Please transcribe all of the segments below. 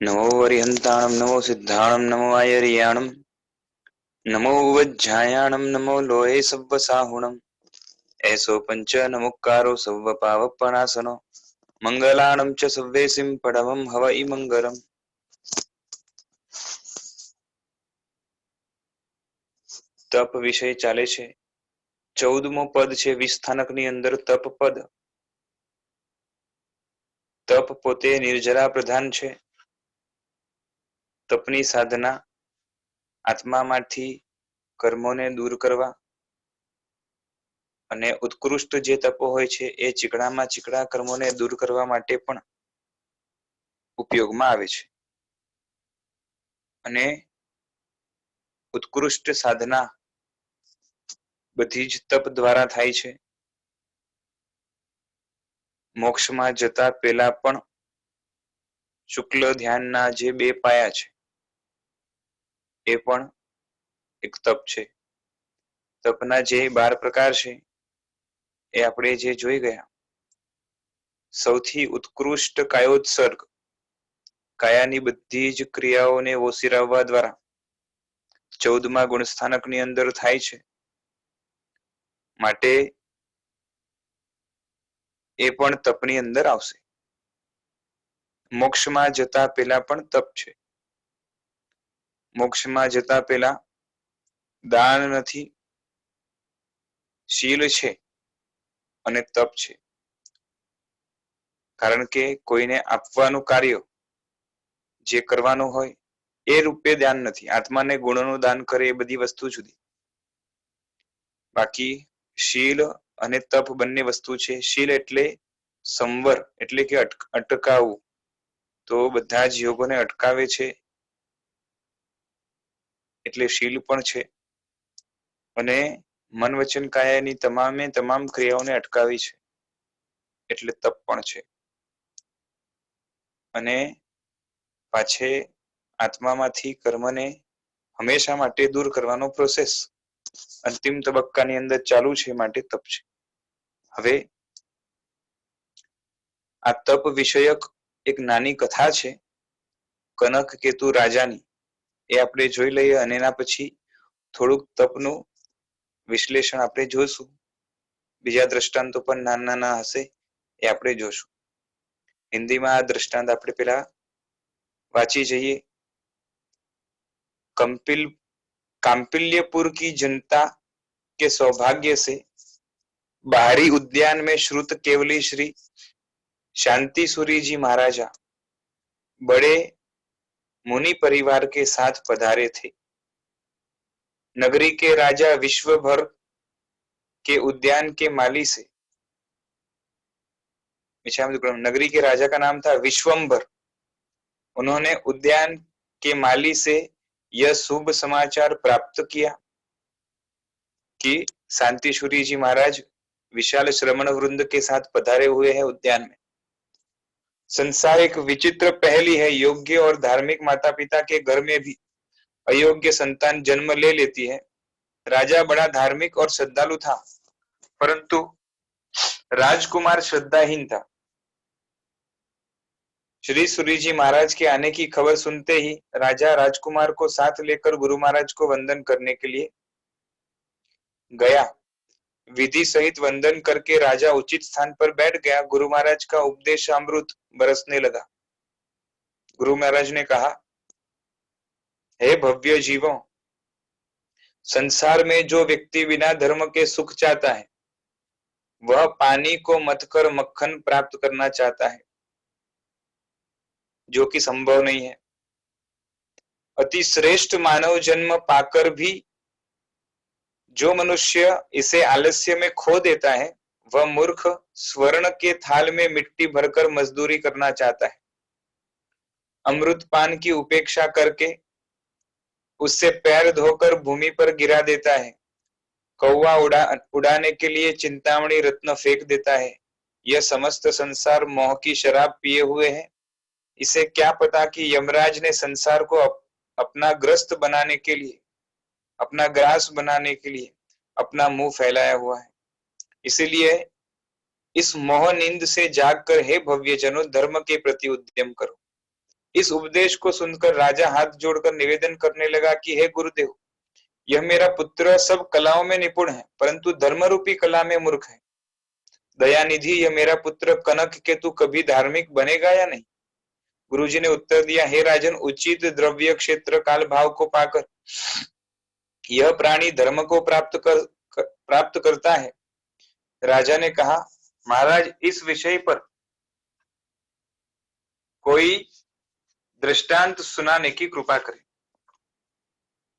नमो वरिहन्ताणं नमो सिद्धाणं नमो आयर्याणं नमो वज्झायाणं नमो लोहे सव्वसाहुणम् ऐसो पंच नमुक्कारो सव्वपावपणासनो मंगलाणं च सव्वेसिं पडवं हवै मंगलम्। તપ વિષય ચાલે છે। 14મો પદ છે વિસ્થાનકની અંદર તપ પદ। તપ પોતે નિર્જરા પ્રધાન છે। તપની સાધના આત્મામાંથી કર્મોને દૂર કરવા અને ઉત્કૃષ્ટ જે તપો હોય છે એ ચીકણામાં ચીકણા કર્મોને દૂર કરવા માટે પણ ઉપયોગમાં આવે છે। અને ઉત્કૃષ્ટ સાધના બધી જ તપ દ્વારા થાય છે। મોક્ષમાં જતા પહેલા પણ શુક્લ ધ્યાનના જે બે પાયા છે એ પણ એક તપ છે। તપના જે 12 પ્રકાર છે એ આપણે જે જોઈ ગયા। સૌથી ઉત્કૃષ્ટ કાયોત્સર્ગ, કાયાની બધી જ ક્રિયાઓને ઓસિરાવવા દ્વારા 14મા ગુણસ્થાનકની અંદર થાય છે। માટે એ પણ તપની અંદર આવશે। મોક્ષમાં જતા પહેલા પણ તપ છે। મોક્ષમાં જતા પહેલા દાન નથી, શીલ છે અને તપ છે। કારણ કે કોઈને આપવાનું કાર્ય જે કરવાનું હોય એ રૂપે દાન નથી। આત્માને ગુણોનું દાન કરે એ બધી વસ્તુ જુદી। બાકી શીલ અને તપ બંને વસ્તુ છે। શીલ એટલે સંવર, એટલે કે અટકાવવું। તો બધા જ યોગોને અટકાવે છે એટલે શીલ પણ છે। અને મન વચન કાયાની તમામે તમામ ક્રિયાઓને અટકાવી છે એટલે તપ પણ છે। અને પાછે આત્મામાંથી કર્મને હંમેશા માટે દૂર કરવાનો પ્રોસેસ અંતિમ તબક્કાની અંદર ચાલુ છે માટે તપ છે। હવે આ તપ વિષયક એક નાની કથા છે કનક કેતુ રાજાની। એ આપણે જોઈ લઈએ અને એના પછી થોડુંક તપનું વિશ્લેષણ આપણે જોઈશું। બીજા દ્રષ્ટાંતો પણ નાના નાના હશે એ આપણે જોશું। હિન્દીમાં આ દ્રષ્ટાંત આપણે પેલા वाची जाइए। काम्पिल्यपुर की जनता के सौभाग्य से बाहरी उद्यान में श्रुत केवली श्री शांति सूरी जी महाराजा बड़े मुनि परिवार के साथ पधारे थे। नगरी के राजा विश्वभर के उद्यान के माली से, नगरी के राजा का नाम था विश्वंभर। उन्होंने उद्यान के माली से यह शुभ समाचार प्राप्त किया कि शांतिशूरी जी महाराज विशाल श्रमण वृंद के साथ पधारे हुए हैं उद्यान में। संसार एक विचित्र पहेली है। योग्य और धार्मिक माता पिता के घर में भी अयोग्य संतान जन्म ले लेती है। राजा बड़ा धार्मिक और श्रद्धालु था, परंतु राजकुमार श्रद्धाहीन था। श्री सूरी जी महाराज के आने की खबर सुनते ही राजा राजकुमार को साथ लेकर गुरु महाराज को वंदन करने के लिए गया। विधि सहित वंदन करके राजा उचित स्थान पर बैठ गया। गुरु महाराज का उपदेश अमृत बरसने लगा। गुरु महाराज ने कहा, हे भव्य जीवों, संसार में जो व्यक्ति बिना धर्म के सुख चाहता है वह पानी को मथ कर मक्खन प्राप्त करना चाहता है, जो कि संभव नहीं है। अति श्रेष्ठ मानव जन्म पाकर भी जो मनुष्य इसे आलस्य में खो देता है वह मूर्ख स्वर्ण के थाल में मिट्टी भरकर मजदूरी करना चाहता है। अमृत पान की उपेक्षा करके उससे पैर धोकर भूमि पर गिरा देता है। कौवा उड़ाने के लिए चिंतामणि रत्न फेंक देता है। यह समस्त संसार मोह की शराब पिए हुए है। इसे क्या पता कि यमराज ने संसार को अपना ग्रस्त बनाने के लिए, अपना ग्रास बनाने के लिए अपना मुंह फैलाया हुआ है। इसीलिए इस मोह नींद से जागकर हे भव्यजनों धर्म के प्रति उद्यम करो। इस उपदेश को सुनकर राजा हाथ जोड़कर निवेदन करने लगा कि हे गुरुदेव, यह मेरा पुत्र सब कलाओं में निपुण है, परंतु धर्म रूपी कला में मूर्ख है। दयानिधि, यह मेरा पुत्र कनक केतु कभी धार्मिक बनेगा या नहीं? गुरुजी ने उत्तर दिया, हे राजन, उचित द्रव्य क्षेत्र काल भाव को पाकर यह प्राणी धर्म को प्राप्त करता है। राजा ने कहा, महाराज, इस विषय पर कोई दृष्टांत सुनाने की कृपा करें।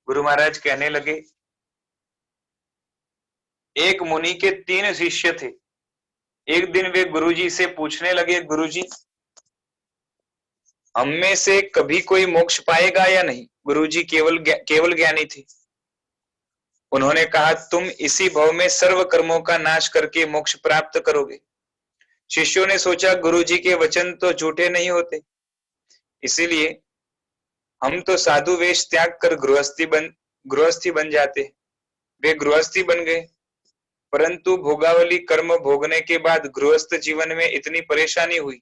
गुरु महाराज कहने लगे, एक मुनि के 3 शिष्य थे। एक दिन वे गुरुजी से पूछने लगे, गुरुजी, हम में से कभी कोई मोक्ष पाएगा या नहीं? गुरुजी केवल ज्ञानी थे। उन्होंने कहा, तुम इसी भव में सर्व कर्मों का नाश करके मोक्ष प्राप्त करोगे। शिष्यों ने सोचा, गुरुजी के वचन तो झूठे नहीं होते, इसीलिए हम तो साधु वेश त्याग कर गृहस्थी बन जाते। वे गृहस्थी बन गए, परंतु भोगावली कर्म भोगने के बाद गृहस्थ जीवन में इतनी परेशानी हुई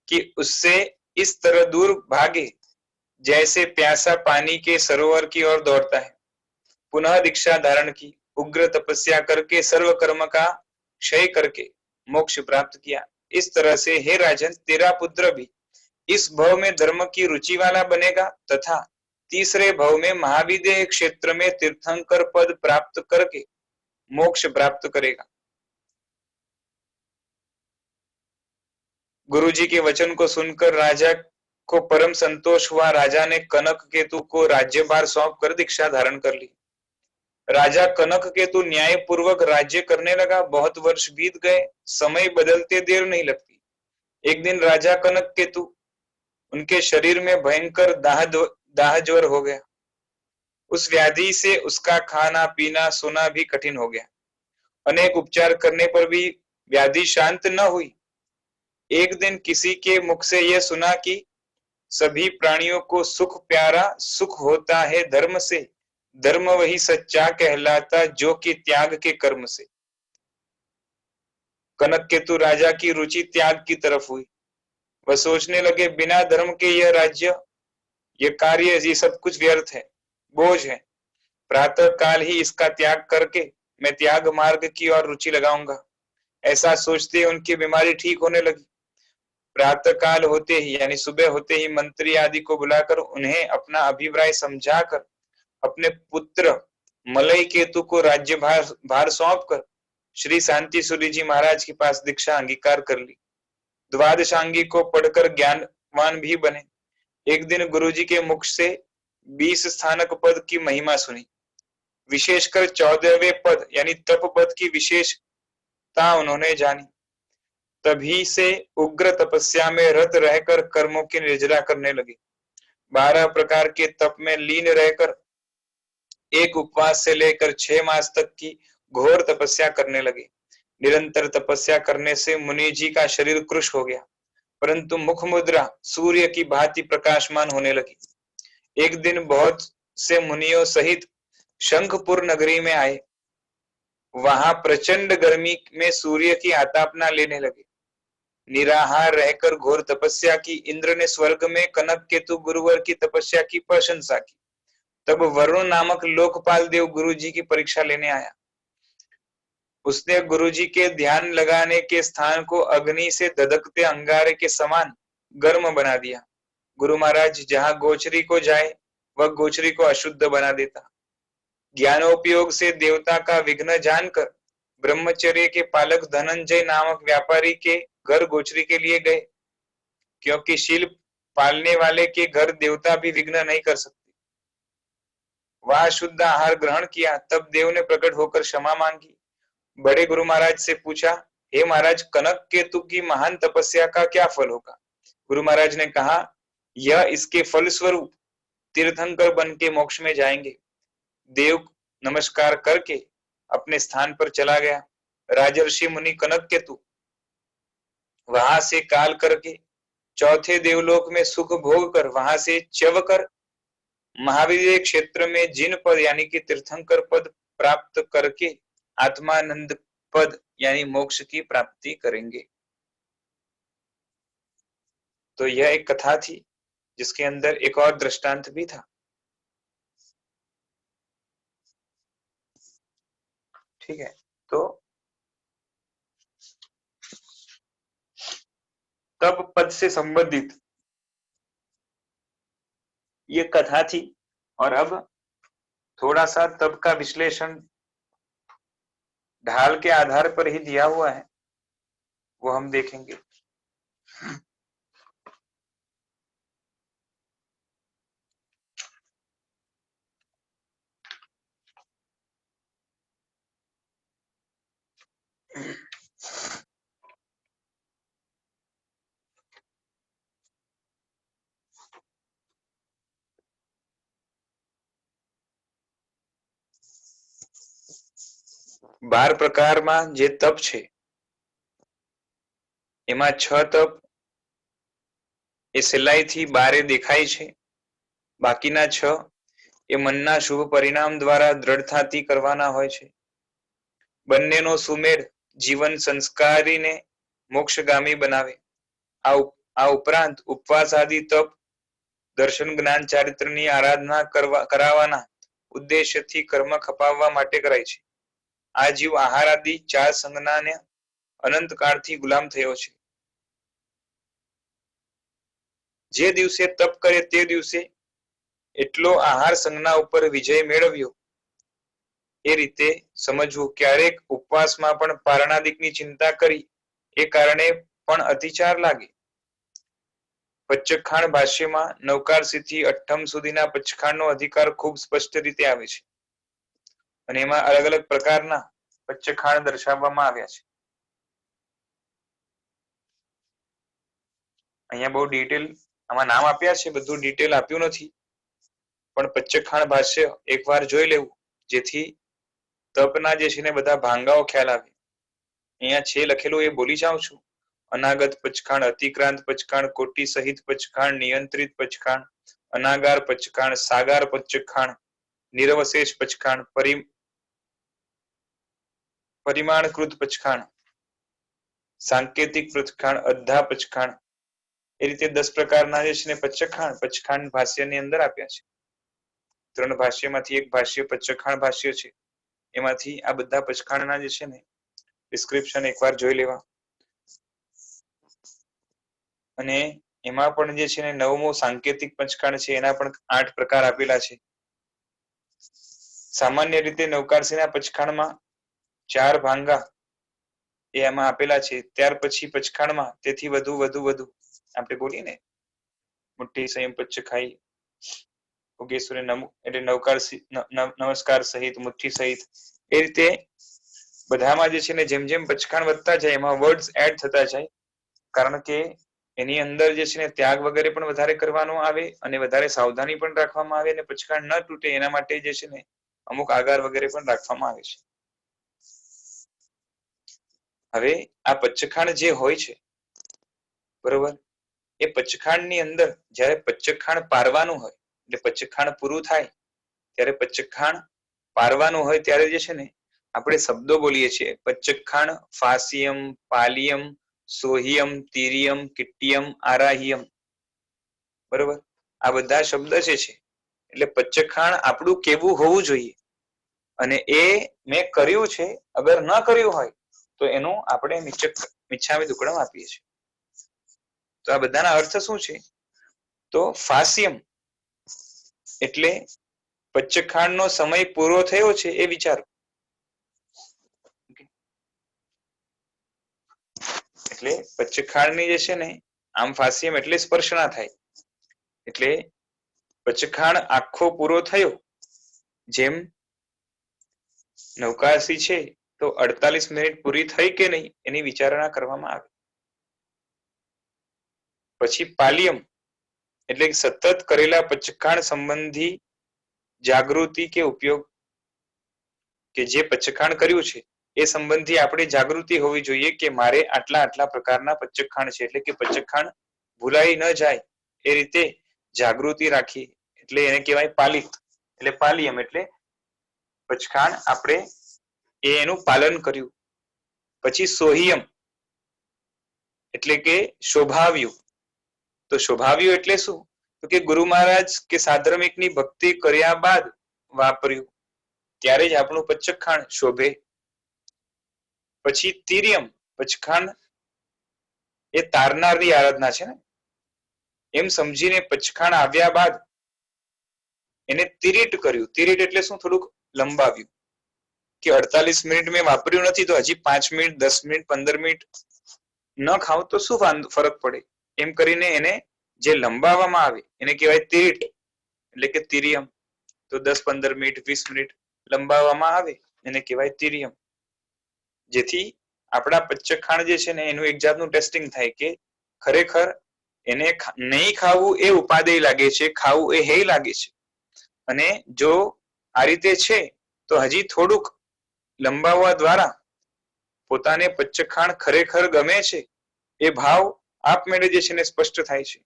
कि उससे इस तरह दूर भागे जैसे प्यासा पानी के सरोवर की ओर दौड़ता है। पुनः दीक्षा धारण की, उग्र तपस्या करके सर्व कर्म का क्षय करके मोक्ष प्राप्त किया। इस तरह से हे राजन, तेरा पुत्र भी इस भव में धर्म की रुचि वाला बनेगा तथा तीसरे भव में महाविदेह क्षेत्र में तीर्थंकर पद प्राप्त करके मोक्ष प्राप्त करेगा। गुरुजी के वचन को सुनकर राजा को परम संतोष हुआ। राजा ने कनक केतु को राज्यभार सौंप कर दीक्षा धारण कर ली। राजा कनक केतु न्याय पूर्वक राज्य करने लगा। बहुत वर्ष बीत गए, समय बदलते देर नहीं लगती। एक दिन राजा कनक केतु, उनके शरीर में भयंकर दाह ज्वर हो गया। उस व्याधि से उसका खाना पीना सोना भी कठिन हो गया। अनेक उपचार करने पर भी व्याधि शांत न हुई। एक दिन किसी के मुख से यह सुना कि सभी प्राणियों को सुख प्यारा, सुख होता है धर्म से, धर्म वही सच्चा कहलाता जो कि त्याग के कर्म से। कनक केतु राजा की रुचि त्याग की तरफ हुई। वह सोचने लगे, बिना धर्म के यह राज्य, यह कार्य, ये सब कुछ व्यर्थ है, बोझ है। प्रातः काल ही इसका त्याग करके मैं त्याग मार्ग की ओर रुचि लगाऊंगा। ऐसा सोचते उनकी बीमारी ठीक होने लगी। प्रातः काल होते ही यानी सुबह होते ही मंत्री आदि को बुलाकर उन्हें अपना अभिप्राय समझाकर अपने पुत्र मलय केतु को राज्य भार सौंप कर श्री शांति सूर्य जी महाराज के पास दीक्षा अंगीकार कर ली। द्वादशांगी को पढ़कर ज्ञानवान भी बने। एक दिन गुरुजी के मुख से 20 स्थानक पद की महिमा सुनी। विशेषकर 14वें पद यानी तप पद की विशेषता उन्होंने जानी। तभी से उग्र तपस्या में रत रहकर कर्मों की निर्जरा करने लगे। 12 प्रकार के तप में लीन रहकर एक उपवास से लेकर 6 मास तक की घोर तपस्या करने लगे। निरंतर तपस्या करने से मुनि जी का शरीर कृश हो गया, परंतु मुख मुद्रा सूर्य की भांति प्रकाशमान होने लगी। एक दिन बहुत से मुनियों सहित शंखपुर नगरी में आए। वहां प्रचंड गर्मी में सूर्य की आतापना लेने लगे। निराहार रहकर घोर तपस्या की। इंद्र ने स्वर्ग में कनक केतु गुरुवर की तपस्या की प्रशंसा की। तब वरुण नामक लोकपाल देव गुरु जी की परीक्षा लेने आया। उसने गुरु जी के ध्यान लगाने के स्थान को अग्नि से धधकते अंगारे के समान गर्म बना दिया। गुरु महाराज जहां गोचरी को जाए वह गोचरी को अशुद्ध बना देता। ज्ञानोपयोग से देवता का विघ्न जानकर ब्रह्मचर्य के पालक धनंजय नामक व्यापारी के घर गोचरी के लिए गए, क्योंकि शील पालने वाले के घर देवता भी विघ्न नहीं कर सकते। वह शुद्ध आहार ग्रहण किया। तब देव ने प्रकट होकर क्षमा मांगी। बड़े गुरु महाराज से पूछा, हे महाराज, कनक केतु की महान तपस्या का क्या फल होगा? गुरु महाराज ने कहा, यह इसके फल स्वरूप तीर्थंकर बन के मोक्ष में जाएंगे। देव नमस्कार करके अपने स्थान पर चला गया। राजर्षि मुनि कनक केतु वहां से काल करके चौथे देवलोक में सुख भोग कर वहां से च्यव कर महावीर क्षेत्र में जिन पद यानी कि तीर्थंकर पद प्राप्त करके आत्मानंद पद यानी मोक्ष की प्राप्ति करेंगे। तो यह एक कथा थी जिसके अंदर एक और दृष्टांत भी था। ठीक है, तो तप पद से संबंधित ये कथा थी, और अब थोड़ा सा तप का विश्लेषण ढाल के आधार पर ही दिया हुआ है, वो हम देखेंगे। बार પ્રકારમાં જે તપ છે એમાં 6 તપ એ સહેલાઈથી બારે દેખાય છે, બાકીના 6 એ મનના શુભ પરિણામ દ્વારા દ્રઢતાથી કરવાના હોય છે। બંનેનો સુમેળ જીવન સંસ્કારીને મોક્ષગામી બનાવે। આ ઉપરાંત ઉપવાસ આદિ તપ દર્શન જ્ઞાન ચારિત્રની આરાધના કરાવવાના ઉદ્દેશ્યથી કર્મ ખપાવવા માટે કરાય છે। આ જીવ આહાર આદિ 4 સંજ્ઞાને અનંત કાળથી ગુલામ થયો છે। જે દિવસે તપ કરે તે દિવસે એટલો આહાર સંજ્ઞા ઉપર વિજય મેળવ્યો એ રીતે સમજવું। ક્યારેક ઉપવાસમાં પણ પારણાદિકની ચિંતા કરી એ કારણે પણ અતિચાર લાગે। પચ્ચખાણ ભાષ્યમાં નવકારસીથી અઠ્ઠમ સુધીના પચ્ચખાણનો અધિકાર ખૂબ સ્પષ્ટ રીતે આવે છે, અને એમાં અલગ અલગ પ્રકારના પચ્ચખાણ દર્શાવવામાં આવ્યા છે। અહીંયા બહુ ડિટેલ આમાં નામ આપ્યા છે, બધું ડિટેલ આપ્યું નથી, પણ પચ્ચખાણ ભાષ્ય એકવાર જોઈ લેવું જેથી તપના જે છે ને બધા ભાંગાઓ ખ્યાલ આવે। અહીંયા છે લખેલું એ બોલી જાઉં છું। અનાગત પચ્ચખાણ, અતિક્રાંત પચ્ચખાણ, કોટી સહિત પચ્ચખાણ, નિયંત્રિત પચ્ચખાણ, અનાગાર પચ્ચખાણ, સાગાર પચ્ચખાણ, નિરવશેષ પચ્ચખાણ, પરિમાણકૃત પચ્ચખાણ, સાંકેતિક પચ્ચખાણ, અદ્ધા પચ્ચખાણ, એ રીતે 10 પ્રકારના જે છે ને પચ્ચખાણ ભાષ્યની અંદર આપ્યા છે। 3 ભાષ્યમાંથી એક ભાષ્ય પચ્ચખાણ ભાષ્ય છે, એમાંથી આ બધા પચ્ચખાણના જે છે ને ડિસ્ક્રિપ્શન એકવાર જોઈ લેવા। અને એમાં પણ જે છે ને 9મો સાંકેતિક પચ્ચખાણ છે, એના પણ 8 પ્રકાર આપેલા છે। સામાન્ય રીતે નવકારસીના પચ્ચખાણમાં 4 ભાંગા એ એમાં આપેલા છે। ત્યાર પછી પચ્ચખાણમાં તેથી વધુ આપણે બોલીએ ને મુઠ્ઠી સંયમ પચ્ચખાઈ, યોગેશ્વરી એટલે નમસ્કાર સહિત, મુઠ્ઠી સહિત, એ રીતે બધામાં જે છે ને જેમ જેમ પચ્ચખાણ વધતા જાય એમાં વર્ડ્સ એડ થતા જાય, કારણ કે એની અંદર જે છે ને ત્યાગ વગેરે પણ વધારે કરવાનો આવે અને વધારે સાવધાની પણ રાખવામાં આવે, અને પચ્ચખાણ ન તૂટે એના માટે જે છે ને અમુક આગાર વગેરે પણ રાખવામાં આવે છે। હવે આ પચ્ચખાણ જે હોય છે બરોબર, એ પચ્ચખાણની અંદર જ્યારે પચ્ચખાણ પારવાનું હોય એટલે પચ્ચખાણ પૂરું થાય ત્યારે પચ્ચખાણ પારવાનું હોય ત્યારે જે છે ને આપણે શબ્દો બોલીએ છીએ, પચ્ચખાણ ફાસિયમ, પાલિયમ, સોહિયમ, તિરિયમ, કિટ્ટિયમ, આરાહિયમ, બરોબર। આ બધા શબ્દ જે છે એટલે પચ્ચખાણ આપણું કેવું હોવું જોઈએ, અને એ મેં કર્યું છે, અગર ન કર્યું હોય તો એનું આપણે મિચ્છામિ દુક્કડમ આપીએ છીએ। તો આ બધાના અર્થ શું છે? તો ફાસિયમ એટલે પચ્ચખાણનો સમય પૂરો થયો છે એ વિચારો, એટલે પચ્ચખાણની જે છે ને આમ ફાસિયમ એટલે સ્પર્શ ના થાય, એટલે પચ્ચખાણ આખો પૂરો થયો, જેમ નવકારસી છે તો 48 મિનિટ પૂરી થઈ કે નહીં એની વિચારણા કરવામાં આવે। પછી પાલિયમ એટલે સતત કરેલા પચ્ચખાણ સંબંધી જાગૃતિ કે ઉપયોગ, કે જે પચ્ચખાણ કર્યું છે એ સંબંધી આપણે જાગૃતિ હોવી જોઈએ કે મારે આટલા પ્રકારના પચ્ચખાણ છે, એટલે કે પચ્ચખાણ ભૂલાઈ ન જાય એ રીતે જાગૃતિ રાખી, એટલે એને કહેવાય પાલિત, એટલે પાલિયમ એટલે પચ્ચખાણ આપણે એનું પાલન કર્યું। પછી સોહિયમ એટલે કે શોભાવ્યું, તો શોભાવ્યું એટલે શું? તો કે ગુરુ મહારાજ કે સાધર્મિકની ભક્તિ કર્યા બાદ વાપર્યું ત્યારે જ આપણું પચખાણ શોભે. પછી તિર્યમ, પચખાણ એ તારનારની આરાધના છે ને, એમ સમજીને પચખાણ આવ્યા બાદ એને તિરીટ કર્યું. તિરીટ એટલે શું? થોડુંક લંબાવ્યું, કે 48 મિનિટ મેં વાપર્યું નથી તો હજી 5 મિનિટ, 10 મિનિટ, 15 મિનિટ ન ખાવ તો શું ફરક પડે, એમ કરીને એને જે લંબાવવામાં આવે એને કહેવાય તિરીટ, એટલે કે તિર્યમ. તો 10-15 મિનિટ, 20 મિનિટ લંબાવવામાં આવે એને કહેવાય તિર્યમ. જેથી આપણા પચખાણ જે છે ને એનું એક જાતનું ટેસ્ટિંગ થાય કે ખરેખર એને નહીં ખાવું એ ઉપાદેય લાગે છે, ખાવું એ હેય લાગે છે. અને જો આ રીતે છે તો હજી થોડુંક લંબાવવા દ્વારા પોતાને પચખાણ ખરેખર ગમે છે એ ભાવ આપમેળે જે છે ને સ્પષ્ટ થાય છે.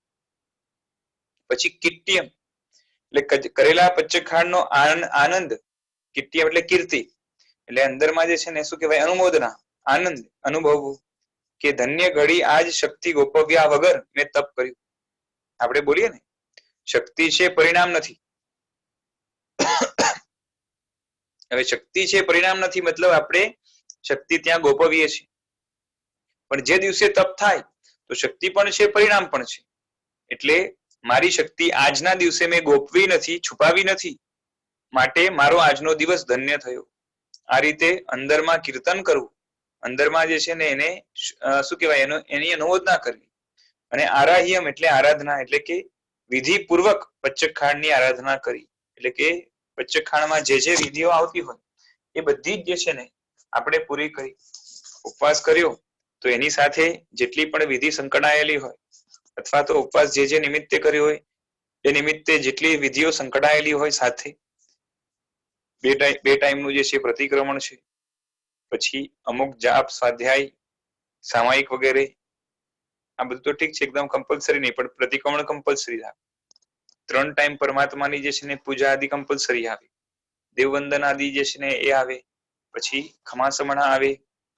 પછી કિટ્યમ, એટલે કરેલા પચખાણનો આનંદ, કિટ્યમ એટલે કીર્તિ, એટલે અંદરમાં જે છે ને શું કહેવાય? અનુમોદના, આનંદ અનુભવવું કે ધન્ય ઘડી આજ શક્તિ ગોપવ્યા વગર મેં તપ કર્યું. આપણે બોલીએ ને શક્તિ છે પરિણામ નથી. હવે શક્તિ છે પરિણામ નથી મતલબ આપણે શક્તિ ત્યાં ગોપવીએ છીએ, પણ જે દિવસે તપ થાય તો શક્તિ પણ છે, પરિણામ પણ છે. એટલે મારી શક્તિ આજના દિવસે મેં ગોપવી નથી, છુપાવી નથી, માટે મારો આજનો દિવસ ધન્ય થયો. આ રીતે અંદરમાં કીર્તન કરવું, અંદરમાં જે છે ને એને શું કહેવાય? એની અનુમોદના કરવી. અને આરાહ્યમ એટલે આરાધના, એટલે કે વિધિપૂર્વક પચખાણની આરાધના કરી. એટલે કે પચખાણમાં જે જે વિધિઓ આવતી હોય એ બધી જ જે છે ને આપણે પૂરી કરી. ઉપવાસ કર્યો તો એની સાથે જેટલી પણ વિધિ સંકળાયેલી હોય, અથવા તો ઉપવાસ જે જે નિમિત્તે કર્યો હોય એ નિમિત્તે જેટલી વિધિઓ સંકળાયેલી હોય સાથે, બે ટાઈમનું જે છે પ્રતિક્રમણ છે, પછી અમુક જાપ, સ્વાધ્યાય, સામાયિક વગેરે, આ બધું તો ઠીક છે, એકદમ કમ્પલસરી નહીં, પણ પ્રતિક્રમણ કમ્પલસરી આવે. 3 ટાઈમ પરમાત્માની જે છે ને પૂજા આદિ કમ્પલસરી આવે. દેવવંદન આદિ જે છે ને એ આવે. પછી ખમાસમણા આવે,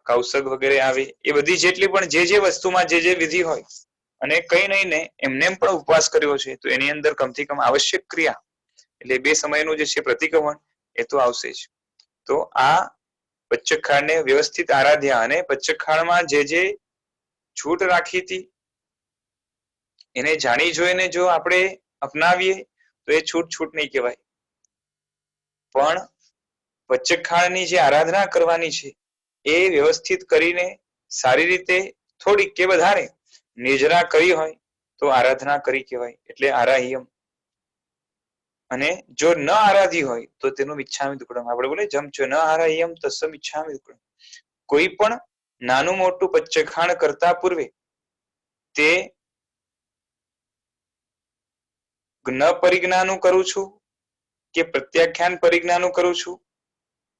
કૌશગ વગેરે આવે. એ બધી જેટલી પણ જે વસ્તુમાં જે વિધિ હોય, અને કઈ નહીં ને એમને પણ ઉપવાસ કર્યો છે તો એની અંદર કમથી કમ આવશ્યક ક્રિયા એટલે 2 સમયનું જે છે પ્રતિક્રમણ એ તો આવશે જ. તો આ પચખાણને વ્યવસ્થિત આરાધ્યા, અને પચખાણમાં જે છૂટ રાખી હતી એને જાણી જોઈને જો આપણે અપનાવીએ તો એ છૂટ નહીં કહેવાય. પણ પચખાણની જે આરાધના કરવાની છે એ વ્યવસ્થિત કરીને સારી રીતે થોડીક કે વધારે નિર્જરા કરી હોય તો આરાધના કરી કહેવાય, એટલે આરાહ્યમ. અને જો ન આરાધી હોય તો તેનું ઈચ્છામિ દુક્કડમ. આપણે બોલે જમચો ન આરાહ્યમ તસ્સમ ઈચ્છામિ દુક્કડમ. કોઈ પણ નાનું મોટું પચખાણ કરતા પૂર્વે તે જ્ઞ પરિજ્ઞાનું કરું છું કે પ્રત્યાખ્યાન પરિજ્ઞાનું કરું છું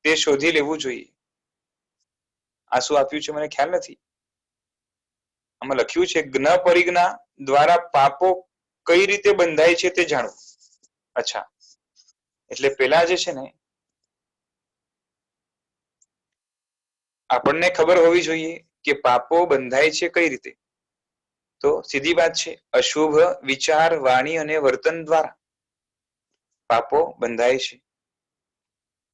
તે શોધી લેવું જોઈએ. આ શું આપ્યું છે મને ખ્યાલ નથી. આમાં લખ્યું છે જ્ઞ પરિજ્ઞા દ્વારા પાપો કઈ રીતે બંધાય છે તે જાણવું. અચ્છા, એટલે પેલા જે છે ને આપણને ખબર હોવી જોઈએ કે પાપો બંધાય છે કઈ રીતે. તો સીધી વાત છે, અશુભ વિચાર, વાણી અને વર્તન દ્વારા પાપો બંધાય છે.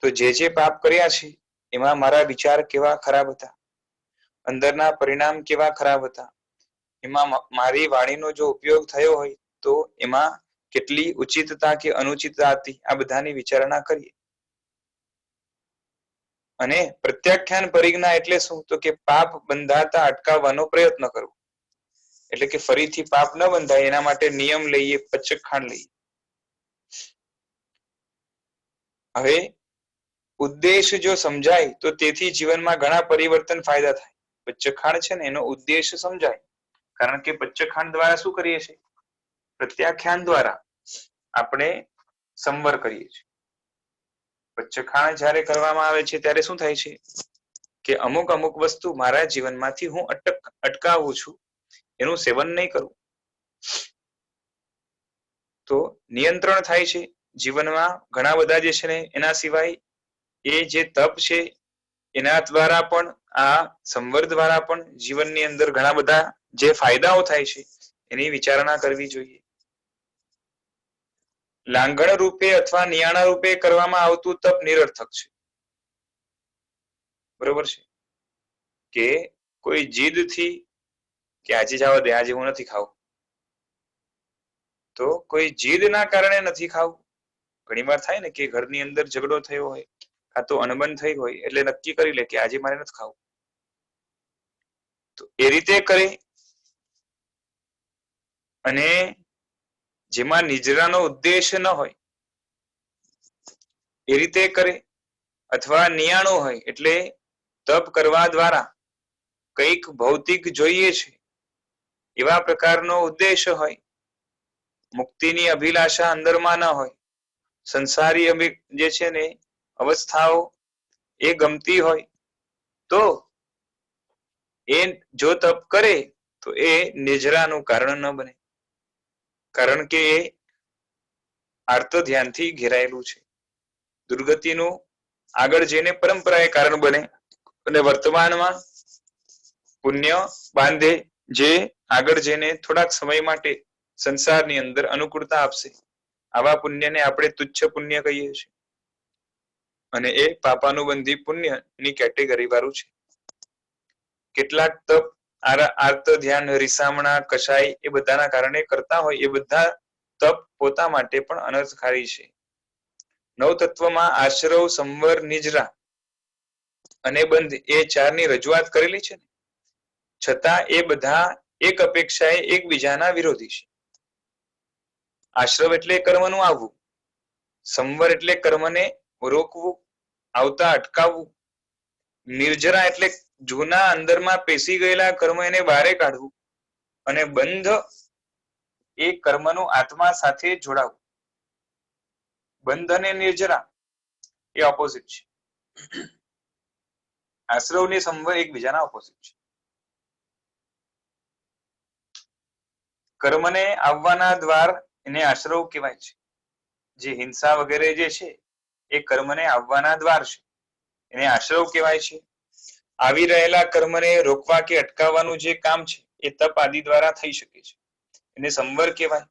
તો જે પાપ કર્યા છે એમાં મારા વિચાર કેવા ખરાબ હતા, અંદરના પરિણામ કેવા ખરાબ હતા, એમાં મારી વાણીનો જો ઉપયોગ થયો હોય તો એમાં કેટલી ઉચિતતા કે અનુચિતતા હતી, આ બધાની વિચારણા કરીએ. અને પ્રત્યાખ્યાન પરિજ્ઞા એટલે શું? તો કે પાપ બંધાતા અટકાવવાનો પ્રયત્ન કરવો. એટલે કે ફરીથી પાપ ન બંધાય એના માટે નિયમ લઈએ, પચખાણ લઈએ. હવે ઉદ્દેશ જો સમજાય તો તેથી જીવનમાં ઘણા પરિવર્તન ફાયદા થાય. પચખાણ છે ને એનો ઉદ્દેશ સમજાય, કારણ કે પચખાણ દ્વારા શું કરીએ છીએ? પ્રત્યાખ્યાન દ્વારા આપણે સંવર કરીએ છીએ. પચખાણ જ્યારે કરવામાં આવે છે ત્યારે શું થાય છે કે અમુક વસ્તુ મારા જીવનમાંથી હું અટકાવું છું, એનું સેવન નહીં કરું તો નિયંત્રણ થાય છે જીવનમાં. ઘણા બધા જે છે ને એના સિવાય એ જે તપ છે એના દ્વારા પણ, આ સંવર દ્વારા પણ જીવનની અંદર ઘણા બધા જે ફાયદાઓ થાય છે એની વિચારણા કરવી જોઈએ. લાંઘણ રૂપે અથવા નિયાણા રૂપે કરવામાં આવતું તપ નિરર્થક છે. બરોબર છે કે કોઈ જીદ થી કે આજે જવા દે, આજે હું નથી ખાવું, તો કોઈ જીદ ના કારણે નથી ખાવું. ઘણી વાર થાય ને કે ઘરની અંદર ઝઘડો થયો હોય કાં તો અનબન થઈ હોય એટલે નક્કી કરી લે કે આજે મારે નથી ખાવું, તો એ રીતે કરે. અને જેમાં નિજરાનો ઉદ્દેશ ન હોય એ રીતે કરે, અથવા નિયાણું હોય એટલે તપ કરવા દ્વારા કંઈક ભૌતિક જોઈએ છે એવા પ્રકારનો ઉદ્દેશ હોય, મુક્તિની અભિલાષા અંદરમાં ન હોય, સંસારી જે છે ને અવસ્થાઓ એ ગમતી હોય, તો એ જો તપ કરે તો એ નિજરાનું કારણ ન બને, કારણ કે એ આર્ત ધ્યાનથી ઘેરાયેલું છે. દુર્ગતિનું આગળ જઈને પરંપરાએ કારણ બને અને વર્તમાનમાં પુણ્ય બાંધે, જે આગળ જઈને થોડાક સમય માટે સંસારની અંદર અનુકૂળતા આપશે. આવા પુણ્યને આપણે તુચ્છ પુણ્ય કહીએ છીએ અને એ પાપાનુબંધી પુણ્યની કેટેગરી વાળું છે. કેટલાક તપ આર્ત ધ્યાન, રીસામણા, કશાય એ બધાના કારણે કરતા હોય, એ બધા તપ પોતા માટે પણ અનર્થકારી છે. નવ તત્વમાં આશ્રવ, સંવર, નિજરા અને બંધ એ ચારની રજૂઆત કરેલી છે, છતાં એ બધા એક અપેક્ષાએ એકબીજાના વિરોધી છે. આશ્રવ એટલે કર્મનું આવવું, સંવર એટલે કર્મને રોકવું, આવતા અટકાવવું, નિર્જરા એટલે જૂના અંદરમાં પેસી ગયેલા કર્મ એને બહારે કાઢવું, અને બંધ એ કર્મનું આત્મા સાથે જોડાવું. બંધ અને નિર્જરા એ ઓપોઝિટ છે. આશ્રવ ને સંવર એકબીજાના ઓપોઝિટ છે. કર્મને આવવાના દ્વાર એને આશ્રવ કહેવાય છે. જે હિંસા વગેરે જે છે એ કર્મને આવવાના દ્વાર છે, એને આશ્રવ કહેવાય છે. આવી રહેલા કર્મને રોકવા કે અટકાવવાનું જે કામ છે એ તપ આદિ દ્વારા થઈ શકે છે, એને સંવર કહેવાય.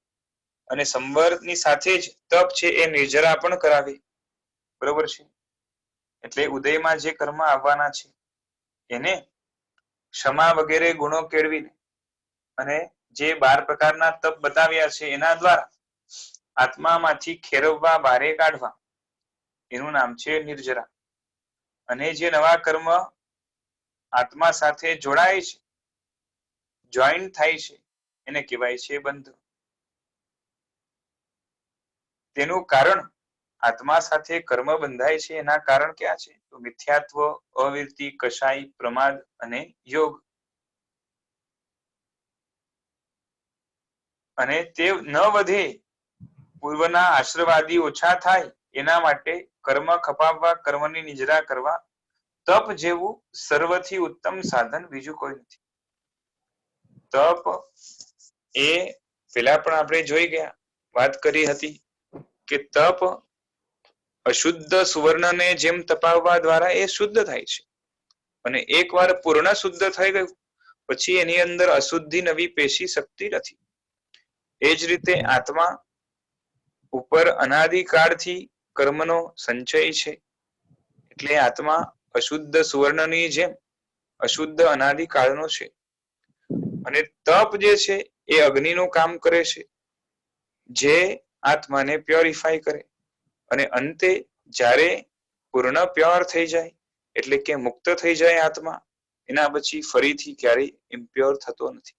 અને સંવરની સાથે જ તપ છે એ નિર્જરા પણ કરાવે. બરોબર છે. એટલે ઉદયમાં જે કર્મ આવવાના છે એને ક્ષમા વગેરે ગુણો કેળવીને અને જે 12 પ્રકારના તપ બતાવ્યા છે એના દ્વારા આત્મામાંથી ખેરવવા, બહારે કાઢવા, એનું નામ છે નિર્જરા. અને જે નવા કર્મ આત્મા સાથે જોડાય છે, જોઈન્ટ થાય છે, એને કહેવાય છે બંધ. તેનું કારણ આત્મા સાથે કર્મ બંધાય છે એના કારણ ક્યાં છે? તો મિથ્યાત્વ, અવિરતિ, કશાય, પ્રમાદ અને યોગ. અને તે ન વધે, પૂર્વના આશ્રવાદી ઓછા થાય એના માટે કર્મ ખપાવવા, કર્મની નિજરા કરવા, તપ જેવું સર્વથી ઉત્તમ સાધન બીજું કોઈ નથી. તપ એ પેલા પણ આપણે જોઈ ગયા, વાત કરી હતી કે તપ અશુદ્ધ સુવર્ણને જેમ તપાવવા દ્વારા એ શુદ્ધ થાય છે, અને એકવાર પૂર્ણ શુદ્ધ થઈ ગયું પછી એની અંદર અશુદ્ધિ નવી પેશી શકતી નથી. એ જ રીતે આત્મા ઉપર અનાદિકાળથી કર્મનો સંચય છે, એટલે આત્મા અશુદ્ધ સુવર્ણની જેમ અશુદ્ધ અનાદિકાળનો છે. અને તપ જે છે એ અગ્નિનું કામ કરે છે, જે આત્માને પ્યોરિફાય કરે. અને અંતે જ્યારે પૂર્ણ પ્યોર થઈ જાય એટલે કે મુક્ત થઈ જાય આત્મા, એના પછી ફરીથી ક્યારેય ઇમ્પ્યોર થતો નથી.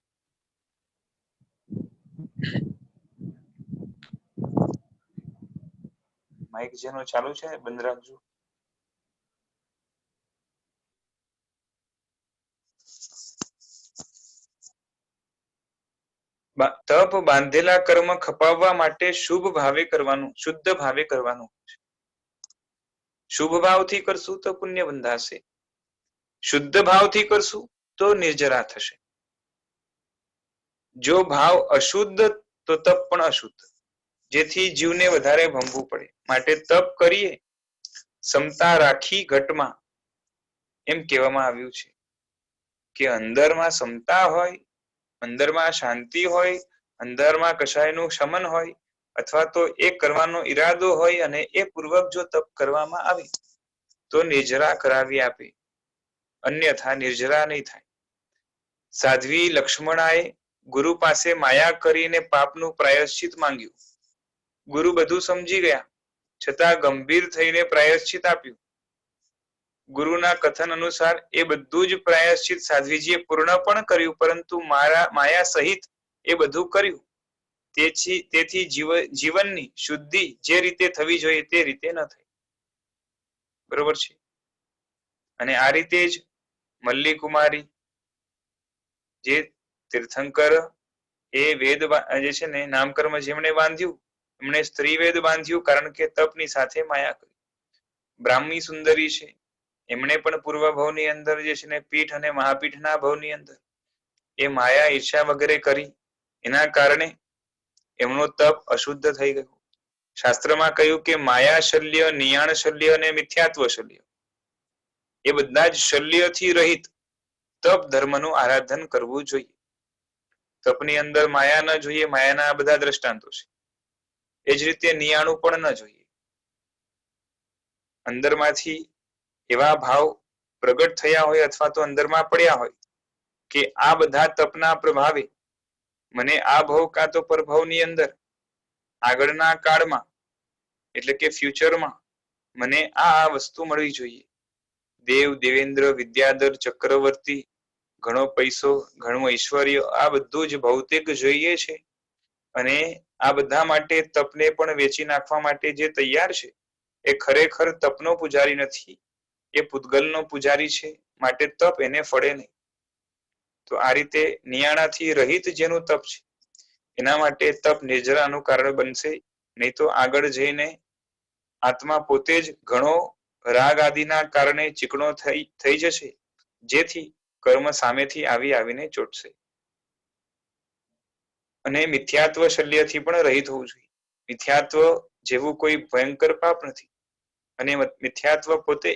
માઇક જેનો ચાલુ છે બંધ રાખજો. તપ બાંધેલા કર્મ ખપાવવા માટે શુભ ભાવે કરવાનું, શુદ્ધ ભાવે કરવાનું. શુભ ભાવથી કરશું તો પુણ્ય બંધાશે, શુદ્ધ ભાવથી કરશું તો નિર્જરા થશે. જો ભાવ અશુદ્ધ તો તપ પણ અશુદ્ધ, જેથી જીવને વધારે ભમવું પડે. માટે તપ કરીએ ક્ષમતા રાખી ઘટમાં, એમ કહેવામાં આવ્યું છે કે અંદરમાં ક્ષમતા હોય, અંદરમાં શાંતિ હોય, અંદરમાં કશાયનું શમન હોય, અથવા તો એ કરવાનો ઈરાદો હોય અને એ પૂર્વક જો તપ કરવામાં આવે તો નિર્જરા કરાવી આપે, અન્યથા નિર્જરા નહીં થાય. સાધ્વી લક્ષ્મણાએ ગુરુ પાસે માયા કરીને પાપનું પ્રાયશ્ચિત માંગ્યું. ગુરુ બધું સમજી ગયા છતાં ગંભીર થઈને પ્રાયશ્ચિત આપ્યું. ગુરુના કથન અનુસાર એ બધું જ પ્રાયશ્ચિત સાધ્વીજીએ પૂર્ણ પણ કર્યું, પરંતુ માયા સહિત એ બધું કર્યું. તેથી જીવનની શુદ્ધિ જે રીતે થવી જોઈએ તે રીતે ન થઈ. બરોબર છે. અને આ રીતે જ મલ્લીકુમારી જે તીર્થંકર એ વેદ જે છે ને નામકર્મ જેમણે બાંધ્યું એમણે સ્ત્રી વેદ બાંધ્યું, કારણ કે તપની સાથે માયા કરી. બ્રાહ્મી સુંદરી છે એમણે પણ પૂર્વ ભવની અંદર જે છે ને પીઠ અને મહાપીઠના ભવની અંદર એ માયા ઈર્ષા વગેરે કરી, એના કારણે એમનો તપ અશુદ્ધ થઈ ગયું. શાસ્ત્રમાં કહ્યું કે માયા શલ્ય, નિયાણ શલ્ય અને મિથ્યાત્વ શલ્ય એ બધા જ શલ્યથી રહિત તપ ધર્મનું આરાધન કરવું જોઈએ. તપની અંદર માયા ન જોઈએ, માયાના આ બધા દ્રષ્ટાંતો છે. એ જ રીતે નિયાણું પણ ન જોઈએ. અંદરમાંથી એવા ભાવ પ્રગટ થયા હોય અથવા તો અંદરમાં પડ્યા હોય કે આ બધા તપના પ્રભાવે મને આ ભવ કાં તો પરભવની અંદર આગળના કાળમાં એટલે કે ફ્યુચરમાં મને આ વસ્તુ મળવી જોઈએ. દેવ, દેવેન્દ્ર, વિદ્યાધર, ચક્રવર્તી, ઘણો પૈસો, ઘણું ઐશ્વર્ય, આ બધું જ ભૌતિક જોઈએ છે. અને આ બધા માટે તપને પણ વેચી નાખવા માટે જે તૈયાર છે એ ખરેખર તપનો પૂજારી નથી, એ પૂતગલનો પૂજારી છે. માટે તપ એને ફળે નહીં. તો આ રીતે નિયાણાથી રહિત જેનું તપ છે એના માટે તપ નિર્જરાનું કારણ બનશે. નહીં તો આગળ જઈને આત્મા પોતે જ ઘણો રાગ આદિના કારણે ચીકણો થઈ જશે, જેથી કર્મ સામેથી આવીને ચોટશે. અને મિથ્યાત્વ શલ્યથી પણ રહિત હોવું જોઈએ. મિથ્યાત્વ જેવું કોઈ ભયંકર પાપ નથી. અને મિથ્યાત્વ પોતે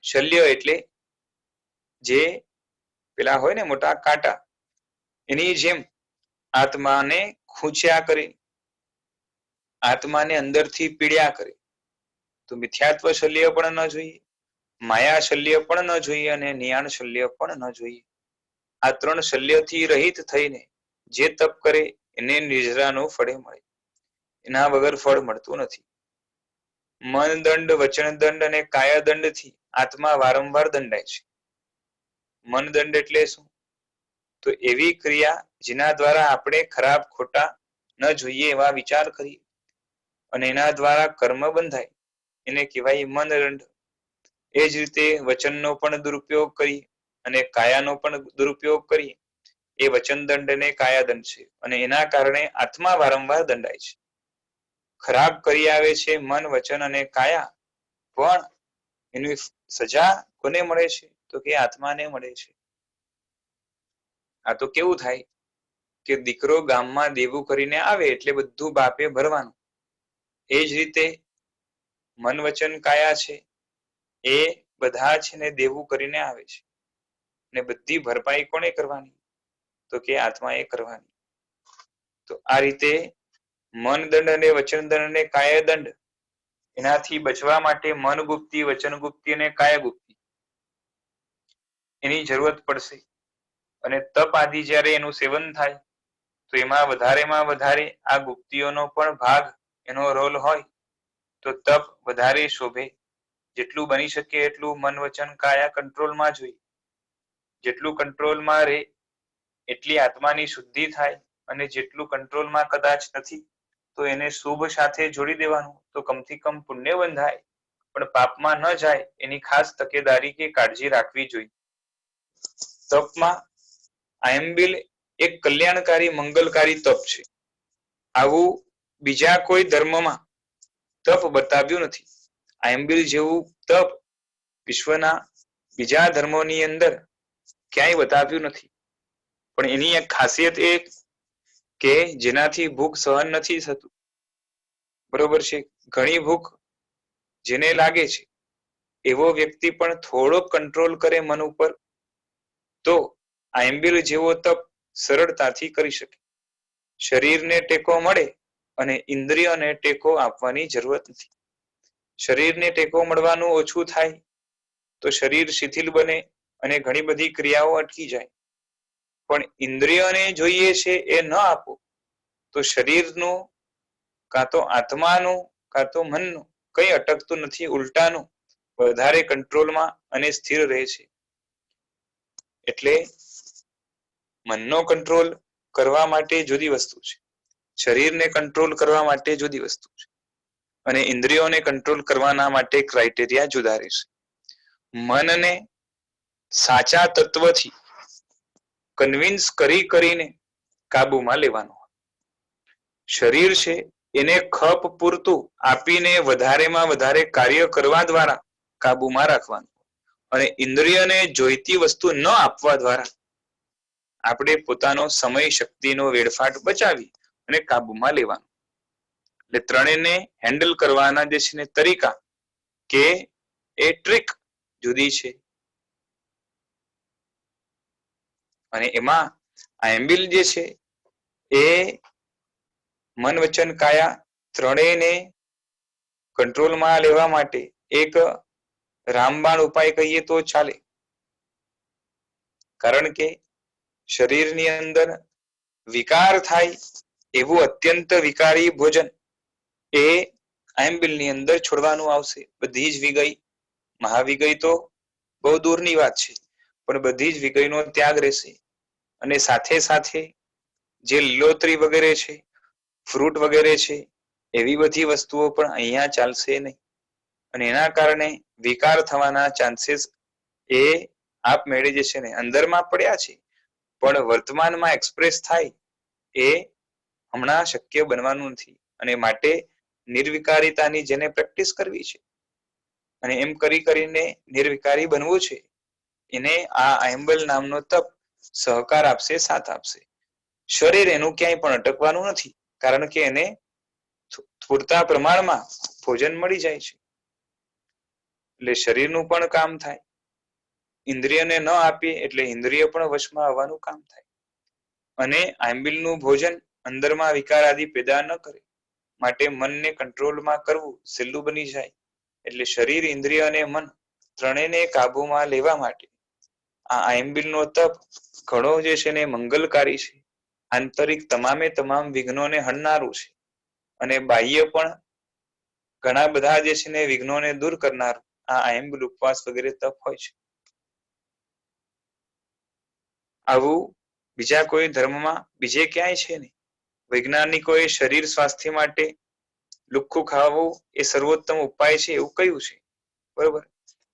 શલ્ય એટલે જે પેલા હોય ને મોટા કાંટા, એની જેમ આત્માને ખૂંચ્યા કરે, આત્માને અંદરથી પીડ્યા કરે. તો મિથ્યાત્વ શલ્ય પણ ન જોઈએ, માયા શલ્ય પણ ન જોઈએ અને નિયાણ શલ્ય પણ ન જોઈએ. આ ત્રણ શલ્યથી રહિત થઈને જે તપ કરે એને નિર્જરાનું ફળ મળે, એના વગર ફળ મળતું નથી. મન દંડ, વચન દંડ અને કાયા દંડથી આત્મા વારંવાર દંડાય છે. મન દંડ એટલે શું? તો એવી ક્રિયા જેના દ્વારા આપણે ખરાબ ખોટા ન જોઈએ એવા વિચાર કરીએ અને એના દ્વારા કર્મ બંધાય એને કહેવાય મન દંડ. એ જ રીતે વચનનો પણ દુરુપયોગ કરીએ અને કાયાનો પણ દુરુપયોગ કરીએ એ વચન દંડ અને કાયા દંડ છે. અને એના કારણે આત્મા વારંવાર દંડાય છે. ખરાબ કરી આવે છે મન, વચન અને કાયા, પણ એની સજા કોને મળે છે? તો કે આત્માને મળે છે. આ તો કેવું થાય કે દીકરો ગામમાં દેવું કરીને આવે એટલે બધું બાપે ભરવાનું. એ જ રીતે મન, વચન, કાયા છે એ બધા છે ને દેવું કરીને આવે છે. ને બધી ભરપાઈ કોને કરવાની? તો કે આત્માએ કરવાની. તો આ રીતે મન દંડ અને વચન દંડ અને કાયા દંડ એનાથી બચવા માટે મન ગુપ્તી, વચન ગુપ્તી અને કાયા ગુપ્તી એની જરૂરત પડશે. અને તપ આદિ જ્યારે એનું સેવન થાય તો એમાં વધારે આ ગુપ્તીઓનો પણ ભાગ, એનો રોલ હોય તો તપ વધારે શોભે. જેટલું બની શકે એટલું મન, વચન, કાયા કંટ્રોલમાં જોઈએ. જેટલું કંટ્રોલમાં રહે એટલી આત્માની શુદ્ધિ થાય. અને જેટલું કંટ્રોલમાં કદાચ નથી તો એને શુભ સાથે જોડી દેવાનું, તો કમથી કમ પુણ્ય બંધાય પણ પાપમાં ન જાય એની ખાસ તકેદારી કે કાળજી રાખવી જોઈએ. તપમાં આયંબિલ એક કલ્યાણકારી, મંગલકારી તપ છે. આવું બીજા કોઈ ધર્મમાં તપ બતાવ્યું નથી. આયંબિલ જેવું તપ વિશ્વના બીજા ધર્મોની અંદર ક્યાંય બતાવ્યું નથી. પણ એની એક ખાસિયત એ કે જેનાથી ભૂખ સહન નથી થતું. બરોબર છે. ઘણી ભૂખ જેને લાગે છે એવો વ્યક્તિ પણ થોડો કંટ્રોલ કરે મન ઉપર તો આયંબિલ જેવો તપ સરળતાથી કરી શકે. શરીરને ટેકો મળે અને ઇન્દ્રિયોને ટેકો આપવાની જરૂરત નથી. શરીરને ટેકો મળવાનું ઓછું થાય તો શરીર શિથિલ બને અને ઘણી બધી ક્રિયાઓ અટકી જાય. પણ ઇન્દ્રિયોને જોઈએ છે એ ન આપો તો શરીરનું કાં તો આત્માનું કાં તો મનનું કઈ અટકતું નથી, ઉલટાનું વધારે કંટ્રોલમાં અને સ્થિર રહે છે. એટલે મનનો કંટ્રોલ કરવા માટે જુદી વસ્તુ છે, શરીરને કંટ્રોલ કરવા માટે જુદી વસ્તુ છે, અને ઇન્દ્રિયોને કંટ્રોલ કરવાના માટે ક્રાઇટેરિયા જુદા રહેશે. મનને સાચા તત્વથી કન્વિન્સ કરીને કાબુમાં લેવાનું. શરીર છે એને ખપ પૂરતું આપીને વધારેમાં વધારે કાર્ય કરવા દ્વારા કાબુમાં રાખવાનું, અને ઇન્દ્રિયને જોઈતી વસ્તુ ન આપવા દ્વારા આપણે પોતાનો સમય શક્તિનો વેડફાટ બચાવી અને કાબુમાં લેવાનું. એટલે ત્રણેયને હેન્ડલ કરવાના જે છે ને તરીકા કે એ ટ્રીક જુદી છે. અને એમાં આ એમ્બિલ જે છે એ મન વચન કાયા ત્રણેયને કંટ્રોલમાં લેવા માટે એક રામબાણ ઉપાય કહીએ તો ચાલે. કારણ કે શરીરની અંદર વિકાર થાય એવું અત્યંત વિકારી ભોજન એ એમ્બિલની અંદર છોડવાનું આવશે. બધી જ વિગઈ, મહાવિગઈ તો બહુ દૂરની વાત છે, પણ બધી જ વિગઈનો ત્યાગ રહેશે. અને સાથે સાથે જે લીલોતરી વગેરે છે, ફ્રૂટ વગેરે છે, એવી બધી વસ્તુઓ પણ અહીંયા ચાલશે નહીં. અને એના કારણે વિકાર થવાના ચાન્સીસ એ આપમેળે જે છે ને અંદરમાં પડ્યા છે, પણ વર્તમાનમાં એક્સપ્રેસ થાય એ હમણાં શક્ય બનવાનું નથી. અને માટે નિર્વિકારિતાની જેને પ્રેક્ટિસ કરવી છે અને એમ કરીને નિર્વિકારી બનવું છે, એને આ એમ્બલ નામનો તપ સહકાર આપશે, સાથ આપશે. શરીર એનું ક્યાંય પણ અટકવાનું નથી, કારણ કે એને પૂરતા પ્રમાણમાં ભોજન મળી જાય છે. એટલે શરીરનું પણ કામ થાય, ઇન્દ્રિયને ન આપીએ એટલે ઇન્દ્રિય પણ વશમાં આવવાનું કામ થાય. અને આંબિલનું ભોજન અંદરમાં વિકાર આદિ પેદા ન કરે, માટે મનને કંટ્રોલમાં કરવું સહેલું બની જાય. એટલે શરીર, ઇન્દ્રિય અને મન ત્રણેયને કાબુમાં લેવા માટે આ આયંબિલનો તપ ઘણો જે છે ને મંગલકારી છે, આંતરિક તમામે તમામ વિઘ્નોને હણનારું છે, અને બાહ્ય પણ ઘણા બધા જે છે ને વિઘ્નોને દૂર કરનાર આ આયંબિલ ઉપવાસ વગેરે તપ હોય છે. આવું બીજા કોઈ ધર્મમાં બીજે ક્યાંય છે નહીં. વૈજ્ઞાનિકોએ શરીર સ્વાસ્થ્ય માટે લુખ્ખું ખાવું એ સર્વોત્તમ ઉપાય છે એવું કહ્યું છે, બરોબર.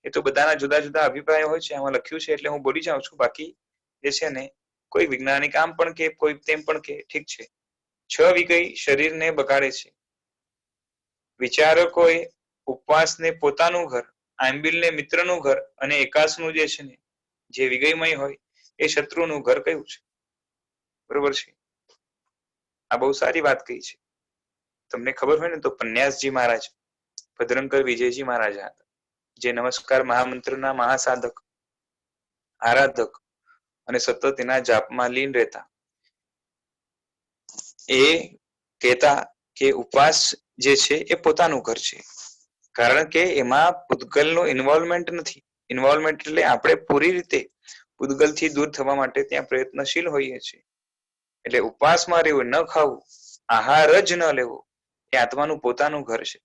એ તો બધાના જુદા જુદા અભિપ્રાય હોય છે, આમાં લખ્યું છે એટલે હું બોલી જાઉં છું. બાકી જે છે ને કોઈ વૈજ્ઞાનિક આમ પણ કે કોઈ તેમ પણ કે, ઠીક છે. 6 વિગઈ શરીરને બગાડે છે. વિચારકોએ ઉપવાસને પોતાનું ઘર, આંબિલને મિત્રનું ઘર અને એકાસનું જે છે ને જે વિગયમય હોય એ શત્રુનું ઘર કહ્યું છે, બરોબર છે. આ બહુ સારી વાત કહી છે. તમને ખબર હોય ને તો પન્યાસજી મહારાજ ભદ્રંકર વિજયજી મહારાજ હતા, જે નમસ્કાર મહામંત્રના મહાસાધક, આરાધક અને સતત એના જાપમાં લીન રહેતા. એ કહેતા કે ઉપવાસ જે છે એ પોતાનું ઘર છે, કારણ કે એમાં પૂતગલનું ઇન્વોલ્વમેન્ટ નથી. ઇન્વોલ્વમેન્ટ એટલે આપણે પૂરી રીતે પૂતગલથી દૂર થવા માટે ત્યાં પ્રયત્નશીલ હોઈએ છીએ. એટલે ઉપવાસમાં રહેવું, ન ખાવું, આહાર જ ન લેવો, એ આત્માનું પોતાનું ઘર છે.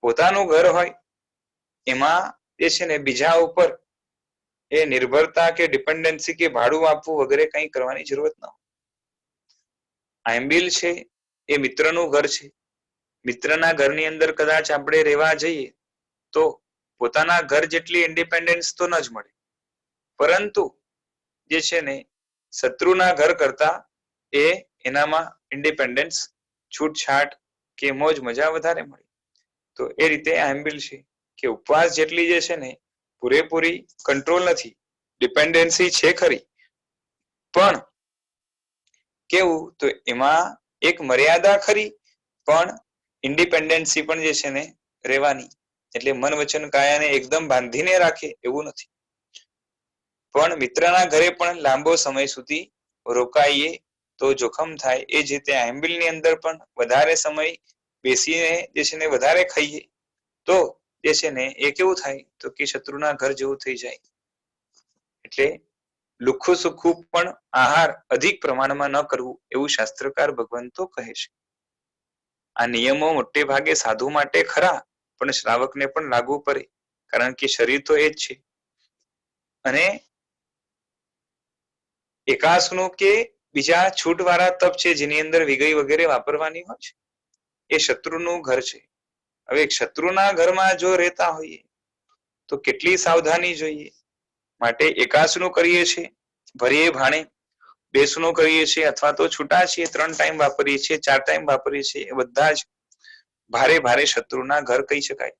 પોતાનું ઘર હોય એમાં જે છે ને બીજા ઉપર એ નિર્ભરતા કે ડિપેન્ડન્સી કે ભાડું આપવું વગેરે કંઈ કરવાની જરૂરત ન હોય. આંબિલ છે એ મિત્રનું ઘર છે. મિત્રના ઘરની અંદર કદાચ આપણે રહેવા જઈએ તો પોતાના ઘર જેટલી ઇન્ડિપેન્ડન્સ તો ન જ મળે, પરંતુ જે છે ને શત્રુના ઘર કરતા એ એનામાં ઇન્ડિપેન્ડન્સ, છૂટછાટ કે મોજ મજા વધારે મળે. તો એ રીતે આંબિલ છે કે ઉપવાસ જેટલી જે છે ને પૂરેપૂરી કંટ્રોલ નથી, ડિપેન્ડન્સી છે ખરી, પણ કેવું તો એમાં એક મર્યાદા ખરી, પણ ઇન્ડિપેન્ડન્સી પણ જે છે ને રહેવાની. એટલે મન વચન કાયાને એકદમ બાંધીને રાખે એવું નથી, પણ મિત્રના ઘરે પણ લાંબો સમય સુધી રોકાઈએ તો જોખમ થાય. એ જ રીતે આંબીલની અંદર પણ વધારે સમય બેસીને જે છે ને વધારે ખાઈએ તો જે છે ને એ કેવું થાય તો કે શત્રુના ઘર જેવું થઈ જાય. એટલે લુખ્ખું સુખ્ખું પણ આહાર અધિક પ્રમાણમાં ન કરવું એવું શાસ્ત્રકાર ભગવંતો કહે છે. આ નિયમો મોટે ભાગે સાધુ માટે ખરા, પણ શ્રાવકને પણ લાગુ પડે, કારણ કે શરીર તો એ જ છે. અને એકાસનું કે બીજા છૂટવાળા તપ છે જેની અંદર વિગઈ વગેરે વાપરવાની હોય છે, એ શત્રુનું ઘર છે. હવે શત્રુના ઘરમાં જો રહેતા હોઈએ તો કેટલી સાવધાની જોઈએ. માટે એકાસનું કરીએ છીએ ભરીએ ભાણે, બેસનું કરીએ છીએ અથવા તો છૂટા છીએ, 3 ટાઈમ વાપરીએ છીએ, 4 ટાઈમ વાપરીએ છીએ, એ બધા જ ભારે ભારે શત્રુના ઘર કહી શકાય.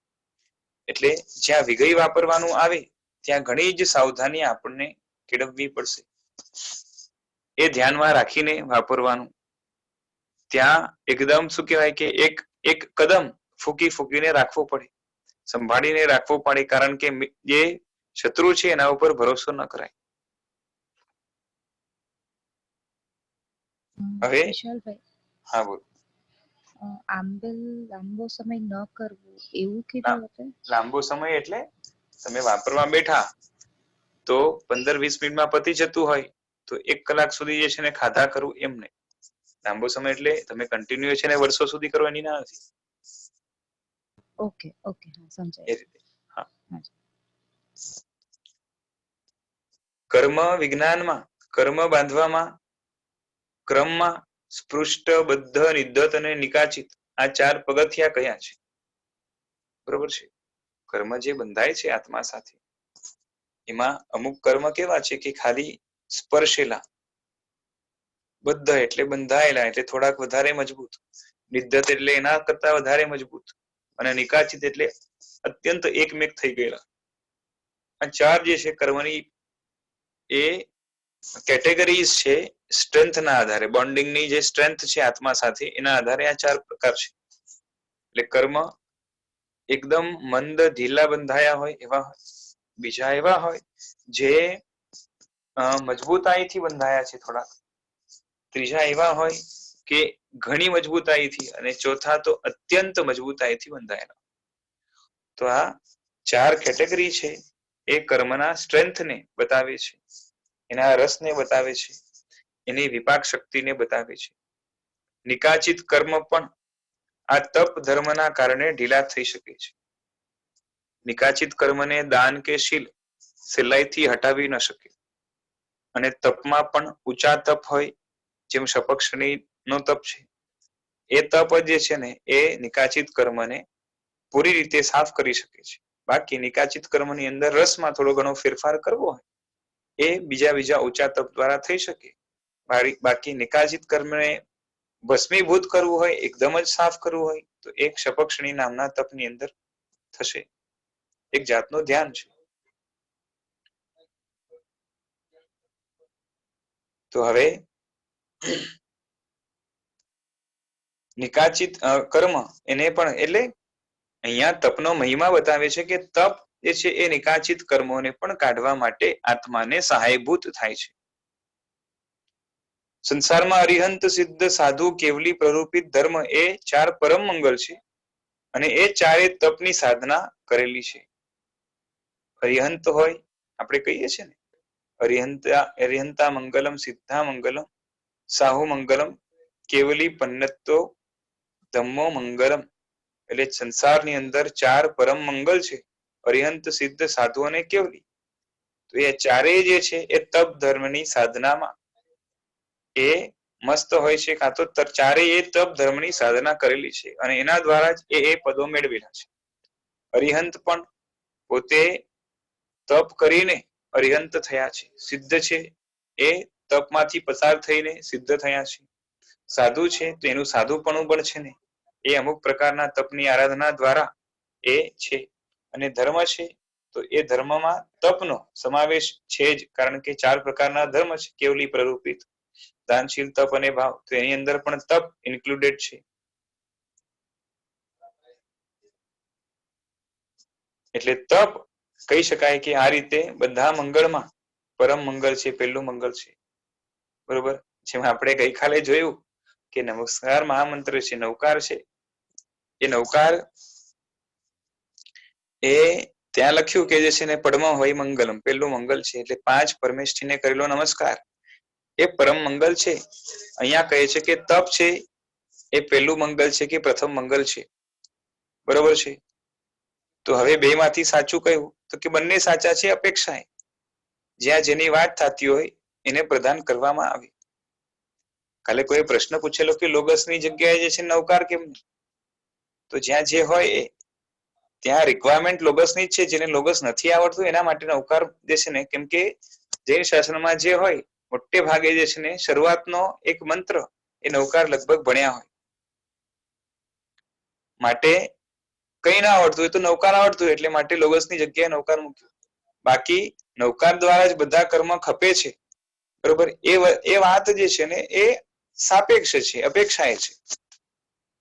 એટલે જ્યાં વિગઈ વાપરવાનું આવે ત્યાં ઘણી જ સાવધાની આપણને કેળવવી પડશે. એ ધ્યાનમાં રાખીને વાપરવાનું. ત્યાં એકદમ શું કહેવાય કે એક કદમ ફૂંકીને રાખવો પડે, સંભાળીને રાખવો પડે, કારણ કે જે શત્રુ છે એના ઉપર ભરોસો ન કરાય. હવે હા બોલ. આંબેલ લાંબો સમય ન કરવું એવું કીધું હતું. લાંબો સમય એટલે તમે વાપરવા બેઠા તો 15-20 મિનિટમાં પતી જતું હોય તો 1 કલાક સુધી જે છે ને ખાધા કરવું, એમ નહીં. લાંબો સમય એટલે તમે કન્ટિન્યુ છે ને વર્ષો સુધી કરો એની ના નથી. ઓકે ઓકે, હા સમજાય. એ રીતે હા. કર્મ વિજ્ઞાનમાં કર્મ બાંધવામાં ક્રમમાં સ્પૃષ્ટ, બદ્ધ, નિદ્ધત અને નિકાચિત આ 4 પગથિયા કયા છે? બરોબર છે. કર્મ જે બંધાય છે આત્મા સાથે, એમાં અમુક કર્મ કેવા છે કે ખાલી સ્પર્શેલા, બદ્ધ એટલે બંધાયેલા એટલે થોડાક વધારે મજબૂત, નિદ્ધત એટલે એના કરતા વધારે મજબૂત, અને નિકાચિત એટલે અત્યંત એકમેક થઈ ગયેલા. આ 4 જે છે કર્મની એ કેટેગરીઝ છે સ્ટ્રેન્થના આધારે, બોન્ડિંગની જે સ્ટ્રેન્થ છે આત્મા સાથે એના આધારે આ 4 પ્રકાર છે. એટલે કર્મ એકદમ મંદ ઢીલા બંધાયા હોય એવા હોય, બીજા એવા હોય જે મજબૂતાઈથી બંધાયા છે થોડા, ત્રીજા એવા હોય કે ઘણી મજબૂતાઈથી, અને ચોથા તો અત્યંત મજબૂતાઈથી બંધાયેલા. તો આ 4 કેટેગરી છે એ કર્મના સ્ટ્રેન્થને બતાવે છે, એના રસને બતાવે છે, એની વિપાક શક્તિને બતાવે છે. નિકાચિત કર્મ પણ આ તપ ધર્મના કારણે ઢીલા થઈ શકે છે. નિકાચિત કર્મને દાન કે શીલ સહેલાઈથી હટાવી ન શકે. અને તપમાં પણ ઊંચા તપ હોય, જેમ શપક્ષણીનો તપ છે, એ તપ જે છે ને એ નિકાચિત કર્મને પૂરી રીતે સાફ કરી શકે છે. બાકી નિકાચિત કર્મની અંદર રસમાં થોડો ઘણો ફેરફાર કરવો હોય એ બીજા ઊંચા તપ દ્વારા થઈ શકે. બાકી નિકાચિત કર્મને ભસ્મીભૂત કરવું હોય, એકદમ જ સાફ કરવું હોય તો એક શપક્ષણી નામના તપની અંદર થશે. એક જાતનું ધ્યાન છે. તો હવે નિકાચિત કર્મ એને પણ, એટલે અહીંયા તપનો મહિમા બતાવે છે કે તપ જે છે એ નિકાચિત કર્મોને પણ કાઢવા માટે આત્માને સહાયભૂત થાય છે. સંસારમાં અરિહંત સિદ્ધ સાધુ કેવલી પ્રરૂપિત ધર્મ એ 4 પરમ મંગલ છે, અને એ 4 તપની સાધના કરેલી છે. અરિહંત હોય આપણે કહીએ છીએ ને, અરિહંતા મંગલમ સિદ્ધા મંગલમ સાહુ મંગલમ કેવલી પન્નતો ધમ્મો મંગલમ. એટલે સંસારની અંદર 4 પરમ મંગલ છે, અરિહંત, સિદ્ધ, સાધુ અને કેવલી. તો એ 4 જે છે એ તપ ધર્મની સાધનામાં એ મસ્ત હોય છે, કાં તો 4 એ તપ ધર્મની સાધના કરેલી છે અને એના દ્વારા જ એ પદો મેળવેલા છે. અરિહંત પણ પોતે તપ કરીને અરિહંત થયા છે. સિદ્ધ છે એ તપમાંથી પસાર થઈને સિદ્ધ થયા છે. સાધુ છે તો એનું સાધુપણું પણ છે ને એ અમુક પ્રકારના તપની આરાધના દ્વારા એ છે. અને ધર્મ છે તો એ ધર્મમાં તપનો સમાવેશ છે જ, કારણ કે 4 પ્રકારના ધર્મ છે કેવલી પ્રરૂપિત, દાનશીલ, તપ અને ભાવ. તો એની અંદર પણ તપ ઇન્ક્લુડેડ છે. એટલે તપ કહી શકાય કે આ રીતે બધા મંગળમાં પરમ મંગળ છે, પહેલું મંગળ છે. બરોબર. જેમ આપણે ગઈકાલે જોયું કે નમસ્કાર મહામંત્ર છે, નવકાર છે, એ નવકાર એ ત્યાં લખ્યું કે જે છે ને પડમાં હોય મંગલમ, પેલું મંગલ છે, એટલે 5 પરમેષ્ઠીને કરેલો નમસ્કાર એ પરમ મંગલ છે. અહીંયા કહે છે કે તપ છે એ પહેલું મંગલ છે કે પ્રથમ મંગલ છે, બરોબર છે. તો હવે બે માંથી સાચું કયું? તો કે બંને સાચા છે અપેક્ષાએ. જ્યાં જેની વાત થતી હોય એને પ્રદાન કરવામાં આવે. કાલે કોઈ પ્રશ્ન પૂછેલો કે લોગસની જગ્યાએ જે છે નવકાર કેમ? તો જ્યાં જે હોય એ ત્યાં રિક્વાયરમેન્ટ લોગસની જ છે. જેને લોગસ નથી આવડતું એના માટે નવકાર જે છે ને, કેમ કે જૈન શાસનમાં જે હોય મોટે ભાગે જે છે ને શરૂઆતનો એક મંત્ર એ નવકાર લગભગ ભણ્યા હોય. માટે કઈ ના આવડતું હોય તો નવકાર આવડતું હોય એટલે માટે લોગસની જગ્યાએ નવકાર મૂક્યો. બાકી નવકાર દ્વારા જ બધા કર્મ ખપે છે, બરોબર. એ વાત જે છે ને એ સાપેક્ષ છે, અપેક્ષાએ છે.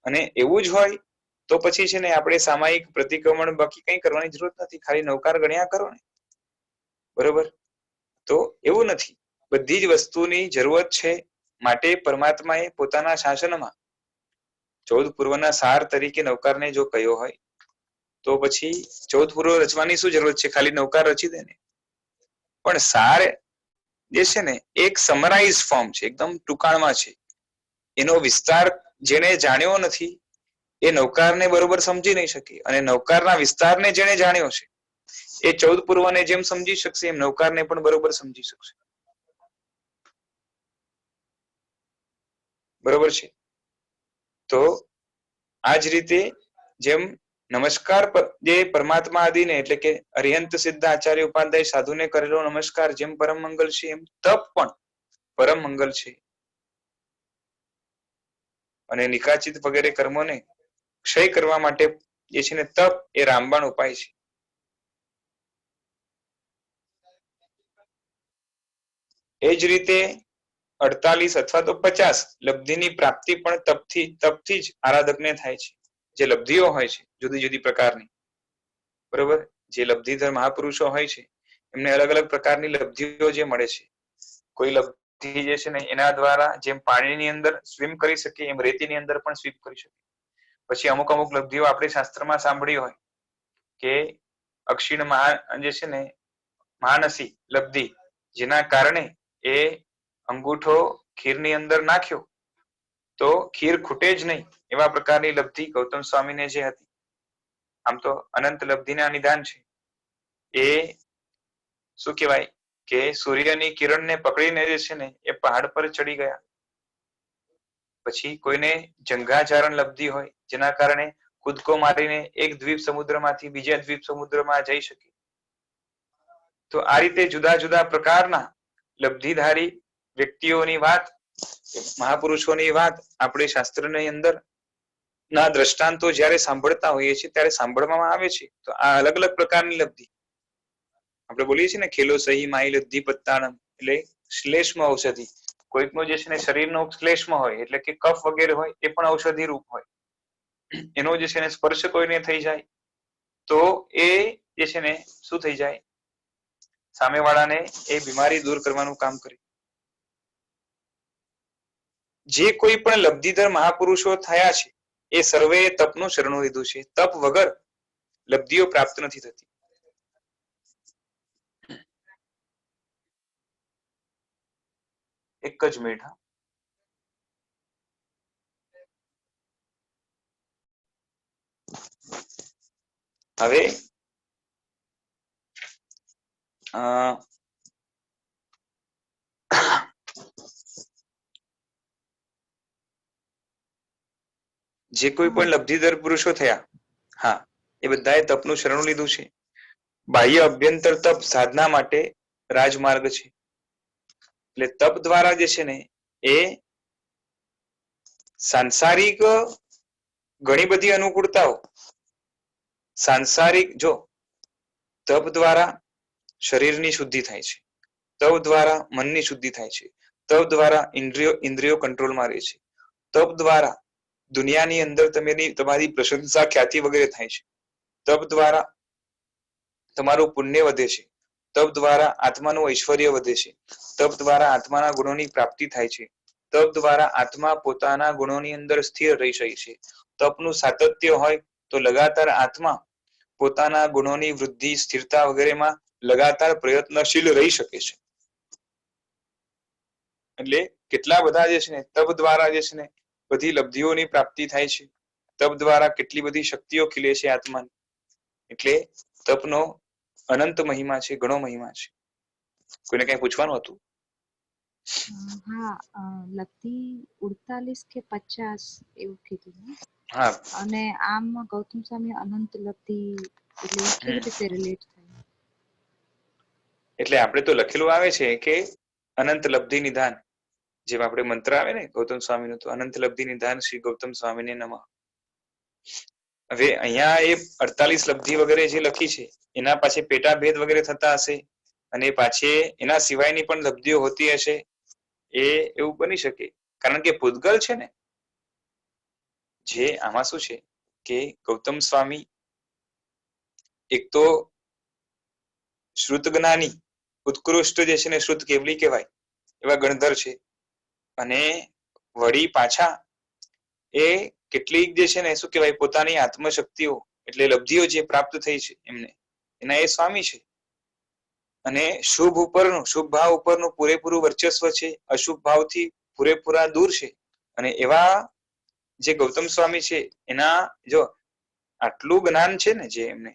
અને એવું જ હોય તો પછી છે ને આપણે સામાયિક પ્રતિક્રમણ બાકી કઈ કરવાની જરૂર નથી, ખાલી નવકાર ગણ્યા કરો ને, બરોબર. તો એવું નથી, બધી જ વસ્તુની જરૂરત છે. માટે પરમાત્માએ પોતાના શાસનમાં 14 પૂર્વના સાર તરીકે નવકારને જો કહ્યો હોય તો પછી 14 પૂર્વ રચવાની શું જરૂરત છે? ખાલી નવકાર રચી દે ને. પણ સાર જે છે ને એક સમરાઇઝ ફોર્મ છે, એકદમ ટૂંકાણમાં છે. એનો વિસ્તાર જેને જાણ્યો નથી એ નવકારને બરોબર સમજી નહીં શકે, અને નવકારના વિસ્તારને જેને જાણ્યો છે એ 14 પૂર્વને જેમ સમજી શકશે એમ નવકારને પણ બરોબર સમજી શકશે, બરોબર છે. તો આ જ રીતે જેમ નમસ્કાર જે પરમાત્મા આદિને એટલે કે અરિહંત સિદ્ધ આચાર્ય ઉપાધ્યાય સાધુને કરેલો નમસ્કાર જેમ પરમ મંગલ છે, એમ તપ પણ પરમ મંગલ છે. અને નિકાચિત વગેરે કર્મોને ક્ષય કરવા માટે જે છે ને તપ એ રામબાણ ઉપાય છે. એ જ રીતે 48 અથવા તો 50 લબ્ધિની પ્રાપ્તિ પણ તપથી જ આરાધકને થાય છે. જે લબ્ધિઓ હોય છે જુદી જુદી પ્રકારની, બરોબર. જે લબ્ધિધર મહાપુરુષો હોય છે એમને અલગ અલગ પ્રકારની લબ્ધિઓ જે મળે છે. કોઈ લબ્ધિ જે છે ને એના દ્વારા જેમ પાણીની અંદર સ્વિમ કરી શકે એમ રેતીની અંદર પણ સ્વિમ કરી શકે. પછી અમુક લબ્ધિઓ આપણે શાસ્ત્રમાં સાંભળી હોય કે અક્ષીણ જે છે ને મહાનસી લબ્ધિ, જેના કારણે એ અંગૂઠો ખીરની અંદર નાખ્યો તો ખીર ખૂટે જ નહીં, એવા પ્રકારની લબ્ધિ ગૌતમ સ્વામીને જે હતી. આમ તો અનંત લબ્ધિના નિદાન છે. એ શું કહેવાય કે સૂર્યની કિરણને પકડીને જે છે ને એ પહાડ પર ચડી ગયા. પછી કોઈને જંઘાચારણ લબ્ધિ હોય જેના કારણે કૂદકો મારીને એક દ્વીપ સમુદ્રમાંથી બીજા દ્વીપ સમુદ્રમાં જઈ શકે. તો આ રીતે જુદા જુદા પ્રકારના લબ્ધિધારી વ્યક્તિઓની વાત, મહાપુરુષોની વાત આપણે શાસ્ત્રની અંદર ના દ્રષ્ટાંતો જ્યારે સાંભળતા હોઈએ છીએ ત્યારે સાંભળવામાં આવે છે. તો આ અલગ અલગ પ્રકારની લબ્ધિ આપણે બોલીએ છીએ ને, ખેલો સહી માઈ લબ્ધિ પત્તાણમ, એટલે શ્લેષ્મ ઔષધિ. કોઈકનો જે છે ને શરીરનો શ્લેષ્મ હોય એટલે કે કફ વગેરે હોય એ પણ ઔષધિ રૂપ હોય. એનો જે છે ને સ્પર્શ કોઈને થઈ જાય તો એ જે છે ને શું થઈ જાય, સામેવાળાને એ બીમારી દૂર કરવાનું કામ કરે. જે કોઈ પણ લબ્ધિધર મહાપુરુષો થયા છે એ સર્વે તપનું શરણું લીધું છે. તપ વગર લબ્ધિઓ પ્રાપ્ત નથી થતી. એક જ મિનિટ. હવે જે કોઈ પણ લબ્ધિધર પુરુષો થયા, હા, એ બધાએ તપનું શરણું લીધું છે. બાહ્ય અભ્યંતર તપ સાધના માટે રાજમાર્ગ છે. એટલે તપ દ્વારા જે છે ને એ સાંસારિક ઘણી બધી અનુકૂળતાઓ, સાંસારિક જો તપ દ્વારા શરીરની શુદ્ધિ થાય છે, તપ દ્વારા મનની શુદ્ધિ થાય છે, તપ દ્વારા ઇન્દ્રિયો કંટ્રોલમાં રહે છે, તપ દ્વારા દુનિયાની અંદર તમારી પ્રશંસા ખ્યાતિ વગેરે થાય છે, તપ દ્વારા તમારું પુણ્ય વધે છે, તપ દ્વારા આત્માનું ઐશ્વર્ય વધે છે, તપ દ્વારા આત્માના ગુણોની પ્રાપ્તિ થાય છે, તપ દ્વારા આત્મા પોતાના ગુણોની અંદર સ્થિર રહી શકે છે. તપનું સાતત્ય હોય તો લગાતાર આત્મા પોતાના ગુણોની વૃદ્ધિ, સ્થિરતા વગેરેમાં લગાતાર પ્રયત્નશીલ રહી શકે છે. એટલે કેટલા બધા જે છે ને તપ દ્વારા જે છે ને બધી લબ્ધિઓની પ્રાપ્તિ થાય છે. તપ દ્વારા કેટલી બધી શક્તિઓ ખીલે છે આત્માની. એટલે તપનો અનંત મહિમા છે, ઘણો મહિમા છે. કોઈને કઈ પૂછવાનું હતું? હા, લબ્ધિ 48 કે 50 એવું કીધું ને. હા, અને આમ ગૌતમ સ્વામી અનંત લબ્ધિ એટલે એ કેવી રીતે રિલેટ થાય? એટલે આપણે તો લખેલું આવે છે કે અનંત લબ્ધિ નિધાન, જેમ આપણે મંત્ર આવે ને ગૌતમ સ્વામીનું, તો અનંત લબ્ધિ નિધાન શ્રી ગૌતમ સ્વામીને નમઃ. હવે અહીંયા એ 48 લબ્ધિ વગેરે જે લખી છે એના પાછી પેટા ભેદ વગેરે થતા હશે, અને પાછી એના સિવાયની પણ લબ્ધિઓ હોતી હશે. એ એવું બની શકે, કારણ કે પૂતગલ છે ને, જે આમાં શું છે કે ગૌતમ સ્વામી એક તો શ્રુત જ્ઞાની, ઉત્કૃષ્ટ જે છે ને શ્રુત કેવલી કહેવાય એવા ગણધર છે. અને વળી પાછા એ કેટલીક જે છે ને શું કહેવાય પોતાની આત્મશક્તિઓ એટલે લબ્ધિઓ જે પ્રાપ્ત થઈ છે એમને, એના એ સ્વામી છે. અને શુભ ઉપરનું, શુભ ભાવ ઉપરનું પૂરેપૂરું વર્ચસ્વ છે, અશુભ ભાવથી પૂરેપૂરા દૂર છે. અને એવા જે ગૌતમ સ્વામી છે એના જો આટલું જ્ઞાન છે ને જે એમને,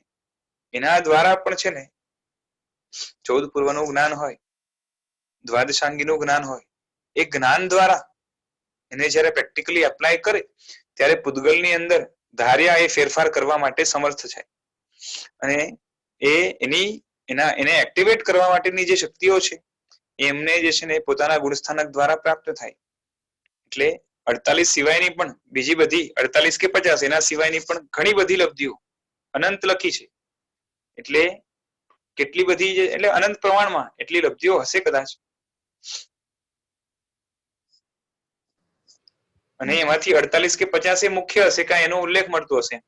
એના દ્વારા પણ છે ને 14 પૂર્વનું જ્ઞાન હોય, દ્વાદશાંગીનું જ્ઞાન હોય, એ જ્ઞાન દ્વારા એને જયારે પ્રેક્ટિકલી એપ્લાય કરે ત્યારે પૂતગલની અંદર ધાર્યા એ ફેરફાર કરવા માટે સમર્થ છે. અને એને એક્ટિવેટ કરવા માટેની જે શક્તિઓ છે એમને જે છે ને પોતાના ગુણસ્થાનક દ્વારા પ્રાપ્ત થાય. એટલે 48 સિવાયની પણ બીજી બધી 48 કે 50 એના સિવાયની પણ ઘણી બધી લબ્ધિઓ અનંત લખી છે. એટલે કેટલી બધી એટલે અનંત પ્રમાણમાં એટલી લબ્ધિઓ હશે કદાચ. અને એમાંથી 48 કે 50 મુખ્ય હશે, કાંઈ એનો ઉલ્લેખ મળતો હશે.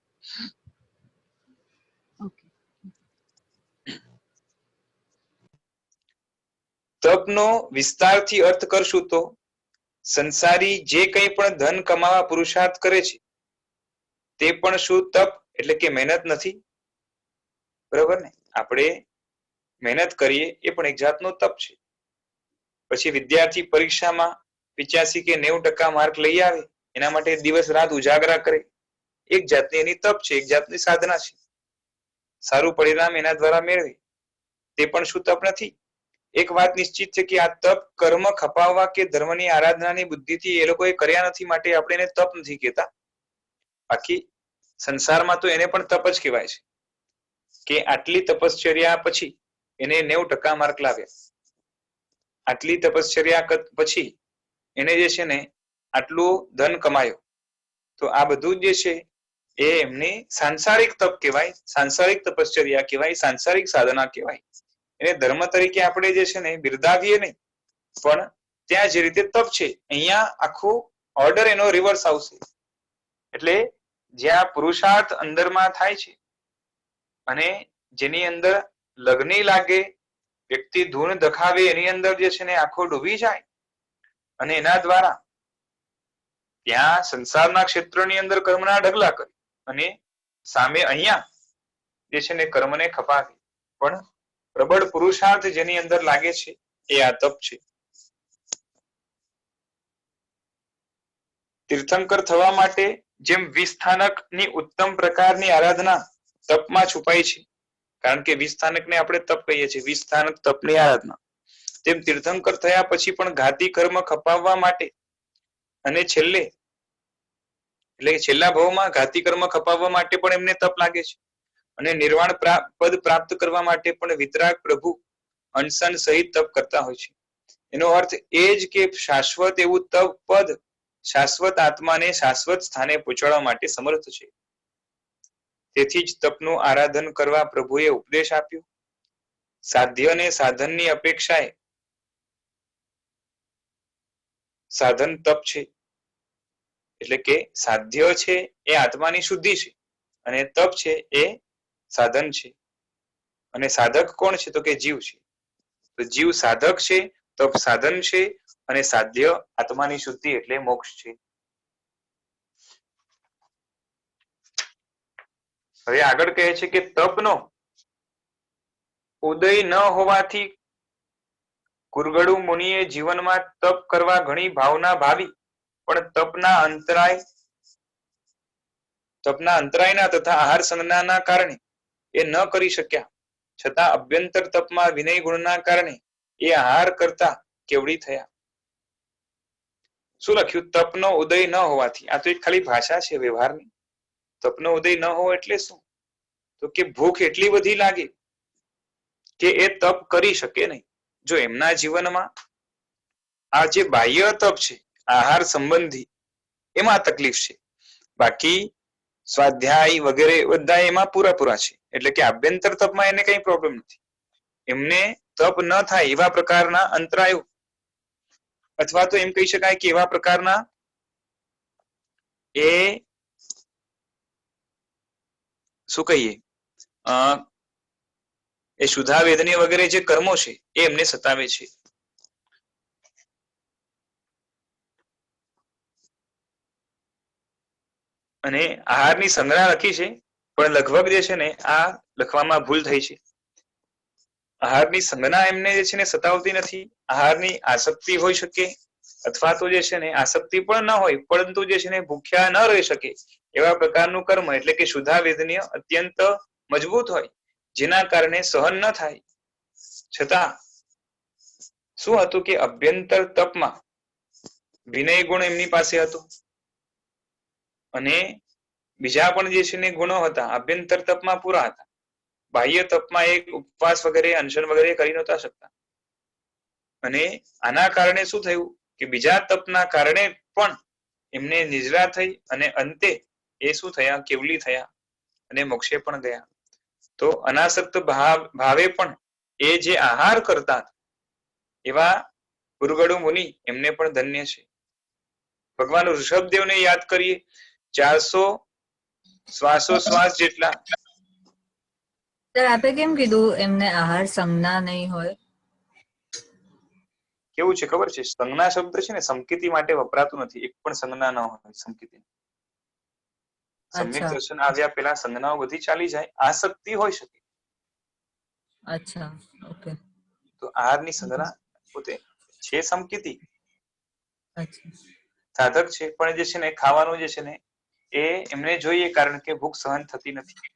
તપનો વિસ્તારથી અર્થ કરશું તો સંસારી જે કંઈ પણ ધન કમાવા પુરુષાર્થ કરે છે તે પણ શું તપ એટલે કે મહેનત નથી? બરોબર ને? આપણે મહેનત કરીએ એ પણ એક જાતનો તપ છે. પછી વિદ્યાર્થી પરીક્ષામાં 85 કે 90% માર્ક લઈ આવે એના માટે દિવસ રાત ઉજાગરા કરે, એક જાતની એની તપ છે, એક જાતની સાધના છે. સારું પરિણામ એના દ્વારા મેળવે તે પણ શું તપ નથી? એક વાત નિશ્ચિત છે કે આ તપ કર્મ ખપાવવા કે ધર્મની આરાધનાની બુદ્ધિથી એ લોકોએ કર્યા નથી, માટે આપણે એને તપ નથી કહેતા. બાકી સંસારમાં તો એને પણ તપ જ કહેવાય છે કે આટલી તપશ્ચર્યા પછી એને 90% માર્ક લાવ્યા, આટલી તપશ્ચર્યા પછી એને જે છે ને આટલું ધન કમાયું. તો આ બધું જે છે એ એમની સાંસારિક તપ કહેવાય, સાંસારિક તપશ્ચર્યા કહેવાય, સાંસારિક સાધના કહેવાય. એને ધર્મ તરીકે આપણે જે છે ને બિરદાવીએ નહીં, પણ ત્યાં જે રીતે તપ છે અહીંયા આખું ઓર્ડર એનો રિવર્સ આવશે. એટલે જ્યાં પુરુષાર્થ અંદરમાં થાય છે અને જેની અંદર લગ્ની લાગે, વ્યક્તિ ધૂન દખાવે, એની અંદર જે છે ને આખો ડૂબી જાય અને એના દ્વારા ત્યાં સંસારના ક્ષેત્રની અંદર કર્મના ઢગલા કરે અને સામે અહીંયા જે છે ને કર્મને ખપાવે. પણ પ્રબળ પુરુષાર્થ જેની અંદર લાગે છે એ આ તપ છે. તીર્થંકર થવા માટે જેમ વિસ્થાનકની ઉત્તમ પ્રકારની આરાધના તપમાં છુપાય છે, કારણ કે વિસ્થાનકને આપણે તપ કહીએ છીએ, વિસ્થાનક તપની આરાધના, તેમ તીર્થંકર થયા પછી પણ ઘાતી કર્મ ખપાવવા માટે અને છેલ્લે એટલે છેલ્લા ભાવમાં ઘાતી કર્મ ખપાવવા માટે પણ એમને તપ લાગે છે. અને નિર્વાણ પદ પ્રાપ્ત કરવા માટે પણ વિતરાગ પ્રભુ અનશન સહિત તપ કરતા હોય છે. એનો અર્થ એ જ કે શાશ્વત એવું તપ પદ શાશ્વત આત્માને શાશ્વત સ્થાને પહોંચાડવા માટે સમર્થ છે. તેથી જ તપનું આરાધન કરવા પ્રભુએ ઉપદેશ આપ્યો. સાધ્ય અને સાધનની અપેક્ષાએ સાધન તપ છે. એટલે કે સાધ્ય છે એ આત્માની શુદ્ધિ છે અને તપ છે એ સાધન છે. અને સાધક કોણ છે? તો કે જીવ છે. તો જીવ સાધક છે, તપ સાધન છે અને સાધ્ય આત્માની શુદ્ધિ એટલે મોક્ષ છે. હવે આગળ કહે છે કે તપનો ઉદય ન હોવાથી કુરગડુ મુનિએ જીવનમાં તપ કરવા ઘણી ભાવના ભાવી, પણ તપના અંતરાયના તથા આહાર સંજ્ઞાના કારણે એ ન કરી શક્યા. છતાં અભ્યંતર તપમાં વિનય ગુણના કારણે એ આહાર કરતા કેવડી થયા. શું લખ્યું? તપનો ઉદય ન હોવાથી. આ તો એક ખાલી ભાષા છે વ્યવહારની. તપનો ઉદય ન હોવો એટલે શું? તો કે ભૂખ એટલી બધી લાગે કે એ તપ કરી શકે નહીં. જો એમના જીવનમાં આ જે બાહ્ય તપ છે આહાર સંબંધી, એમાં તકલીફ છે. બાકી સ્વાધ્યાય વગેરે બધા એમાં પૂરા છે. એટલે કે આભ્યંતર તપમાં એને કઈ પ્રોબ્લેમ નથી. એમને તપ ન થાય એવા પ્રકારના અંતરાયો, અથવા તો એમ કહી શકાય કે એવા પ્રકારના એ શું કહીએ એ શુદ્ધા વેદની વગેરે જે કર્મો છે એ એમને સતાવે છે. અને આહારની સંજ્ઞા લખી છે, પણ લગભગ જે છે ને આ લખવામાં ભૂલ થઈ છે. આહારની સંજ્ઞા એમને જે છે ને સતાવતી નથી. આહારની આસક્તિ હોઈ શકે, અથવા તો જે છે ને આસક્તિ પણ ન હોય, પરંતુ જે છે ને ભૂખ્યા ન રહી શકે એવા પ્રકારનું કર્મ, એટલે કે શુદ્ધા વેદનીય અત્યંત મજબૂત હોય, જેના કારણે સહન ન થાય. છતાં શું હતું કે અભ્યંતર તપમાં વિનય ગુણ એમની પાસે હતો, અને બીજા પણ જે છે ને ગુણો હતા અભ્યંતર તપમાં પૂરા હતા. બાહ્ય તપમાં એક ઉપવાસ વગેરે અનશન વગેરે કરી નહોતા શકતા. અને આના કારણે શું થયું કે બીજા તપના કારણે પણ એમને નિજરા થઈ, અને અંતે એ શું થયા? કેવલી થયા અને મોક્ષે પણ ગયા. તો અનાસક્ત ભાવે પણ એ જે આહાર કરતા એવા કુરગડુ મુનિ એમને પણ ધન્ય છે. ભગવાન ઋષભદેવને યાદ કરીએ, 400 શ્વાસોશ્વાસ જેટલા. આપે કેમ કીધું એમને આહાર સંજ્ઞા નહીં હોય? કેવું છે ખબર છે? સંજ્ઞા શબ્દ છે ને સંકેતી માટે વપરાતું નથી. એક પણ સંજ્ઞા ન હોય સંકેતી. સમ્યક દર્શન આવ્યા પેલા સંજ્ઞાઓ બધી ચાલી જાય. આસક્તિ હોઈ શકે. અચ્છા, ઓકે. તો આહારની સંજ્ઞા પોતે છે સંકેતી. સાધક છે, પણ જે છે ને ખાવાનું જે છે ને એ એમને જોઈએ, કારણ કે ભૂખ સહન થતી નથી.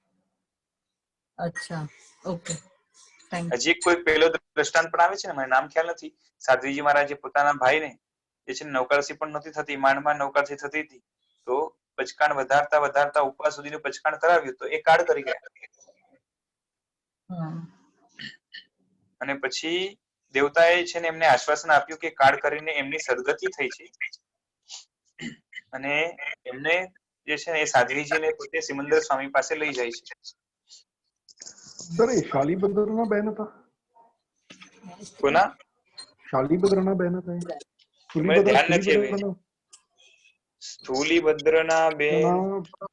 અચ્છા, ઓકે. હજી કોઈ પહેલો દ્રષ્ટાંત પણ આવે છે ને, મને નામ ખ્યાલ નથી. સાધ્વીજી મહારાજે પોતાના ભાઈને જે છે નૌકારસી પણ નહોતી થતી, માંડમાં નૌકારસી થતી હતી, તો પચકાણ વધારતા ઉપવાસ સુધીનું પચકાણ કરાવ્યું, તો એ કાળ કરી ગયા. અને પછી દેવતાએ છે ને એમને આશ્વાસન આપ્યું કે કાળ કરીને એમની સદગતિ થઈ છે, અને એમને જે છે ને એ સાધ્વીજીને પોતે સિમંદર સ્વામી પાસે લઈ જાય છે. સર, એ શાલીભદ્રના બહેન હતા? કોના? શાલીભદ્રના બહેન હતા? મને ધ્યાન નથી આવ્યું. સ્થૂલીભદ્રના બેન,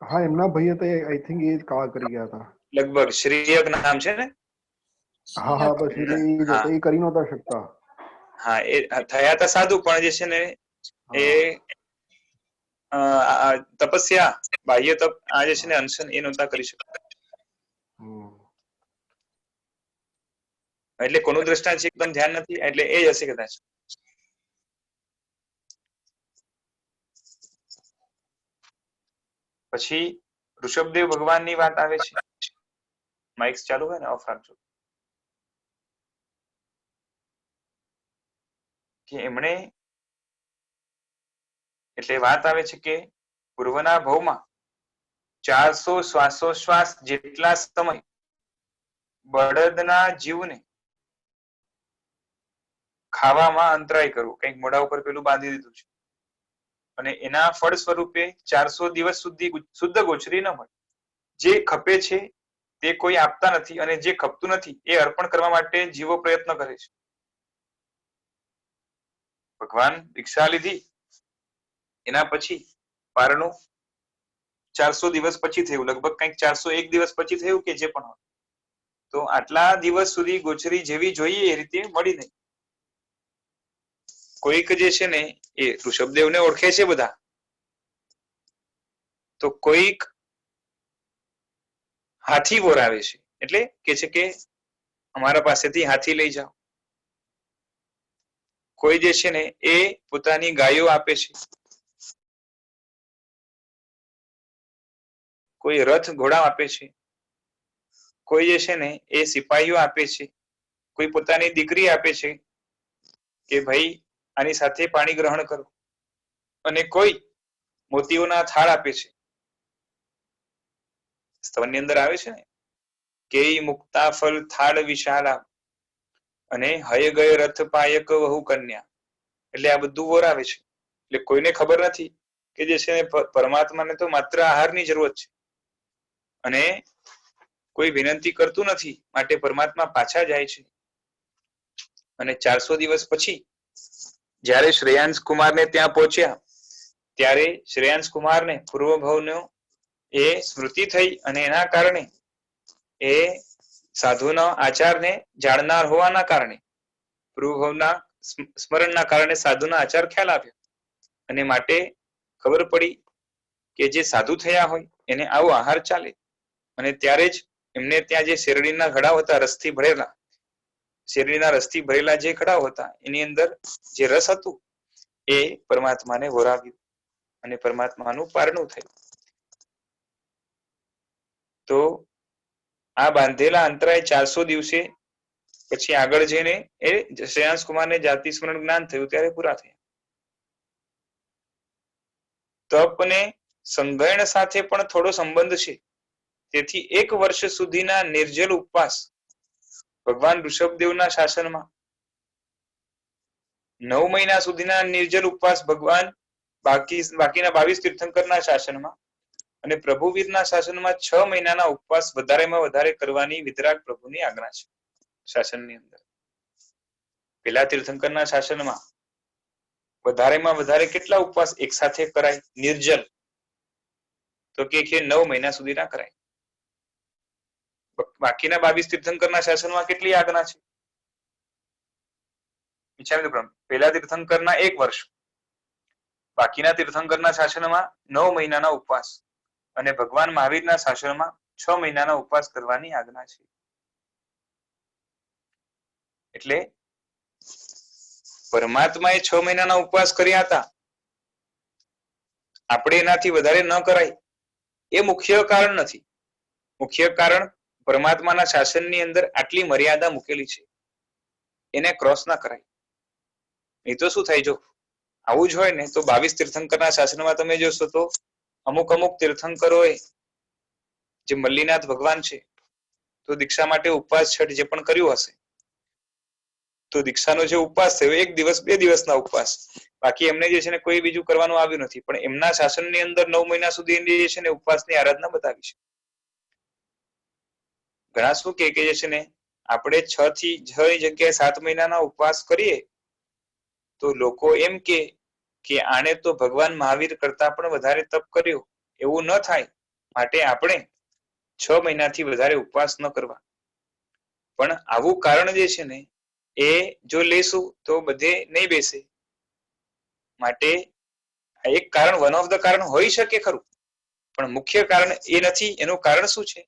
હા, એમના ભાઈ હતા. આઈ થિંક એ કાળ કરી ગયા હતા લગભગ. શ્રીયક નામ છે ને? હા, પછી એ કરી નહોતા શકતા. હા, એ થયા હતા સાધુ, પણ જે છે ને એ તપસ્યા, બાહ્ય તપ, આ જે છે ને અનશન, એ નહોતા કરી શકતા. એટલે કોનું દ્રષ્ટાંત છે એકદમ ધ્યાન નથી, એટલે એ જ હશે કદાચ. પછી ઋષભદેવ ભગવાનની વાત આવે છે. માઇક્સ ચાલુ હોય ને ઓફ રાખજો. કે એમણે, એટલે વાત આવે છે કે પૂર્વના ભવમાં 400 શ્વાસોશ્વાસ જેટલા સમય બળદના જીવને ખાવામાં અંતરાય કરવું, કંઈક મોઢા ઉપર પેલું બાંધી દીધું છે, અને એના ફળ સ્વરૂપે 400 દિવસ સુધી શુદ્ધ ગોચરી ન મળે. જે ખપે છે તે કોઈ આપતા નથી, અને જે ખપતું નથી એ અર્પણ કરવા માટે જીવો પ્રયત્ન કરે છે. ભગવાન દીક્ષા લીધી એના પછી પારણું 400 દિવસ પછી થયું, લગભગ કંઈક 401 દિવસ પછી થયું કે જે પણ હોય. તો આટલા દિવસ સુધી ગોચરી જેવી જોઈએ એ રીતે મળી નહીં. કોઈક જે છે ને એ ઋષભદેવને ઓળખે છે બધા, તો કોઈક હાથી વોરાવે છે, એટલે કે છે કે અમારા પાસેથી હાથી લઈ જાઓ. કોઈ જે છે ને એ પોતાની ગાયો આપે છે, કોઈ રથ ઘોડા આપે છે, કોઈ જે છે ને એ સિપાહીઓ આપે છે, કોઈ પોતાની દીકરી આપે છે કે ભાઈ આની સાથે પાણી ગ્રહણ કરો, અને કોઈ મોતીઓના થાળ આપે છે. સ્તવનની અંદર આવે છે ને કે મુક્તા ફલ થાળ વિશાળા અને હય ગય રથ પાયક વહુ કન્યા, એટલે આ બધું વોરાવે છે. એટલે કોઈને ખબર નથી કે જે છે પરમાત્માને તો માત્ર આહારની જરૂરત છે, અને કોઈ વિનંતી કરતું નથી, માટે પરમાત્મા પાછા જાય છે. અને 400 દિવસ પછી જ્યારે શ્રેયાંશ કુમારને ત્યાં પહોંચ્યા, ત્યારે શ્રેયાંશ કુમારને પૂર્વ ભવનો એ સ્મૃતિ થઈ, અને એના કારણે એ સાધુના આચારને જાણનાર હોવાના કારણે, પૂર્વભવના સ્મરણના કારણે સાધુના આચાર ખ્યાલ આવ્યો, અને માટે ખબર પડી કે જે સાધુ થયા હોય એને આવો આહાર ચાલે. અને ત્યારે જ એમને ત્યાં જે શેરડીના ઘડાઓ હતા, રસથી ભરેલા, શેરડીના રસથી ભરેલા જે ઘડાઓ હતા, એની અંદર જે રસ હતું એ પરમાત્માને વોરાવ્યું, અને પરમાત્માનું પારણું થયું. તો આ બાંધેલા અંતરાય 400 દિવસે પછી આગળ જઈને એ શ્રેયાંશ કુમારને જાતિ સ્મરણ જ્ઞાન થયું ત્યારે પૂરા થયા. તપ અને સંગયણ સાથે પણ થોડો સંબંધ છે. તેથી 1 વર્ષ સુધીના નિર્જલ ઉપવાસ ભગવાન ઋષભદેવના શાસનમાં, 9 મહિના સુધીના નિર્જલ ઉપવાસ ભગવાન બાકીના 22 તીર્થંકરના શાસનમાં, અને પ્રભુવીરના શાસનમાં 6 મહિનાના ઉપવાસ વધારેમાં વધારે કરવાની વિતરાગ પ્રભુની આજ્ઞા છે શાસનની અંદર. પેલા તીર્થંકરના શાસનમાં વધારેમાં વધારે કેટલા ઉપવાસ એક સાથે કરાય નિર્જલ? તો કે 9 મહિના સુધી ના કરાય. બાકીના 22 તીર્થંકરના શાસનમાં કેટલી આજ્ઞા છે? પેલા તીર્થંકરના 1 વર્ષ, બાકીના તીર્થંકરના શાસનમાં 9 મહિનાના ઉપવાસ, અને ભગવાન મહાવીરના શાસનમાં 6 મહિનાના ઉપવાસ કરવાની આજ્ઞા છે. એટલે પરમાત્માએ 6 મહિનાના ઉપવાસ કર્યા હતા, આપણે એનાથી વધારે ન કરાય એ મુખ્ય કારણ નથી. મુખ્ય કારણ પરમાત્માના શાસનની અંદર આટલી મર્યાદા મૂકેલી છે, એને ક્રોસ ના કરાય. નહીં તો શું થાય, જો આવું જ હોય ને તો 22 તીર્થંકરના શાસનમાં તમે જોશો તો અમુક તીર્થંકરોએ, જે મલ્લીનાથ ભગવાન છે, તો દીક્ષા માટે ઉપવાસ છઠ જે પણ કર્યું હશે, તો દીક્ષાનો જે ઉપવાસ થયો 1 દિવસ 2 દિવસના ઉપવાસ, બાકી એમને જે છે ને કોઈ બીજું કરવાનું આવ્યું નથી. પણ એમના શાસનની અંદર 9 મહિના સુધી જે છે ને ઉપવાસની આરાધના બતાવી છે. ઘણા શું કે જે છે ને આપણે 6 ની જગ્યાએ 7 મહિનાના ઉપવાસ કરીએ તો લોકો એમ કે આણે તો ભગવાન મહાવીર કરતા પણ વધારે તપ કર્યો, એવું ન થાય, માટે આપણે 6 મહિનાથી વધારે ઉપવાસ ન કરવા. પણ આવું કારણ જે છે ને એ જો લેશું તો બધે નહીં બેસે. માટે એક કારણ, વન ઓફ ધ કારણ હોઈ શકે ખરું, પણ મુખ્ય કારણ એ નથી. એનું કારણ શું છે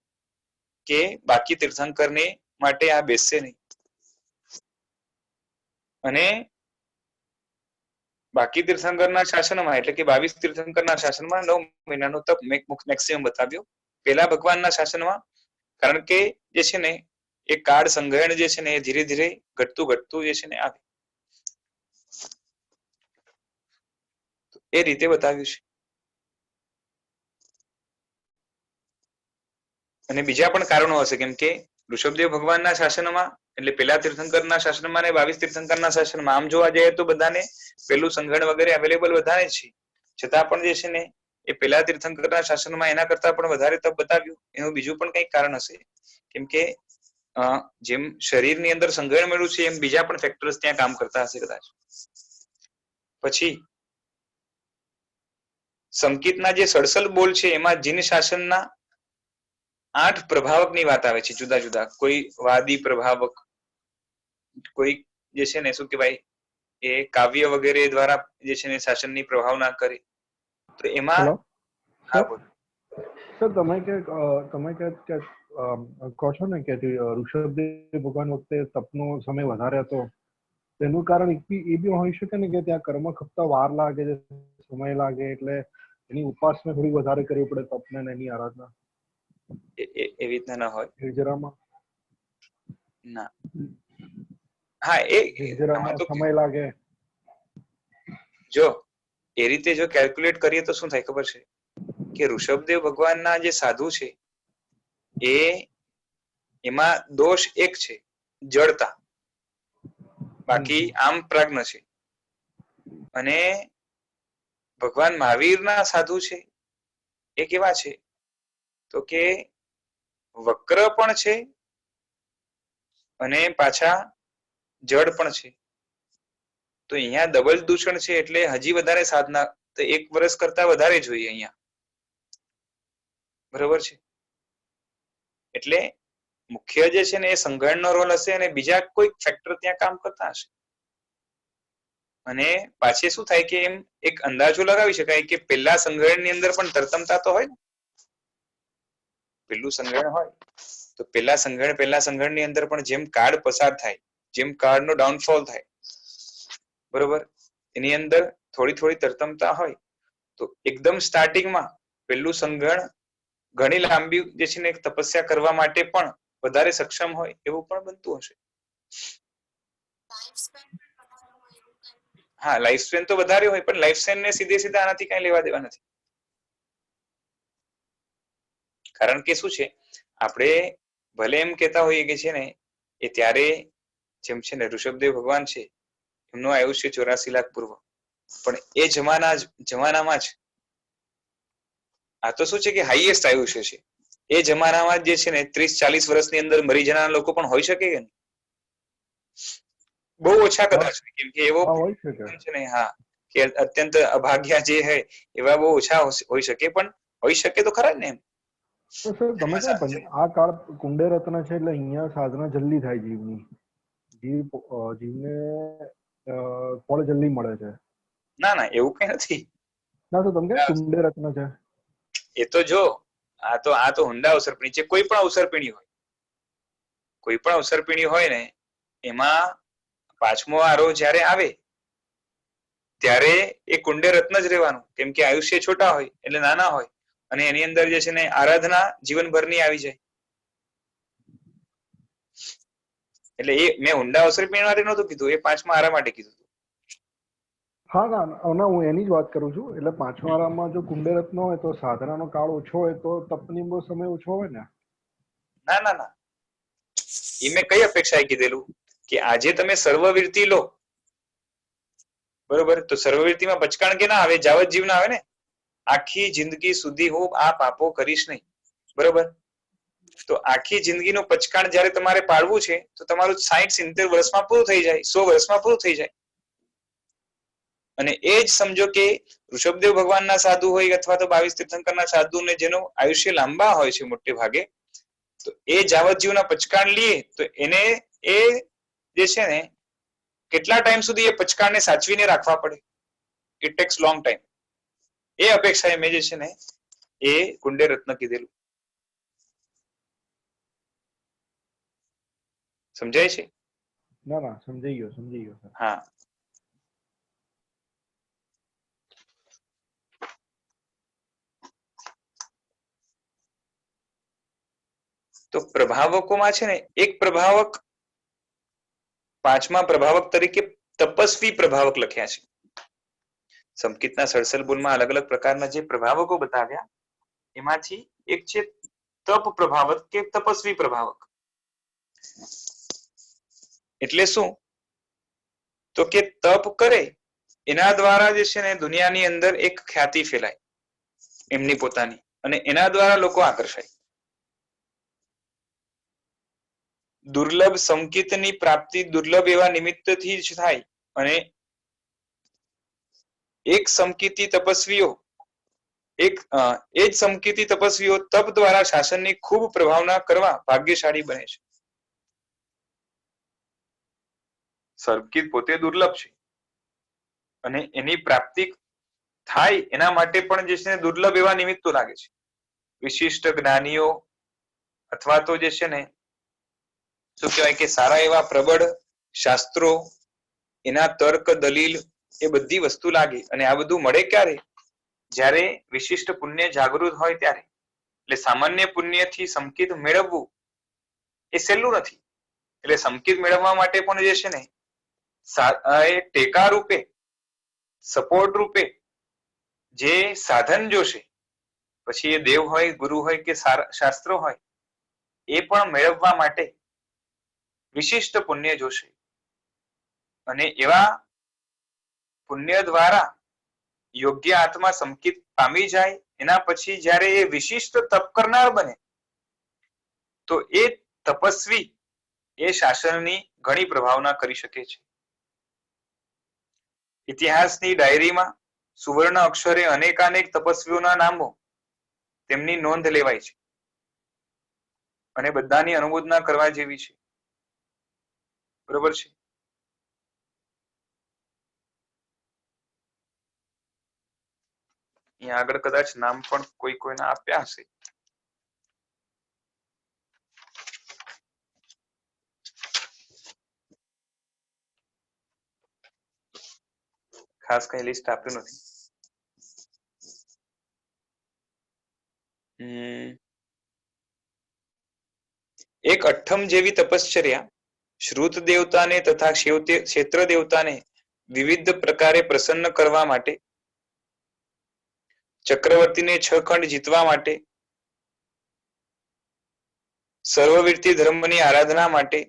કે બાકી તીર્થંકરને માટે આ બેસશે નહીં. અને બાકી તીર્થંકરના શાસનમાં, એટલે કે 22 તીર્થંકરના શાસનમાં 9 મહિનાનો તપ મેક્સિમમ બતાવ્યો. પેલા ભગવાનના શાસનમાં, કારણ કે જે છે ને એ કાળ સંગ્રહણ જે છે ને એ ધીરે ધીરે ઘટતું જે છે ને આવે, એ રીતે બતાવ્યું છે. અને બીજા પણ કારણો હશે, કેમ કે ઋષભદેવ ભગવાનના શાસનમાં, એટલે પેલા તીર્થંકરના શાસનમાં ને 22 તીર્થંકરના શાસનમાં આમ જોવા જઈએ તો બધાને પેલું સંગ્રહણ વગેરે અવેલેબલ બધાને છે, છતાં પણ જે છે ને એ પેલા તીર્થંકરના શાસનમાં એના કરતા પણ વધારે તપ બતાવ્યું. એનું બીજું પણ કંઈક કારણ હશે, કેમ કે જેમ શરીરની અંદર સંગ્રહણ મળ્યું છે, એમ બીજા પણ ફેક્ટર્સ ત્યાં કામ કરતા હશે કદાચ. પછી સંકિતના જે સડસલ બોલ છે એમાં જીન શાસનના 8 પ્રભાવકની વાત આવે છે, જુદા જુદા. કોઈ વાદી પ્રભાવક, કોઈ જે છે ને શું કહેવાય એ કાવ્ય વગેરે દ્વારા જે છે ને શાસનની પ્રભાવના કરે. તો એમાં હેલો હા બોલો. સર તમે કહો છો ને કે ઋષભદેવ ભગવાન વખતે તપનો સમય વધારે હતો, તેનું કારણ એ બી હોઈ શકે ને કે ત્યાં કર્મ ખપતા વાર લાગે છે, સમય લાગે, એટલે એની ઉપાસના થોડી વધારે કરવી પડે તપને ને એની આરાધના એવી રીતના ના હોય હિજરામાં. ના. હા આમાં હિજરામાં તો સમય લાગે. જો એ રીતે જો કેલ્ક્યુલેટ કરીએ તો શું થાય ખબર છે કે ઋષભદેવ ભગવાનના જે સાધુ છે એમાં દોષ એક છે, જડતા. બાકી આમ પ્રાજ્ઞ છે. અને ભગવાન મહાવીરના સાધુ છે એ કેવા છે તો કે વક્ર પણ છે અને પાછા જડ પણ છે. તો અહીંયા ડબલ દૂષણ છે એટલે હજી વધારે સાધના, તો 1 વર્ષ કરતા વધારે જોઈએ અહીંયા. બરોબર છે. એટલે મુખ્ય જે છે ને એ સંઘર્ષનો રોલ હશે અને બીજા કોઈ ફેક્ટર ત્યાં કામ કરતા હશે. અને પાછી શું થાય કે એમ એક અંદાજો લગાવી શકાય કે પહેલા સંઘર્ષની અંદર પણ તરતમતા તો હોય ને. પહેલું સંઘર્ષ હોય તો પહેલા સંઘર્ષની અંદર પણ જેમ કાળ પસાર થાય, જેમ કાળનો ડાઉનફોલ થાય, બરોબર, એની અંદર થોડી તરતમતા હોય. તો એકદમ સ્ટાર્ટિંગમાં પહેલું સંઘર્ષ ઘણી લાંબી જે છે ને તપસ્યા કરવા માટે પણ વધારે સક્ષમ હોય એવું પણ બનતું હશે. હા, લાઈફ સ્પેન તો વધારે હોય પણ લાઈફ સ્પેન ને સીધે આનાથી કઈ લેવા દેવા નથી. કારણ કે શું છે આપણે ભલે એમ કહેતા હોઈએ કે છે ને એ ત્યારે જેમ છે ને ઋષભદેવ ભગવાન છે એમનું આયુષ્ય 84 લાખ પૂર્વ, પણ એ જમાનામાં જ આ તો શું છે કે હાઈએસ્ટ આયુષ્ય છે. એ જમાનામાં જે છે ને 30-40 વર્ષની અંદર મરી જનારા લોકો પણ હોઈ શકે કે બહુ ઓછા કદાચ, કેમ કે એવો છે ને હા કે અત્યંત અભાગ્યા જે હે એવા બહુ ઓછા હોઈ શકે, પણ હોઈ શકે તો ખરા જ ને એમ. તો સર તમે કહો આ કાળ કુંડે રત્ન છે એટલે અહીંયા સાધના જલ્દી થાય જીવની. જીવને ફળ જલ્દી મળે છે. ના એવું કઈ નથી. ના તો તમે કુંડે રત્ન છે એ તો જો આ તો ઊંડા અવસરપીણી છે. કોઈ પણ અવસરપીણી હોય ને એમાં 5મો આરો જયારે આવે ત્યારે એ કુંડે રત્ન જ રહેવાનું, કેમ કે આયુષ્ય છોટા હોય એટલે નાના હોય અને એની અંદર જે છે ને આરાધના જીવનભરની આવી જાય. એટલે એ મેં ઊંડા અવસરપીણી માટે નહોતું કીધું, એ 5મા આરા માટે કીધું. હા ના હું એની જ વાત કરું છું. એટલે 5મા આરામાં જો કુંડે રત્ન હોય તો સાધનાનો કાળ ઓછો હોય તો તપની સમય ઓછો હોય ને. ના એ મેં કઈ અપેક્ષાએ કીધેલું કે આજે તમે સર્વવીરતી લો, બરોબર, તો સર્વવીરતીમાં બચકાણ કે ના આવે, જાવત જીવ ના આવે ને. આખી જિંદગી સુધી હું આ પાપો કરીશ નહીં, બરોબર. તો આખી જિંદગીનું પચકાણ જયારે તમારે પાળવું છે તો તમારું 60-70 વર્ષમાં પૂરું થઈ જાય, 100 વર્ષમાં પૂરું થઈ જાય. અને એ જ સમજો કે ઋષભદેવ ભગવાનના સાધુ હોય અથવા તો 22 તીર્થંકરના સાધુ ને જેનું આયુષ્ય લાંબા હોય છે મોટે ભાગે, તો એ જાવત જીવના પચકાણ લે તો એને એ જે છે ને કેટલા ટાઈમ સુધી એ પચકાણને સાચવીને રાખવા પડે. It takes long time. એ અપેક્ષાએ મેં જે છે ને એ કુંડે રત્ન કીધેલું. સમજાય છે? ના સમજાઈ ગયો. હા. તો પ્રભાવકોમાં છે ને એક પ્રભાવક 5મા પ્રભાવક તરીકે તપસ્વી પ્રભાવક લખ્યા છે. સંકિતના સળસલબુલમાં અલગ પ્રકારના જે પ્રભાવકો બતાવ્યા એમાંથી એક છે તપ પ્રભાવક કે તપસ્વી પ્રભાવક. એટલે શું? તો કે તપ કરે એના દ્વારા જે છે ને દુનિયાની અંદર એક ખ્યાતિ ફેલાય એમની પોતાની, અને એના દ્વારા લોકો આકર્ષાય. દુર્લભ સંકિતની પ્રાપ્તિ દુર્લભ એવા નિમિત્તથી જ થાય. અને એ જ સમકિતી તપસ્વીઓ તપ દ્વારા શાસનની ખૂબ પ્રભાવના કરવા ભાગ્યશાળી બને છે. સંકિત પોતે દુર્લભ છે અને એની પ્રાપ્તિ થાય એના માટે પણ જે છે દુર્લભ એવા નિમિત્તો લાગે છે. વિશિષ્ટ જ્ઞાનીઓ અથવા તો જે છે ને શું કહેવાય કે સારા એવા પ્રબળ શાસ્ત્રો, એના તર્ક દલીલ, એ બધી વસ્તુ લાગે. અને આ બધું મળે ક્યારે? જ્યારે વિશિષ્ટ પુણ્ય જાગૃત હોય ત્યારે. એટલે સામાન્ય પુણ્યથી સંકેત મેળવવું એ સહેલું નથી. એટલે સંકેત મેળવવા માટે પણ જે છે ને એ ટેકા રૂપે, સપોર્ટ રૂપે જે સાધન જોશે, પછી એ દેવ હોય, ગુરુ હોય કે શાસ્ત્રો હોય, એ પણ મેળવવા માટે વિશિષ્ટ પુણ્ય જોશે. અને એવા પુણ્ય દ્વારા યોગ્ય આત્મા સંકેત પામી જાય, એના પછી જ્યારે એ વિશિષ્ટ તપ કરનાર બને, તો એ તપસ્વી એ શાસનની ઘણી પ્રભાવના કરી શકે છે. ઇતિહાસની ડાયરીમાં સુવર્ણ અક્ષરે અનેકાનેક તપસ્વીઓના નામો, તેમની નોંધ લેવાય છે અને બધાની અનુમોદના કરવા જેવી છે. બરોબર છે. અહીંયા આગળ કદાચ નામ પણ કોઈના આપ્યા હશે. ખાસ કઈ લિસ્ટ આપ્યું નથી. એક અઠ્ઠમ જેવી તપશ્ચર્યા શ્રુત દેવતાને તથા ક્ષેત્ર દેવતાને વિવિધ પ્રકારે પ્રસન્ન કરવા માટે, ચક્રવર્તીને 6 ખંડ જીતવા માટે, સર્વવીરતી ધર્મની આરાધના માટે,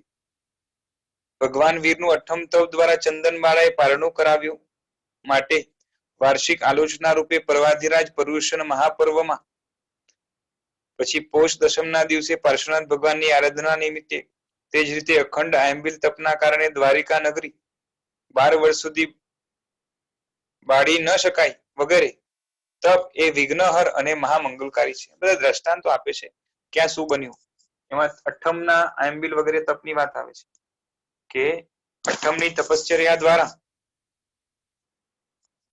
ભગવાન વીરનું અઠ્ઠમ તપ દ્વારા ચંદનબાળાએ પારણું કરાવ્યું માટે, વાર્ષિક આલોચના રૂપે પર્વાધિરાજ પર્યુષણ મહાપર્વમાં, પછી પોષ દશમના દિવસે પાર્શ્વનાથ ભગવાનની આરાધના નિમિત્તે, તે જ રીતે અખંડ આયંબિલ તપના કારણે દ્વારિકા નગરી 12 વર્ષ સુધી બાળી ન શકાય વગેરે તપ એ વિઘ્નહર અને મહામંગલકારી છે. બધા દ્રષ્ટાંતો આપે છે ક્યાં શું બન્યું. એમાં અઠ્ઠમના આયંબિલ વગેરે તપની વાત આવે છે કે અઠ્ઠમની તપશ્ચર્યા દ્વારા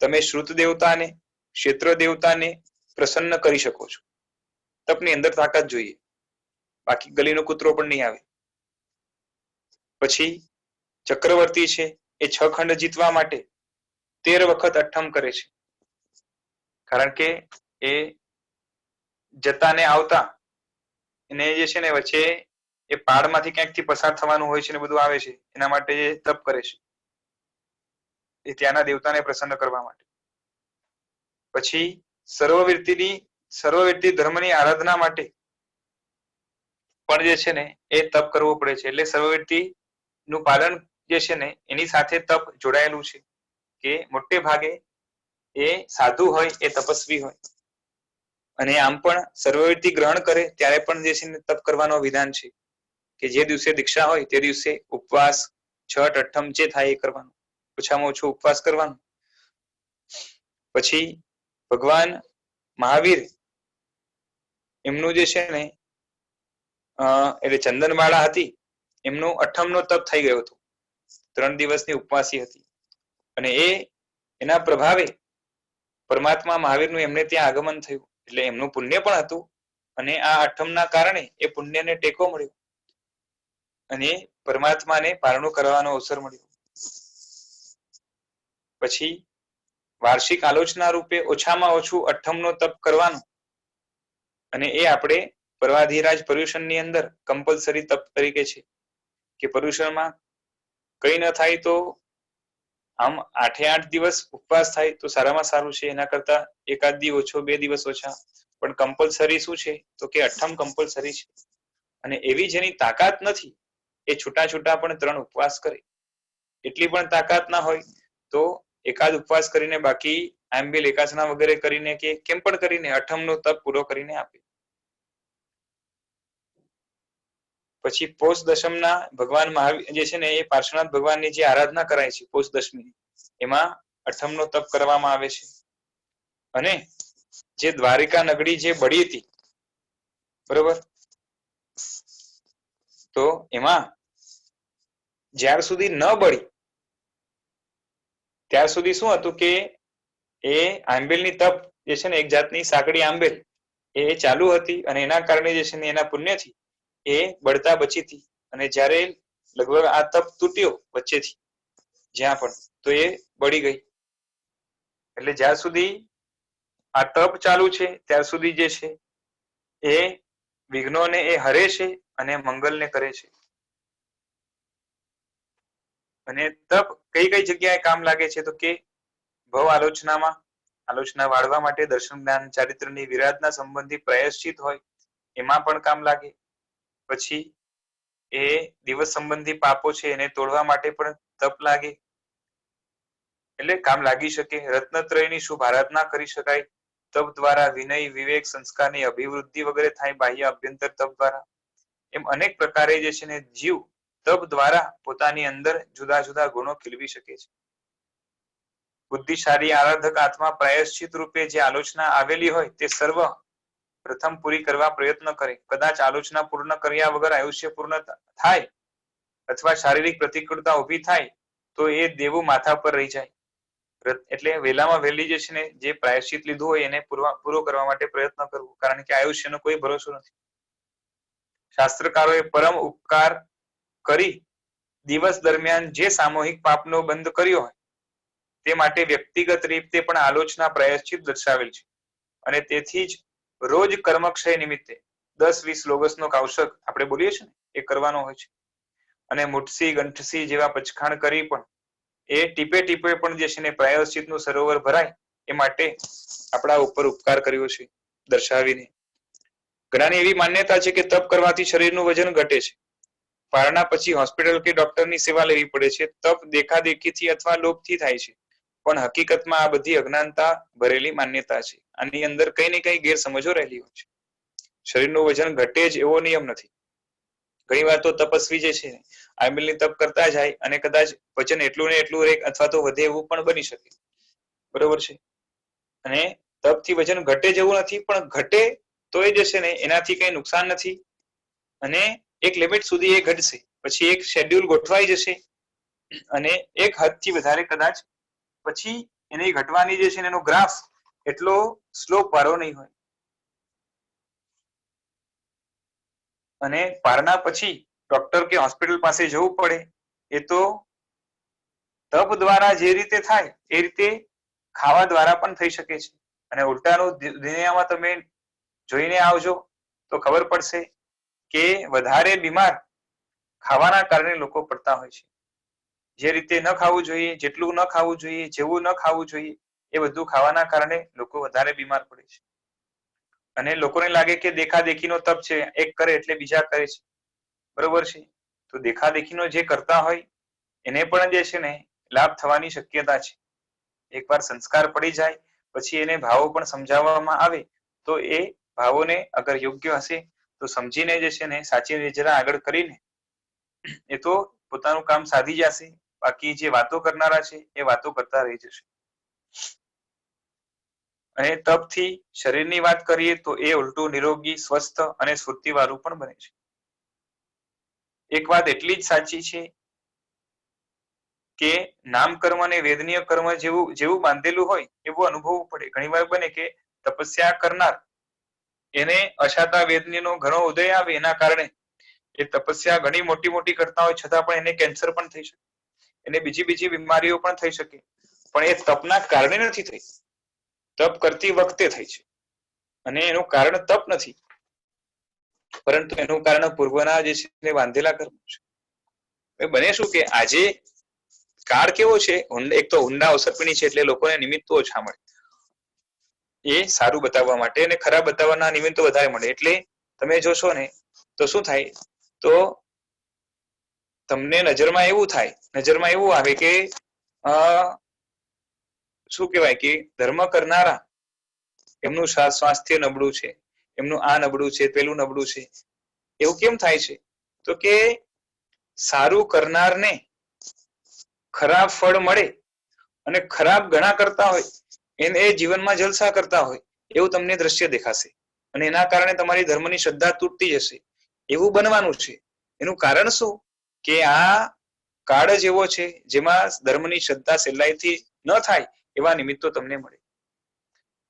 તમે શ્રુત દેવતાને, ક્ષેત્ર દેવતાને પ્રસન્ન કરી શકો છો. તપની અંદર તાકાત જોઈએ, બાકી ગલીનો કૂતરો પણ નહીં આવે. પછી ચક્રવર્તી છે એ 6 ખંડ જીતવા માટે 13 વખત અઠ્ઠમ કરે છે. કારણ કે એ જતા ને આવતા એને જે છે ને વચ્ચે એ પાડમાંથી ક્યાંકથી પસાર થવાનું હોય છે ને બધું આવે છે, એના માટે એ તપ કરે છે, એ ત્યાંના દેવતાને પ્રસન્ન કરવા માટે. પછી સર્વવીરતી ધર્મની આરાધના માટે પણ જે છે ને એ તપ કરવો પડે છે. એટલે સર્વવીરતી નું પાલન જે છે ને એની સાથે તપ જોડાયેલું છે કે મોટે ભાગે એ સાધુ હોય, એ તપસ્વી હોય. અને આમ પણ સર્વવીરતી ગ્રહણ કરે ત્યારે પણ જે છે ને તપ કરવાનો વિધાન છે કે જે દિવસે દીક્ષા હોય તે દિવસે ઉપવાસ, છઠ, અઠ્ઠમ જે થાય એ કરવાનું, ઓછામાં ઓછું ઉપવાસ કરવાનું. પછી ભગવાન મહાવીર એમનું જે છે ને એટલે ચંદનમાળા હતી, એમનું અઠ્ઠમનો તપ થઈ ગયો હતો, 3 દિવસની ઉપવાસી હતી. અને એના પ્રભાવે પરમાત્મા મહાવીરનું એમને ત્યાં આગમન થયું. એટલે એમનું પુણ્ય પણ હતું અને આ અઠ્ઠમના કારણે એ પુણ્યને ટેકો મળ્યો અને પરમાત્માને પારણું કરવાનો અવસર મળ્યો. પછી વાર્ષિક આલોચના રૂપે ઓછામાં ઓછું અઠ્ઠમનો તપ કરવાનું, અને એ આપણે પર્વાધિરાજ પર્યુષણની અંદર કમ્પલસરી તપ તરીકે છે કે પર્યુષણમાં કઈ ન થાય તો આમ 8 દિવસ ઉપવાસ થાય તો સારામાં સારું છે, એના કરતા એકાદ દિવસ ઓછો, 2 દિવસ ઓછા, પણ કમ્પલસરી શું છે તો કે અઠ્ઠમ કમ્પલસરી છે. અને એવી જેની તાકાત નથી એ છૂટા છૂટા પણ 3 ઉપવાસ કરે. એટલી પણ તાકાત ના હોય તો એકાદ ઉપવાસ કરીને બાકી આંબિલ એકાસના વગેરે કરીને કે કેમ પણ કરીને અઠ્ઠમનો તપ પૂરો કરીને આપે. પછી પોષ દશમના ભગવાન મહાવીર જે છે ને એ પાર્શ્વનાથ ભગવાનની જે આરાધના કરાય છે પોષ દશમી, એમાં અઠ્ઠમનો તપ કરવામાં આવે છે. અને જે દ્વારિકા નગરી જે બળી હતી, બરોબર, તો એમાં જ્યાર સુધી ન બળી ત્યાર સુધી શું હતું કે એ આંબેલની તપ જે છે ને એક જાતની સાંકડી આંબેલ એ ચાલુ હતી અને એના કારણે જે છે ને એના પુણ્યથી એ બળતા બચી હતી. અને જ્યારે લગભગ આ તપ તૂટ્યો વચ્ચેથી જ્યાં પણ, તો એ બળી ગઈ. એટલે જ્યાં સુધી આ તપ ચાલુ છે ત્યાર સુધી જે છે એ વિઘ્નોને એ હરે છે અને મંગલને કરે છે. અને તપ કઈ કઈ જગ્યાએ કામ લાગે છે તો કે ભવ આલોચનામાં, આલોચના વાળવા માટે, દર્શન જ્ઞાન ચારિત્રની વિરાધના સંબંધી પ્રાયશ્ચિત હોય એમાં પણ કામ લાગે. પછી એ દિવસ સંબંધી પાપો છે એને તોડવા માટે પણ તપ લાગે, એટલે કામ લાગી શકે. રત્નત્રયની શુભ આરાધના કરી શકાય તપ દ્વારા. વિનય, વિવેક, સંસ્કારની અભિવૃદ્ધિ વગેરે થાય બાહ્ય અભ્યંતર તપ દ્વારા. એમ અનેક પ્રકારે જે છે ને જીવ તપ દ્વારા પોતાની અંદર જુદા જુદા ગુણો ખીલવી શકે છે. બુદ્ધિશાળી આરાધક આત્મા પ્રાયશ્ચિત રૂપે જે આલોચના આવેલી હોય તે સર્વ પ્રથમ પૂરી કરવા પ્રયત્ન કરે. કદાચ આલોચના પૂર્ણ કર્યા વગર આયુષ્ય પૂર્ણ થાય અથવા શારીરિક પ્રતિકૂળતા ઉભી થાય તો એ દેવું માથા પર રહી જાય. એટલે વહેલામાં વહેલી જે છે ને જે પ્રાયશ્ચિત લીધું હોય એને પૂરો કરવા માટે પ્રયત્ન કરવો, કારણ કે આયુષ્યનો કોઈ ભરોસો નથી. શાસ્ત્રકારોએ પરમ ઉપકાર કરી દિવસ દરમિયાન જે સામૂહિક પાપનો બંધ કર્યો હોય તે માટે વ્યક્તિગત રીતે પણ આલોચના પ્રાયશ્ચિત દર્શાવેલ છે. અને તેથી જ રોજ કર્મક્ષય નિમિત્તે 10-20 લોગસનો કૌશક આપણે બોલીએ છીએ ને એ કરવાનો હોય છે. અને મુઠસી ગંઠસી જેવા પચખાણ કરી પણ એ ટીપે ટીપે પણ જે છે ને પ્રાયશ્ચિતનું સરોવર ભરાય એ માટે આપણા ઉપર ઉપકાર કર્યો છે દર્શાવીને. ઘણાની એવી માન્યતા છે કે તપ કરવાથી શરીરનું વજન ઘટે છે. પારણા પછી હોસ્પિટલ કે ડોક્ટરની સેવા લેવી પડે છે. તપ દેખાદેખીથી અથવા લોભથી થાય છે, પણ હકીકતમાં આ બધી અજ્ઞાનતા ભરેલી માન્યતા છે. આની અંદર કઈ ને કઈ ગેરસમજો રહેલી હોય છે. શરીરનું વજન ઘટે જ એવો નિયમ નથી. ઘણી વાર તો તપસ્વી જે છે આંબેલની તપ કરતા જાય અને કદાચ વજન એટલું ને એટલું રહે અથવા તો વધે એવું પણ બની શકે. બરોબર છે. અને તપથી વજન ઘટે જેવું નથી, પણ ઘટે તો એ જે છે ને એનાથી કઈ નુકસાન નથી. અને એક લિમિટ સુધી એ ઘટશે, પછી એક શેડ્યુલ ગોઠવાઈ જશે અને એક હદથી વધારે કદાચ પછી એની ઘટવાની જે છે એનો ગ્રાફ એટલો સ્લોપ વાળો નહીં હોય. અને પારણા પછી ડોક્ટર કે હોસ્પિટલ પાસે જવું પડે એ તો તપ દ્વારા જે રીતે થાય એ રીતે ખાવા દ્વારા પણ થઈ શકે છે. અને ઉલટાનું દુનિયામાં તમે જોઈને આવજો તો ખબર પડશે કે વધારે બીમાર ખાવાના કારણે લોકો પડતા હોય છે. જે રીતે ન ખાવું જોઈએ, જેટલું ન ખાવું જોઈએ, જેવું ન ખાવું જોઈએ એ બધું ખાવાના કારણે લોકો વધારે બીમાર પડે છે. અને લોકોને લાગે કે દેખાદેખીનો તપ છે, એક કરે એટલે બીજા કરે છે. બરોબર છે. તો દેખાદેખીનો જે કરતા હોય એને પણ જે છે ને લાભ થવાની શક્યતા છે. એકવાર સંસ્કાર પડી જાય પછી એને ભાવો પણ સમજાવવામાં આવે તો એ ભાવોને અગર યોગ્ય હશે તો સમજીને જે છે ને સાચી નજરા આગળ કરીને એ તો પોતાનું કામ સાધી જશે. બાકી જે વાતો કરનારા છે એ વાતો કરતા રહી જશે. અને તપથી શરીરની વાત કરીએ તો એ ઉલટું નિરોગી, સ્વસ્થ અને સ્ફૂર્તિવાળું પણ બને છે. એક વાત એટલી જ સાચી છે કે નામ કર્મ અને વેદનીય કર્મ જેવું બાંધેલું હોય એવું અનુભવવું પડે. ઘણી વાર બને કે તપસ્યા કરનાર એને અશાતા વેદનીનો ઘણો ઉદય આવે, એના કારણે એ તપસ્યા ઘણી મોટી મોટી કરતા હોય છતાં પણ એને કેન્સર પણ થઈ શકે, એને બીજી બીમારીઓ પણ થઈ શકે. પણ એ તપના કારણે નથી થઈ, તપ કરતી વખતે થઈ છે. અને એનું કારણ તપ નથી, પરંતુ એનું કારણ પૂર્વના જે છે બાંધેલા કર્મ છે. બને શું કે આજે કાળ કેવો છે, એક તો ઊંડા અવસરપીણી છે એટલે લોકોને નિમિત્તો ઓછા મળે એ સારું બતાવવા માટે, અને ખરાબ બતાવવાના નિમિત્તો વધારે મળે. એટલે તમે જોશો ને તો શું થાય, તો તમને નજરમાં એવું આવે કે શું કહેવાય કે ધર્મ કરનારા એમનું સ્વાસ્થ્ય નબળું છે, એમનું આ નબળું છે, પેલું નબળું છે. એવું કેમ થાય છે? તો કે સારું કરનારને ખરાબ ફળ મળે અને ખરાબ ઘણા કરતા હોય એને જીવનમાં જલસા કરતા હોય એવું તમને દ્રશ્ય દેખાશે. અને એના કારણે તમારી ધર્મની શ્રદ્ધા તૂટતી જશે. એવું બનવાનું છે. એનું કારણ શું કે આ કાળ જ એવો છે જેમાં ધર્મની શ્રદ્ધા સહેલાઈથી ન થાય એવા નિમિત્તો તમને મળે.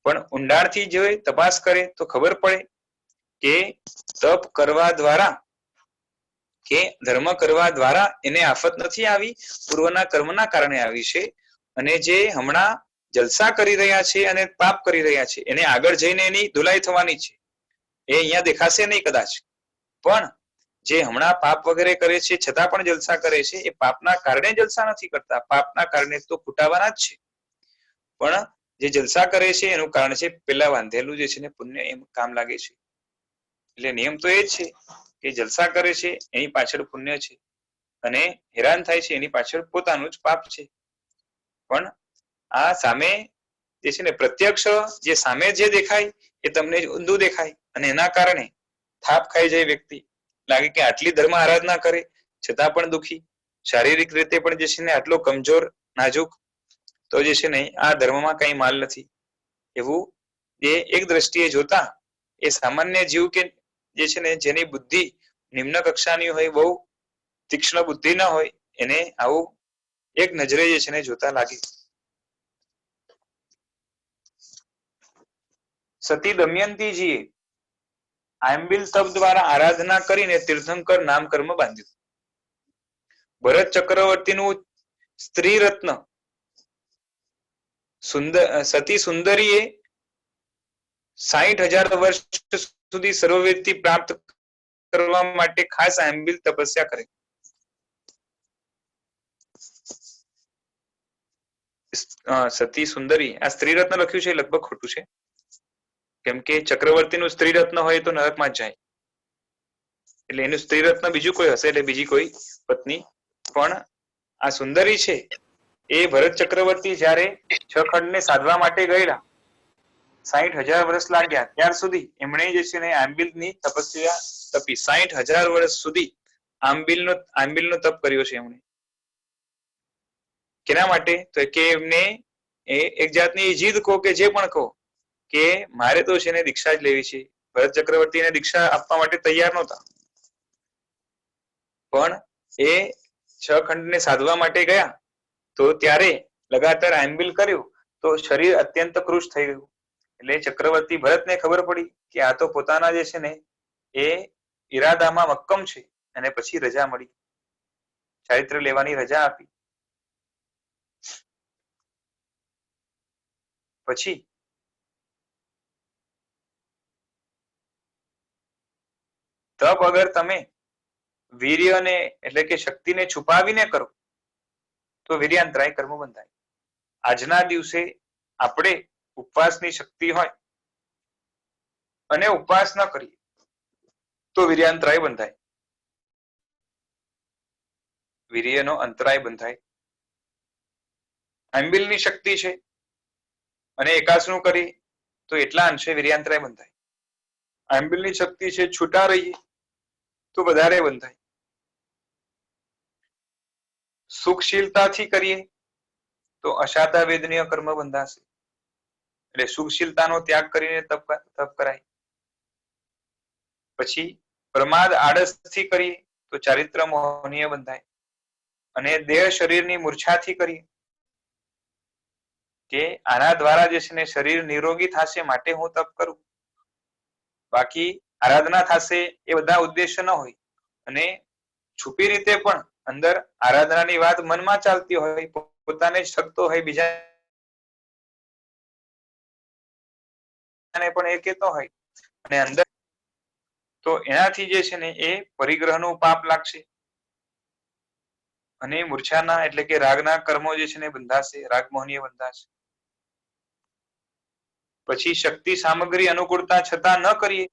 પણ ઊંડાણથી જો તપાસ કરે તો ખબર પડે કે તપ કરવા દ્વારા કે ધર્મ કરવા દ્વારા એને આફત નથી આવી, પૂર્વના કર્મના કારણે આવી છે. અને જે હમણાં જલસા કરી રહ્યા છે અને પાપ કરી રહ્યા છે એને આગળ જઈને એની ધુલાઈ થવાની છે. એ અહીંયા દેખાશે નહીં કદાચ, પણ જે હમણાં પાપ વગેરે કરે છે છતાં પણ જલસા કરે છે એ પાપના કારણે જલસા નથી કરતા, પાપના કારણે તો ફૂટાવાના જ છે. પણ જે જલસા કરે છે એનું કારણ છે પેલા વાંધેલું જે છે ને પુણ્ય એમ કામ લાગે છે. એટલે નિયમ તો એ જ છે કે જલસા કરે છે એની પાછળ પુણ્ય છે અને હેરાન થાય છે એની પાછળ પોતાનું જ પાપ છે. પણ આ સામે જે છે ને પ્રત્યક્ષ જે સામે જે દેખાય એ તમને ઊંધું દેખાય અને એના કારણે થાપ ખાઈ જાય વ્યક્તિ, લાગે કે આટલી ધર્મ આરાધના કરે છતાં પણ દુખી, શારીરિક રીતે પણ જે છે ને આટલો કમજોર નાજુક, તો જે છે ને આ ધર્મમાં કઈ માલ નથી. એવું એ એક દ્રષ્ટિએ જોતા એ સામાન્ય જીવ કે જે છે ને જેની બુદ્ધિ નિમ્ન કક્ષાની હોય, બહુ તીક્ષ્ણ બુદ્ધિ ના હોય, એને આવું એક નજરે જે છે ને જોતા લાગે. સતી દમયંતીજીએ આંબિલ તપ દ્વારા આરાધના કરીને તીર્થંકર નામ કર્મ બાંધ્યું. ભરત ચક્રવર્તીનું સ્ત્રી રત્ન સતી સુંદરીએ 60,000 વર્ષ સુધી સર્વવેદથી પ્રાપ્ત કરવા માટે ખાસ આંબિલ તપસ્યા કરી. સતી સુંદરી, આ સ્ત્રી રત્ન લખ્યું છે લગભગ ખોટું છે, કેમ કે ચક્રવર્તીનું સ્ત્રી રત્ન હોય તો નરકમાં જ જાય, એટલે એનું સ્ત્રી રત્ન બીજું કોઈ હશે, એટલે બીજી કોઈ પત્ની. પણ આ સુંદરી છે એ ભરત ચક્રવર્તી જયારે 6 ખંડને સાધવા માટે ગયેલા, 60,000 વર્ષ લાગ્યા, ત્યાર સુધી એમણે જે છે ને આંબિલની તપસ્યા તપી. 60,000 વર્ષ સુધી આંબિલનો તપ કર્યો છે એમણે. કેના માટે? તો કે એમને એક જાતની જીદ કહો કે જે પણ કહો કે મારે તો છે ને દીક્ષા જ લેવી છે. ભરત ચક્રવર્તીને દીક્ષા આપવા માટે તૈયાર નહોતા, પણ એ 6 ખંડને સાધવા માટે ગયા તો ત્યારે લગાતાર આંબિલ કર્યું તો શરીર અત્યંત કૃશ થઈ ગયું. એટલે ચક્રવર્તી ભરતને ખબર પડી કે આ તો પોતાના જે છે ને એ ઈરાદામાં મક્કમ છે, અને પછી રજા મળી, ચારિત્ર લેવાની રજા આપી. પછી તપ અગર તમે વીર્યને એટલે કે શક્તિને છુપાવીને કરો તો વીર્યાંતરાય કર્મ બંધાય. આજના દિવસે આપણે ઉપવાસની શક્તિ હોય અને ઉપવાસ ન કરીએ તો વીર્યાંતરાય બંધાય, વીર્યનો અંતરાય બંધાય. આંબિલની શક્તિ છે અને એકાસનું કરીએ તો એટલા અંશે વીર્યાંતરાય બંધાય. આંબિલની શક્તિ છે, છૂટા રહીએ તો વધારે બંધાય. સુખશીલતાથી કરીએ તો અશાતા વેદનીય કર્મ બંધાશે, એટલે સુખશીલતાનો ત્યાગ કરીને તપ કરાય. પછી પ્રમાદ આળસથી કરીએ તો ચારિત્ર મોહનીય બંધાય, અને દેહ શરીરની મૂર્છાથી કરીએ કે આના દ્વારા જે છે ને શરીર નિરોગી થશે માટે હું તપ કરું, બાકી આરાધના થશે એ બધા ઉદ્દેશ્ય ન હોય, અને છુપી રીતે પણ અંદર આરાધનાની વાત મનમાં ચાલતી હોય, પોતાને શકતો હોય, બીજાને પણ એ કહેતો હોય, અને અંદર તો એનાથી જે છે ને એ પરિગ્રહનું પાપ લાગશે અને મૂર્છાના એટલે કે રાગના કર્મો જે છે ને બંધાશે, રાગમોહનીય બંધાશે. પછી શક્તિ સામગ્રી અનુકૂળતા છતાં ન કરીએ,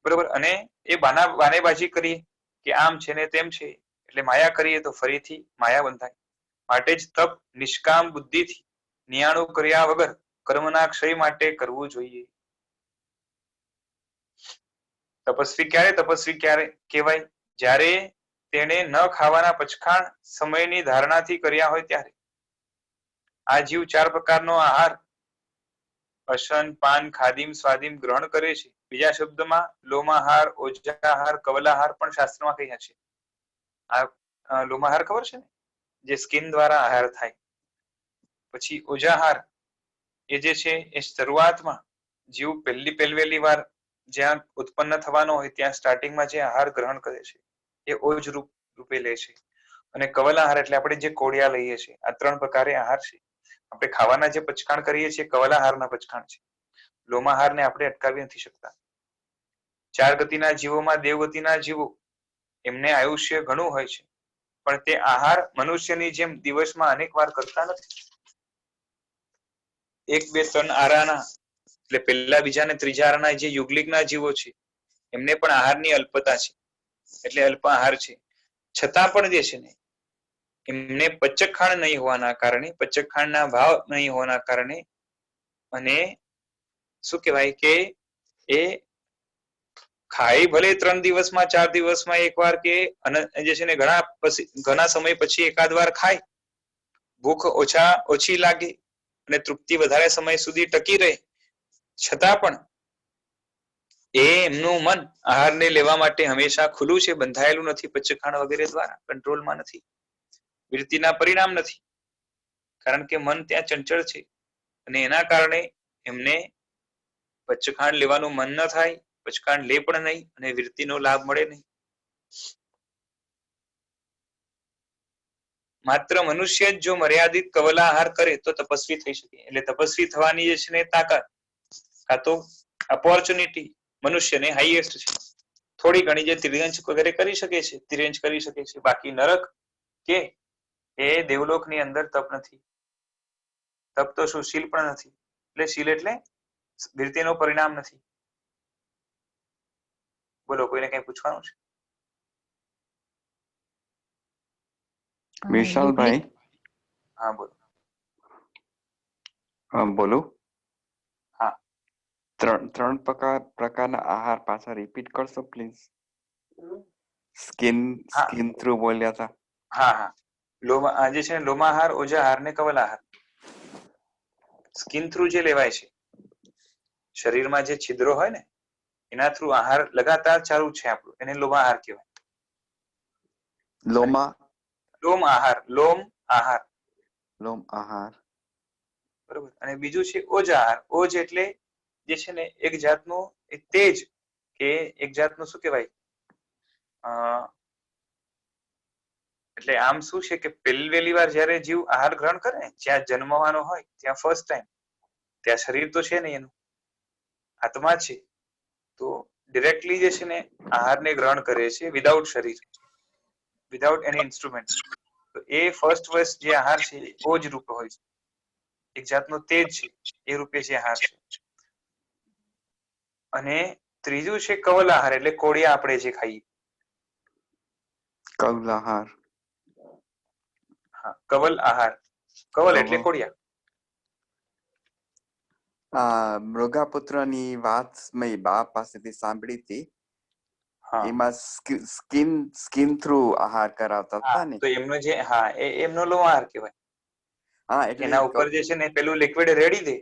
બરોબર, અને એ બાનેબાજી કરીએ કે આમ છે ને તેમ છે, એટલે માયા કરીએ તો ફરીથી માયા બંધાય. માટે જ તપ નિષ્કામ બુદ્ધિથી નિયાણું કર્યા વગર કર્મના ક્ષય માટે કરવું જોઈએ. તપસ્વી ક્યારે કહેવાય? જ્યારે તેને ન ખાવાના પચખાણ સમયની ધારણાથી કર્યા હોય ત્યારે. આ જીવ 4 પ્રકારનો આહાર અશન, પાન, ખાદીમ, સ્વાદીમ ગ્રહણ કરે છે. બીજા શબ્દમાં લોમાહાર, ઓજાહાર, કવલાહાર પણ શાસ્ત્રમાં કહ્યા છે. આ લોમાહાર ખબર છે ને, જે સ્કિન દ્વારા આહાર થાય. પછી ઓજાહાર એ જે છે એ શરૂઆતમાં જીવ પહેલી વાર જ્યાં ઉત્પન્ન થવાનો હોય ત્યાં સ્ટાર્ટિંગમાં જે આહાર ગ્રહણ કરે છે એ ઓજ રૂપે લે છે. અને કવલ આહાર એટલે આપણે જે કોળિયા લઈએ છીએ, આ 3 પ્રકારે આહાર છે. આપણે ખાવાના જે પચખાણ કરીએ છીએ કવલ આહારના પચખાણ છે. લોમાહારને આપણે અટકાવી નથી શકતા. 4 ગતિના જીવોમાં દેવગતિના જીવો એમને આયુષ્ય ઘણું હોય છે, પણ તે આહાર મનુષ્યની જેમ દિવસમાં અનેક વાર કરતા નથી. 1, 2, 3 આરાના એટલે પહેલા બીજા ને ત્રીજા આરાના જે યુગલિકના જીવો છે એમને પણ આહારની અલ્પતા છે, એટલે અલ્પ આહાર છે. છતાં પણ જે છે ને એમને પચકખાંડ નહીં હોવાના કારણે, પચકખાંડના ભાવ નહીં હોવાના કારણે, અને શું કહેવાય કે એ ખાય ભલે 3 દિવસમાં 4 દિવસમાં એકવાર કે જે છે ને ઘણા સમય પછી એકાદ વાર ખાય, ભૂખ ઓછી લાગે અને તૃપ્તિ વધારે સમય સુધી ટકી રહે, છતાં પણ એમનું મન આહારને લેવા માટે હંમેશા ખુલ્લું છે, બંધાયેલું નથી પચકખાંડ વગેરે દ્વારા, કંટ્રોલમાં નથી. વૃત્તિના પરિણામ નથી, કારણ કે મન ત્યાં ચંચળ છે અને એના કારણે એમને પચકખાંડ લેવાનું મન ન થાય, પચકખાંડ લે પણ નહીં અને વૃત્તિનો લાભ મળે નહીં. માત્ર મનુષ્ય જ જો મર્યાદિત કવલા આહાર કરે તો તપસ્વી થઈ શકે. એટલે તપસ્વી થવાની જે છે ને તાકાત કાં તો ઓપોર્ચ્યુનિટી મનુષ્યને હાઈએસ્ટ છે. થોડી ઘણી જે તિર્યંચ વગેરે કરી શકે છે, તિર્યંચ કરી શકે છે, બાકી નરક કે એ દેવલોકની અંદર તપ નથી. તપ તો શું, શીલ પણ નથી. એટલે શીલ એટલે વૃત્તિનો પરિણામ નથી. બોલો, કોઈને કઈ પૂછવાનું છે? વિશાલભાઈ, હા બોલો. બોલો. હા. ત્રણ પ્રકારના આહાર પાછા રિપીટ કરશો પ્લીઝ? સ્કિન થ્રુ બોલ્યા હતા. હા. જે છે ને લોમાહાર, ઓજાહાર ને કવલાહાર. સ્કિન થ્રુ જે લેવાય છે, શરીરમાં જે છિદ્રો હોય ને એના થ્રુ આહાર લગાતાર ચાલુ છે આપણું, એને લોમાહાર કહેવાય. લોમ આહાર. બરોબર. અને બીજું છે ઓજાહાર. ઓજ એટલે જે છે ને એક જાતનું તેજ કે એક જાતનું શું કહેવાય, એટલે આમ શું છે કે પહેલી વાર જયારે જીવ આહાર ગ્રહણ કરે ને, જ્યાં જન્મવાનો હોય ત્યાં ફર્સ્ટ ટાઈમ, ત્યાં શરીર તો છે નહીં, એનું આત્મા છે, તો ડિરેક્ટલી જે છે ને આહારને ગ્રહણ કરે છે વિધાઉટ શરીર, વિધાઉટ એની ઇન્સ્ટ્રુમેન્ટ. તો એ ફર્સ્ટ વર્ષ જે આહાર છે એ ઓજ રૂપે હોય છે, એક જાતનો તેજ છે એ રૂપે જે આહાર છે. અને ત્રીજું છે કવલ આહાર, એટલે કોળિયા આપણે જે ખાઈએ. કવલ આહાર. હા, કવલ આહાર. કવલ એટલે કોળિયા. મૃગાપુત્રની વાત મેં બા પાસેથી સાંભળી હતી. એમાં સ્કિન થ્રુ આહાર કરાવતા હતા ને, તો એમનો જે એમનો લોમાહાર કહેવાય. એના ઉપર જે છે ને પેલું લિક્વિડ રેડી દે.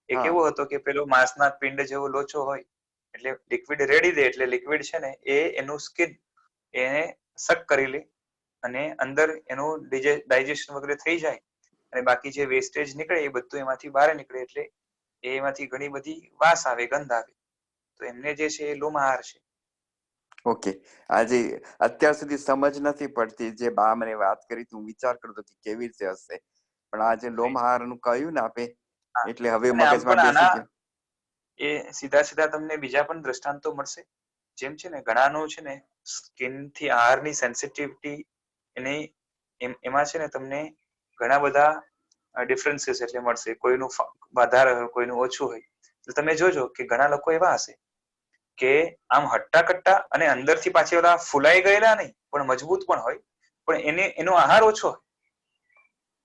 એ કેવો હતો કે પેલો માંસના પિંડ જેવો લોચો હોય, એટલે લિક્વિડ રેડી દે એટલે લિક્વિડ છે ને એ એનું સ્કિન એને સક કરી લે અને અંદર એનું ડાયજેશન વગેરે થઈ જાય અને બાકી જે વેસ્ટેજ નીકળે એ બધું એમાંથી બહાર નીકળે, એટલે એમાંથી ઘણી બધી વાસ આવે, ગંધ આવે. તો એમને જે છે એ લોમાહાર છે. ઓકે. આજે અત્યાર સુધી સમજ નથી પડતી, જે બા મને વાત કરી હું વિચાર કરતો કે કેવી રીતે હશે, પણ આજે લોમહાર નું કહ્યું ને આપે એટલે હવે મગજમાં બેસી ગયું. એ સીધા તમને બીજા પણ દ્રષ્ટાંતો મળશે. જેમ છે ને ઘણાનું છે ને સ્કિન થી આહારની સેન્સિટિવિટી એની એમાં છે ને તમને ઘણા બધા ડિફરન્સીસ એટલે મળશે. કોઈનું વધારે હોય, કોઈનું ઓછું હોય. તો તમે જોજો કે ઘણા લોકો એવા હશે કે આમ હટ્ટા કટ્ટા અને અંદરથી પાછી ઓલા ફૂલાઈ ગયેલા નહીં પણ મજબૂત પણ હોય, પણ એનો આહાર ઓછો હોય.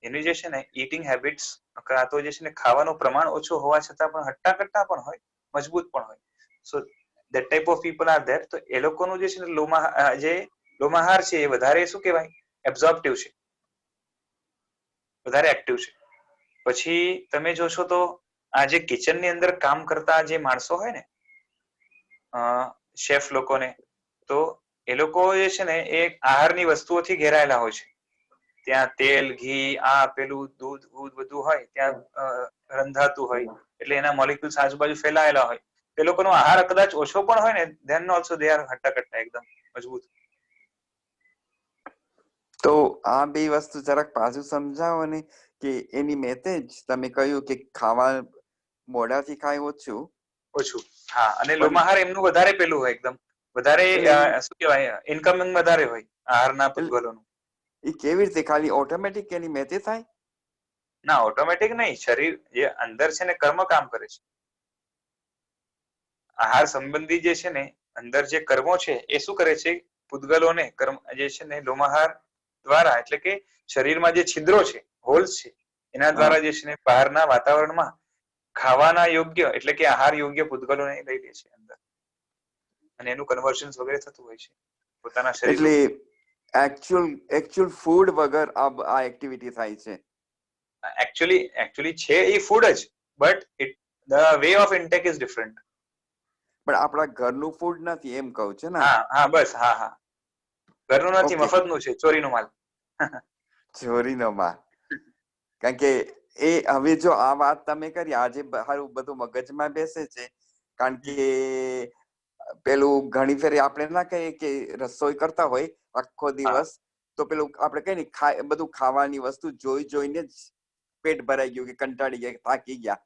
એની જે છે ને ઈટિંગ હેબિટ્સ કાં તો જે છે ને ખાવાનું પ્રમાણ ઓછું હોવા છતાં પણ હટ્ટા કટ્ટા પણ હોય, મજબૂત પણ હોય. સો that type of people are there. તો એ લોકોનું જે છે ને લોમાહાર છે એ વધારે શું કહેવાય, એબ્ઝોર્પ્ટિવ છે, વધારે એક્ટિવ છે. પછી તમે જોશો તો આ જે કિચન ની અંદર કામ કરતા જે માણસો હોય ને, શેફ લોકોને, તો એ લોકો જે છે ને એ આહારની વસ્તુઓથી ઘેરાયેલા હોય છે. ત્યાં તેલ, ઘી, આ પેલું દૂધ બધું હોય, ત્યાં રંધાતું હોય, એટલે એના મોલિક્યુલ્સ આજુબાજુ ફેલાયેલા હોય. તે લોકોનો આહાર કદાચ ઓછો પણ હોય ને, ધેન ઓલ્સો દે આર હટ્ટા એકદમ મજબૂત. તો આ બે વસ્તુ જરાક પાછું સમજાવો ને, કે એની મેતે જ તમે કહ્યું કે ખાવા મોઢાથી ખાય ઓછું. હા, અને લોમાહાર એમનું વધારે પેલું હોય, એકદમ વધારે શું કહેવાય, ઇન્કમિંગ વધારે હોય આહારના પૂતગલોનું. એ કેવી રીતે? ખાલી ઓટોમેટિક એની મેતે થાય? ના, ઓટોમેટિક નહીં. શરીર જે અંદર છે ને કર્મ કામ કરે છે. આહાર સંબંધી જે છે ને અંદર જે કર્મો છે એ શું કરે છે? પૂતગલોને કર્મ જે છે ને લોમાહાર દ્વારા, એટલે કે શરીરમાં જે છિદ્રો છે, હોલ્સ છે, એના દ્વારા જે છે ને બહારના વાતાવરણમાં ખાવાના યોગ્ય, એટલે કે આહાર યોગ્ય પૂતગલોને લઈ લે છે અંદર, અને એનું કન્વર્ઝન વગેરે થતું હોય છે પોતાના શરીર. એટલે એકચ્યુઅલ ફૂડ વગર આ એક્ટિવિટી થાય છે. એકચ્યુઅલી છે એ ફૂડ જ, but the way of intake is different. પણ આપણા ઘરનું ફૂડ નથી એમ કહું છે ને? હા બસ, હા ઘરનું નથી, મફતનું છે, ચોરીનો માલ. ચોરીનો માલ. કારણ કે એ હવે જો આ વાત તમે કરી, આજે હારું બધું મગજમાં બેસે છે. કારણ કે પેલું ઘણી ફેરી આપણે ના કહીએ કે રસોઈ કરતા હોય આખો દિવસ, તો પેલું આપણે કહીએ ને બધું ખાવાની વસ્તુ જોઈને જ પેટ ભરાઈ ગયું, કે કંટાળી ગયા, થાકી ગયા.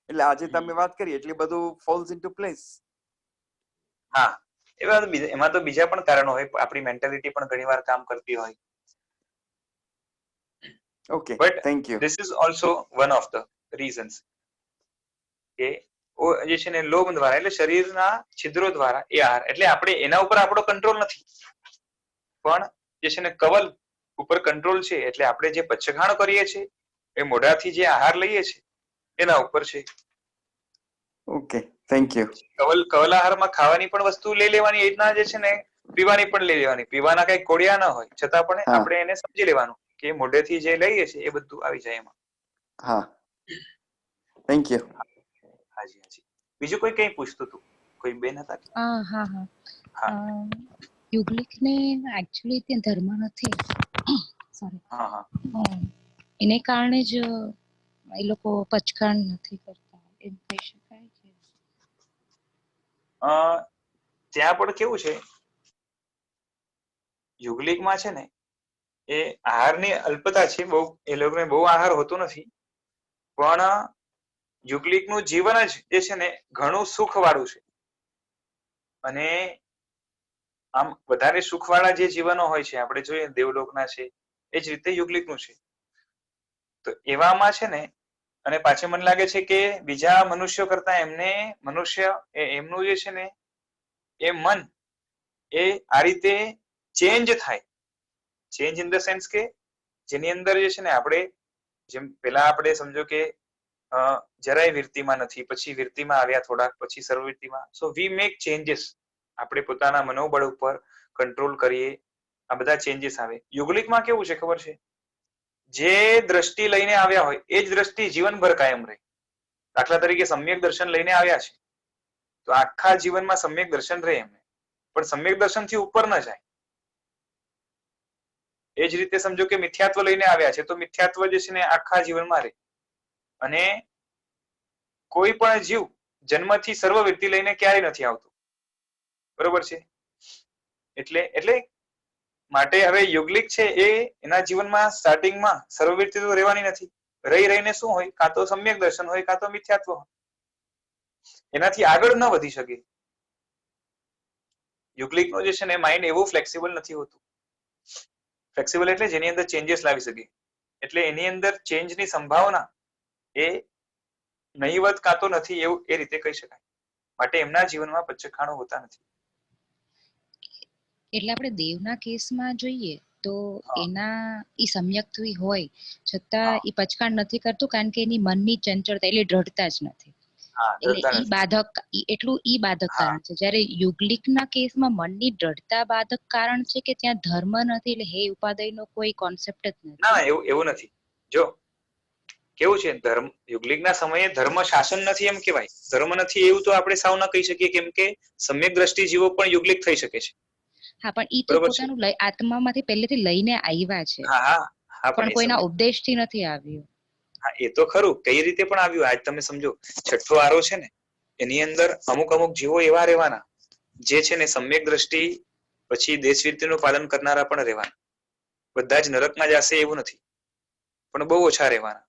એટલે આજે તમે વાત કરી એટલે બધું ફોલ્સ ઇન્ટુ પ્લેસ. હા, એમાં તો બીજા પણ કારણો હોય, આપણી મેન્ટાલિટી પણ ઘણીવાર કામ કરતી હોય. Okay, but thank you. This is also one of the reasons કે જે છે ને લોભ દ્વારા, એટલે શરીરના છિદ્રો દ્વારા એ આહાર, એટલે આપણે એના ઉપર આપણો કંટ્રોલ નથી, પણ જે છે ને કવલ ઉપર કંટ્રોલ છે. એટલે આપણે જે પચખાણ કરીએ છીએ, એ મોઢાથી જે આહાર લઈએ છીએ એના ઉપર છે. Okay, thank you. કવલ આહારમાં ખાવાની પણ વસ્તુ લઈ લેવાની, એ રીતના જે છે ને પીવાની પણ લઈ લેવાની. પીવાના કઈ કોડિયા ના હોય, છતાં પણ આપણે એને સમજી લેવાનું કે મોઢેથી જે લઈએ છીએ એ બધું આવી જાય એમાં. હા, થેન્ક યુ. હાજી. બીજું કોઈ કઈ પૂછતું હતું? કોઈ બેન હતા? હા. યુગલિકને એકચ્યુઅલી ત્યાં ધર્મ નથી, સોરી, એને કારણે જ એ લોકો પચખાણ નથી કરતા, એમ કહી શકાય છે. ત્યાં પણ કેવું છે, યુગલિકમાં છે ને એ આહારની અલ્પતા છે, બહુ એ લોકોને બહુ આહાર હોતો નથી, પણ યુગલિકનું જીવન જ જે છે ને ઘણું સુખ વાળું છે. અને આમ વધારે સુખવાળા જે જીવનો હોય છે, આપણે જોઈએ દેવલોકના છે, એ જ રીતે યુગલિકનું છે. તો એવામાં છે ને, અને પાછું મને લાગે છે કે બીજા મનુષ્યો કરતા એમનું જે છે ને એ મન એ આ રીતે ચેન્જ થાય. ચેન્જ ઇન ધ સેન્સ કે જેની અંદર જે છે ને આપણે જેમ પેલા આપણે સમજો કે જરાય વિરતિમાં નથી, પછી વિરતિમાં આવ્યા થોડાક, પછી સર્વવિરતિમાં. સો વી મેક ચેન્જીસ. આપણે પોતાના મનોબળ ઉપર કંટ્રોલ કરીએ, આ બધા ચેન્જીસ આવે. યુગલિકમાં કેવું છે ખબર છે? જે દ્રષ્ટિ લઈને આવ્યા હોય એ જ દ્રષ્ટિ જીવનભર કાયમ રહે. દાખલા તરીકે સમ્યક દર્શન લઈને આવ્યા છે, તો આખા જીવનમાં સમ્યક દર્શન રહે એમને, પણ સમ્યક દર્શન થી ઉપર ન જાય. એ જ રીતે સમજો કે મિથ્યાત્વ લઈને આવ્યા છે, તો મિથ્યાત્વ જે છે ને આખા જીવનમાં રહે. અને કોઈ પણ જીવ જન્મથી સર્વવૃત્તિ લઈને ક્યારેય નથી આવતો, બરોબર છે? એટલે માટે હવે યુગલિક છે એ એના જીવનમાં સ્ટાર્ટિંગમાં સર્વવૃત્તિ તો રહેવાની નથી. રહીને શું હોય? કાં તો સમ્યક દર્શન હોય, કાં તો મિથ્યાત્વ હોય. એનાથી આગળ ન વધી શકે. યુગલિકનો જે છે ને માઇન્ડ એવું ફ્લેક્સિબલ નથી હોતું. ફ્લેક્સિબલ એટલે જેની અંદર ચેન્જીસ લાવી શકે, એટલે એની અંદર ચેન્જની સંભાવના એ નહીવત કાં તો નથી, એવું એ રીતે કહી શકાય. માટે એમના જીવનમાં પચખાણો હોતા નથી. એટલે આપણે દેવના કેસમાં જોઈએ તો એના ઈ સમ્યક્ત્વી હોય છતાં ઈ પચખાણ નથી કરતું, કારણ કે એની મનની ચંચળતા, એટલે દ્રઢતા જ નથી. એટલે ઈ બાધક, એટલું ઈ બાધક કારણ છે. જ્યારે યુગલિકના કેસમાં મનની દ્રઢતા બાધક કારણ છે કે ત્યાં ધર્મ નથી, એટલે હે ઉપાદયનો કોઈ કોન્સેપ્ટ જ નથી. ના, એવું નથી. જો કેવું છે, ધર્મ યુગલિકના સમયે ધર્મ શાસન નથી એમ કેવાય. ધર્મ નથી એવું તો આપણે સાવ ન કહી શકીએ, કેમ કે સમ્યક દ્રષ્ટિ જીવો પણ યુગલિક થઈ શકે છે. હા, પણ ઈ તો પોતાનું આત્મામાંથી પહેલેથી લઈને આવ્યા છે. હા પણ કોઈના ઉપદેશથી નથી આવ્યું. હા એ તો ખરું, કઈ રીતે પણ આવ્યું. આજ તમે સમજો છઠ્ઠો આરો છે ને એની અંદર અમુક જીવો એવા રહેવાના જે છે ને સમ્યક દ્રષ્ટિ પછી દેશવીતીનું પાલન કરનારા પણ રહેવાના. બધા જ નરકમાં જશે એવું નથી, પણ બહુ ઓછા રહેવાના.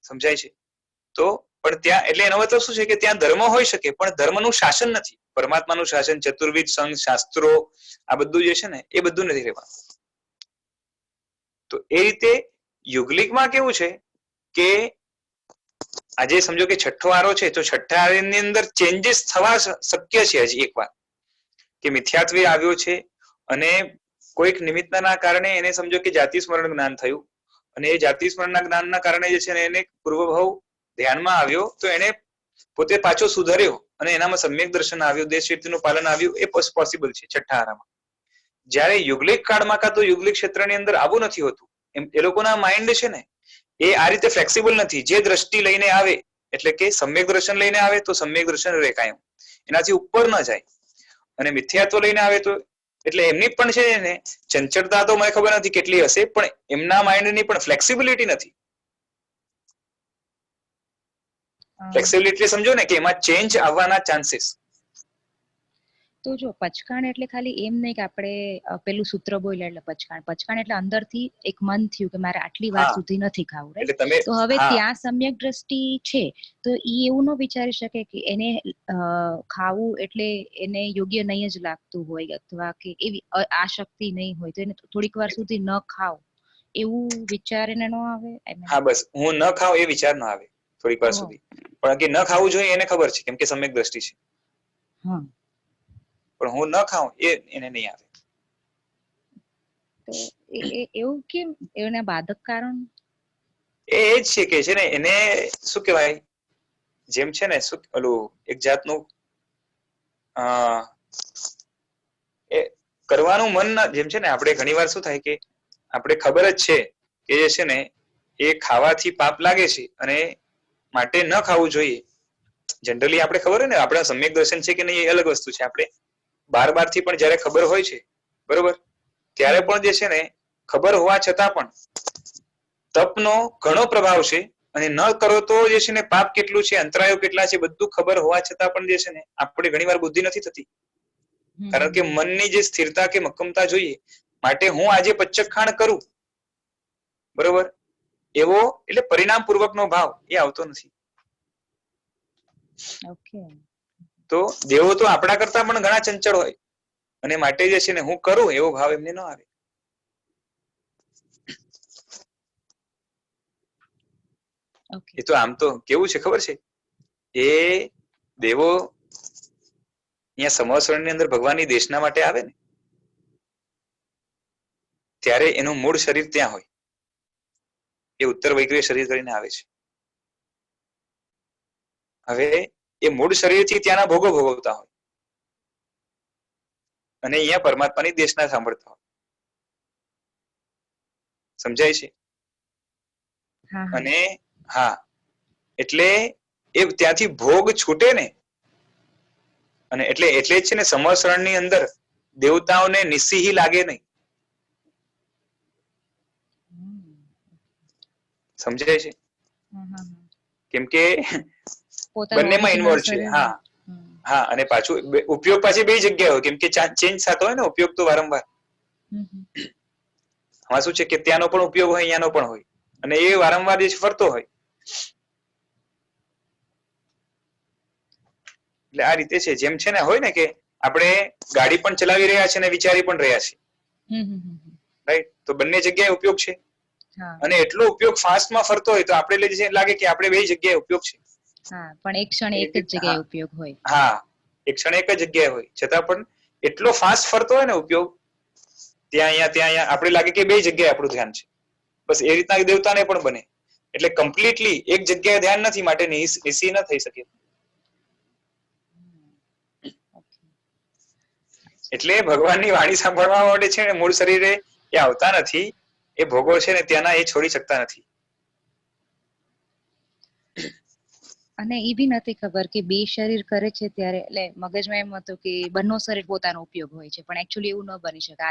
સમજાય છે? તો પણ ત્યાં એટલે એનો મતલબ શું છે કે ત્યાં ધર્મ હોઈ શકે પણ ધર્મનું શાસન નથી. પરમાત્માનું શાસન, ચતુર્વિધ સંઘ, શાસ્ત્રો આ બધું જે છે ને એ બધું નથી રહેવાનું. તો એ રીતે યુગલિકમાં કેવું છે કે આજે સમજો કે છઠ્ઠો આરો છે તો છઠ્ઠા આરાની અંદર ચેન્જીસ થવા શક્ય છે. હજી એકવાર કે મિથ્યાત્વ આવ્યો છે અને કોઈક નિમિત્તના કારણે એને સમજો કે જાતિ સ્મરણ જ્ઞાન થયું અને એ જાતિ સ્મરણના જ્ઞાનના કારણે જે છે ને એને પૂર્વભાવ ધ્યાનમાં આવ્યો તો એને પોતે પાછો સુધર્યો અને એનામાં સમ્યક દર્શન આવ્યું, દેશવીતીનું પાલન આવ્યું. એ પોસિબલ છે છઠ્ઠા આરામાં. જ્યારે યુગલિક કાળમાં કાં તો યુગલિક ક્ષેત્રની અંદર આવું નથી હોતું. એ લોકોના માઇન્ડ છે ને એ આ રીતે ફ્લેક્સિબલ નથી. જે દ્રષ્ટિ લઈને આવે એટલે કે સમ્યક દર્શન લઈને આવે તો સમ્યક દર્શન રહે કાયમ, એનાથી ઉપર ન જાય. અને મિથ્યાત્વ લઈને આવે તો એટલે એમની પણ છે ને ચંચળતા તો મને ખબર નથી કેટલી હશે, પણ એમના માઇન્ડની પણ ફ્લેક્સિબિલિટી નથી. ફ્લેક્સિબિલિટી સમજો ને કે એમાં ચેન્જ આવવાના ચાન્સીસ. તો જો પચકાણ એટલે ખાલી એમ નહીં કે આપણે પેલું સૂત્ર બોલ્યા એટલે પચકાણ. પચકાણ એટલે અંદરથી એક મન થયું કે મારે આટલી વાર સુધી નથી ખાવું, રાઈટ? તો હવે ત્યાં સમ્યક દ્રષ્ટિ છે તો ઈ એવું ન વિચારી શકે કે એને ખાવું એટલે એને યોગ્ય નહીં જ લાગતું હોય અથવા કે એવી આશક્તિ નહીં હોય તો એને થોડીક વાર સુધી ન ખાવ એવું વિચાર એને ન આવે. હા બસ હું ન ખાવ એ વિચાર ન આવે થોડીક વાર સુધી, પણ કે ન ખાવું જોઈએ એને ખબર છે કેમ કે સમ્યક દ્રષ્ટિ છે. પણ હું ન ખાઉં એ એને નહીં આવે. તો એવું કેમ? એના બાધક કારણ એ જ છે કે છે ને એને શું કહેવાય, જેમ છે ને શું ઓલું એક જાતનું એ કરવાનું મન જેમ છે ને આપણે ઘણી વાર શું થાય કે આપણે ખબર જ છે કે જે છે ને એ ખાવાથી પાપ લાગે છે અને માટે ન ખાવું જોઈએ. જનરલી આપણે ખબર હોય ને આપણા સમ્યક દર્શન છે કે નહીં એ અલગ વસ્તુ છે. આપણે બાર થી પણ જયારે ખબર હોય છે બરોબર ત્યારે પણ જે છે ને ખબર હોવા છતાં પણ તપનો ઘણો પ્રભાવ છે અને ન કરો તો જે છે ને પાપ કેટલું છે, અંતરાયો કેટલા છે બધું ખબર હોવા છતાં પણ જે છે ને આપણે ઘણી વાર બુદ્ધિ નથી થતી. કારણ કે મનની જે સ્થિરતા કે મક્કમતા જોઈએ માટે હું આજે પચખાણ કરું બરોબર એવો એટલે પરિણામ પૂર્વકનો ભાવ એ આવતો નથી. તો દેવો તો આપણા કરતા પણ ઘણા ચંચળ હોય અને માટે જે છે ને હું કરું એવો ભાવ એમને ન આવે. એ તો આમ તો કેવું છે ખબર છે, એ દેવો અહીંયા સંવત્સરની અંદર ભગવાનની દેશના માટે આવે ને ત્યારે એનું મૂળ શરીર ત્યાં હોય. એ ઉત્તર વૈગ્રીય શરીર કરીને આવે છે. હવે એ મૂળ શરીરથી ત્યાંના ભોગો ભોગવતા હોય અને અહીંયા પરમાત્માની દેશના સાંભળતા હોય. સમજાય છે? અને હા એટલે એ ત્યાંથી ભોગ છૂટે ને અને એટલે જ છે ને સંવત્સરની અંદર દેવતાઓને નિસ્સીહી લાગે નહીં. સમજાય છે? કેમ કે બંનેમાં ઇન્વોલ્વ છે. હા હા અને પાછું ઉપયોગ પાછી બે જગ્યાએ હોય કેમ કે ચેન્જ થતો હોય ને ઉપયોગ તો વારંવાર. આમાં શું છે કે ત્યાંનો પણ ઉપયોગ હોય અહીંયાનો પણ હોય અને એ વારંવાર જે ફરતો હોય. એટલે આ રીતે છે. જેમ છે ને હોય ને કે આપણે ગાડી પણ ચલાવી રહ્યા છે અને વિચારી પણ રહ્યા છે રાઈટ, તો બંને જગ્યાએ ઉપયોગ છે અને એટલો ઉપયોગ ફાસ્ટમાં ફરતો હોય તો આપણે લાગે કે આપણે બે જગ્યાએ ઉપયોગ છે. પણ એક ક્ષણ એક જ જગ્યાએ ઉપયોગ હોય. હા એક ક્ષણ એક જ જગ્યાએ હોય છતાં પણ એટલો ફાસ્ટ ફરતો હોય ને ઉપયોગ ત્યાં અહીંયા આપણે લાગે કે બે જગ્યાએ આપણું ધ્યાન છે. બસ એ રીતના દેવતાને પણ બને એટલે કમ્પ્લીટલી એક જગ્યાએ ધ્યાન નથી માટે એસી ન થઈ શકે. એટલે ભગવાનની વાણી સાંભળવા માટે છે ને મૂળ શરીરે એ આવતા નથી. એ ભોગો છે ને ત્યાંના એ છોડી શકતા નથી. અને એ બી નથી ખબર કે બે શરીર કરે છે ત્યારે એટલે મગજમાં એમ હતું કે બંને શરીર પોતાનો ઉપયોગ હોય છે, પણ એકચ્યુઅલી એવું ન બની શકે.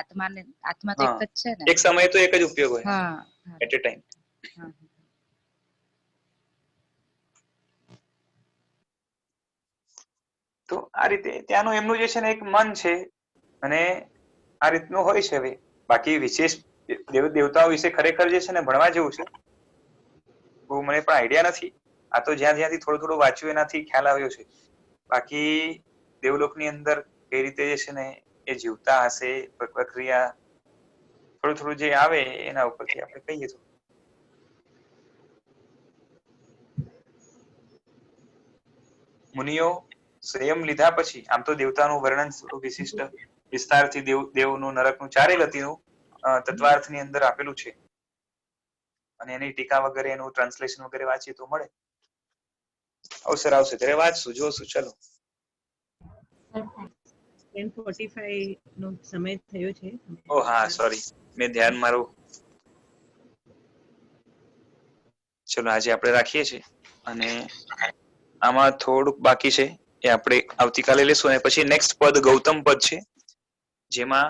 આત્મા તો એક જ છે ને. એક સમયે તો એક જ ઉપયોગ હોય હા, એટ એ ટાઈમ. હા. તો આ રીતે ત્યાંનું એમનું જે છે ને એક મન છે અને આ રીતનું હોય છે. હવે બાકી વિશેષ દેવતાઓ વિશે ખરેખર જે છે ને ભણવા જેવું છે. બહુ મને પણ આઈડિયા નથી. આ તો જ્યાંથી થોડું વાંચ્યું એનાથી ખ્યાલ આવ્યો છે. બાકી દેવલોકની અંદર કઈ રીતે જે છે ને એ જીવતા હશે, પ્રક્રિયા થોડું જે આવે એના ઉપરથી આપણે કહીએ તો. મુનિઓ સંયમ લીધા પછી આમ તો દેવતાનું વર્ણન થોડું વિશિષ્ટ વિસ્તારથી દેવનું નરકનું ચારે ગતિનું તત્વાર્થની અંદર આપેલું છે. અને એની ટીકા વગેરે એનું ટ્રાન્સલેશન વગેરે વાંચીએ તો મળે. અવસર આવશે ત્યારે વાંચશું, જોશું. ચલો 10:45 નો સમય થયો છે. ઓ હા, સોરી, મેં ધ્યાન મારું. ચલો આજે આપણે રાખીએ છીએ અને આમાં થોડુંક બાકી છે એ આપણે આવતીકાલે લેશું. અને પછી નેક્સ્ટ પદ ગૌતમ પદ છે, જેમાં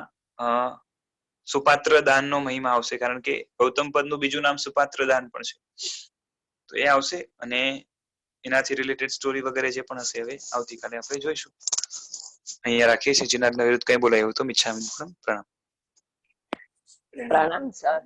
સુપાત્ર દાનનો મહિમા આવશે. કારણ કે ગૌતમ પદનું બીજું નામ સુપાત્ર દાન પણ છે. તો એ આવશે અને એનાથી રિલેટેડ સ્ટોરી વગેરે જે પણ હશે હવે આવતીકાલે આપણે જોઈશું. અહીંયા રાખીએ છીએ. જીનાના વિરુદ્ધ કઈ બોલાયું તો મિચ્છામિ. પ્રણામ. પ્રણામ સર.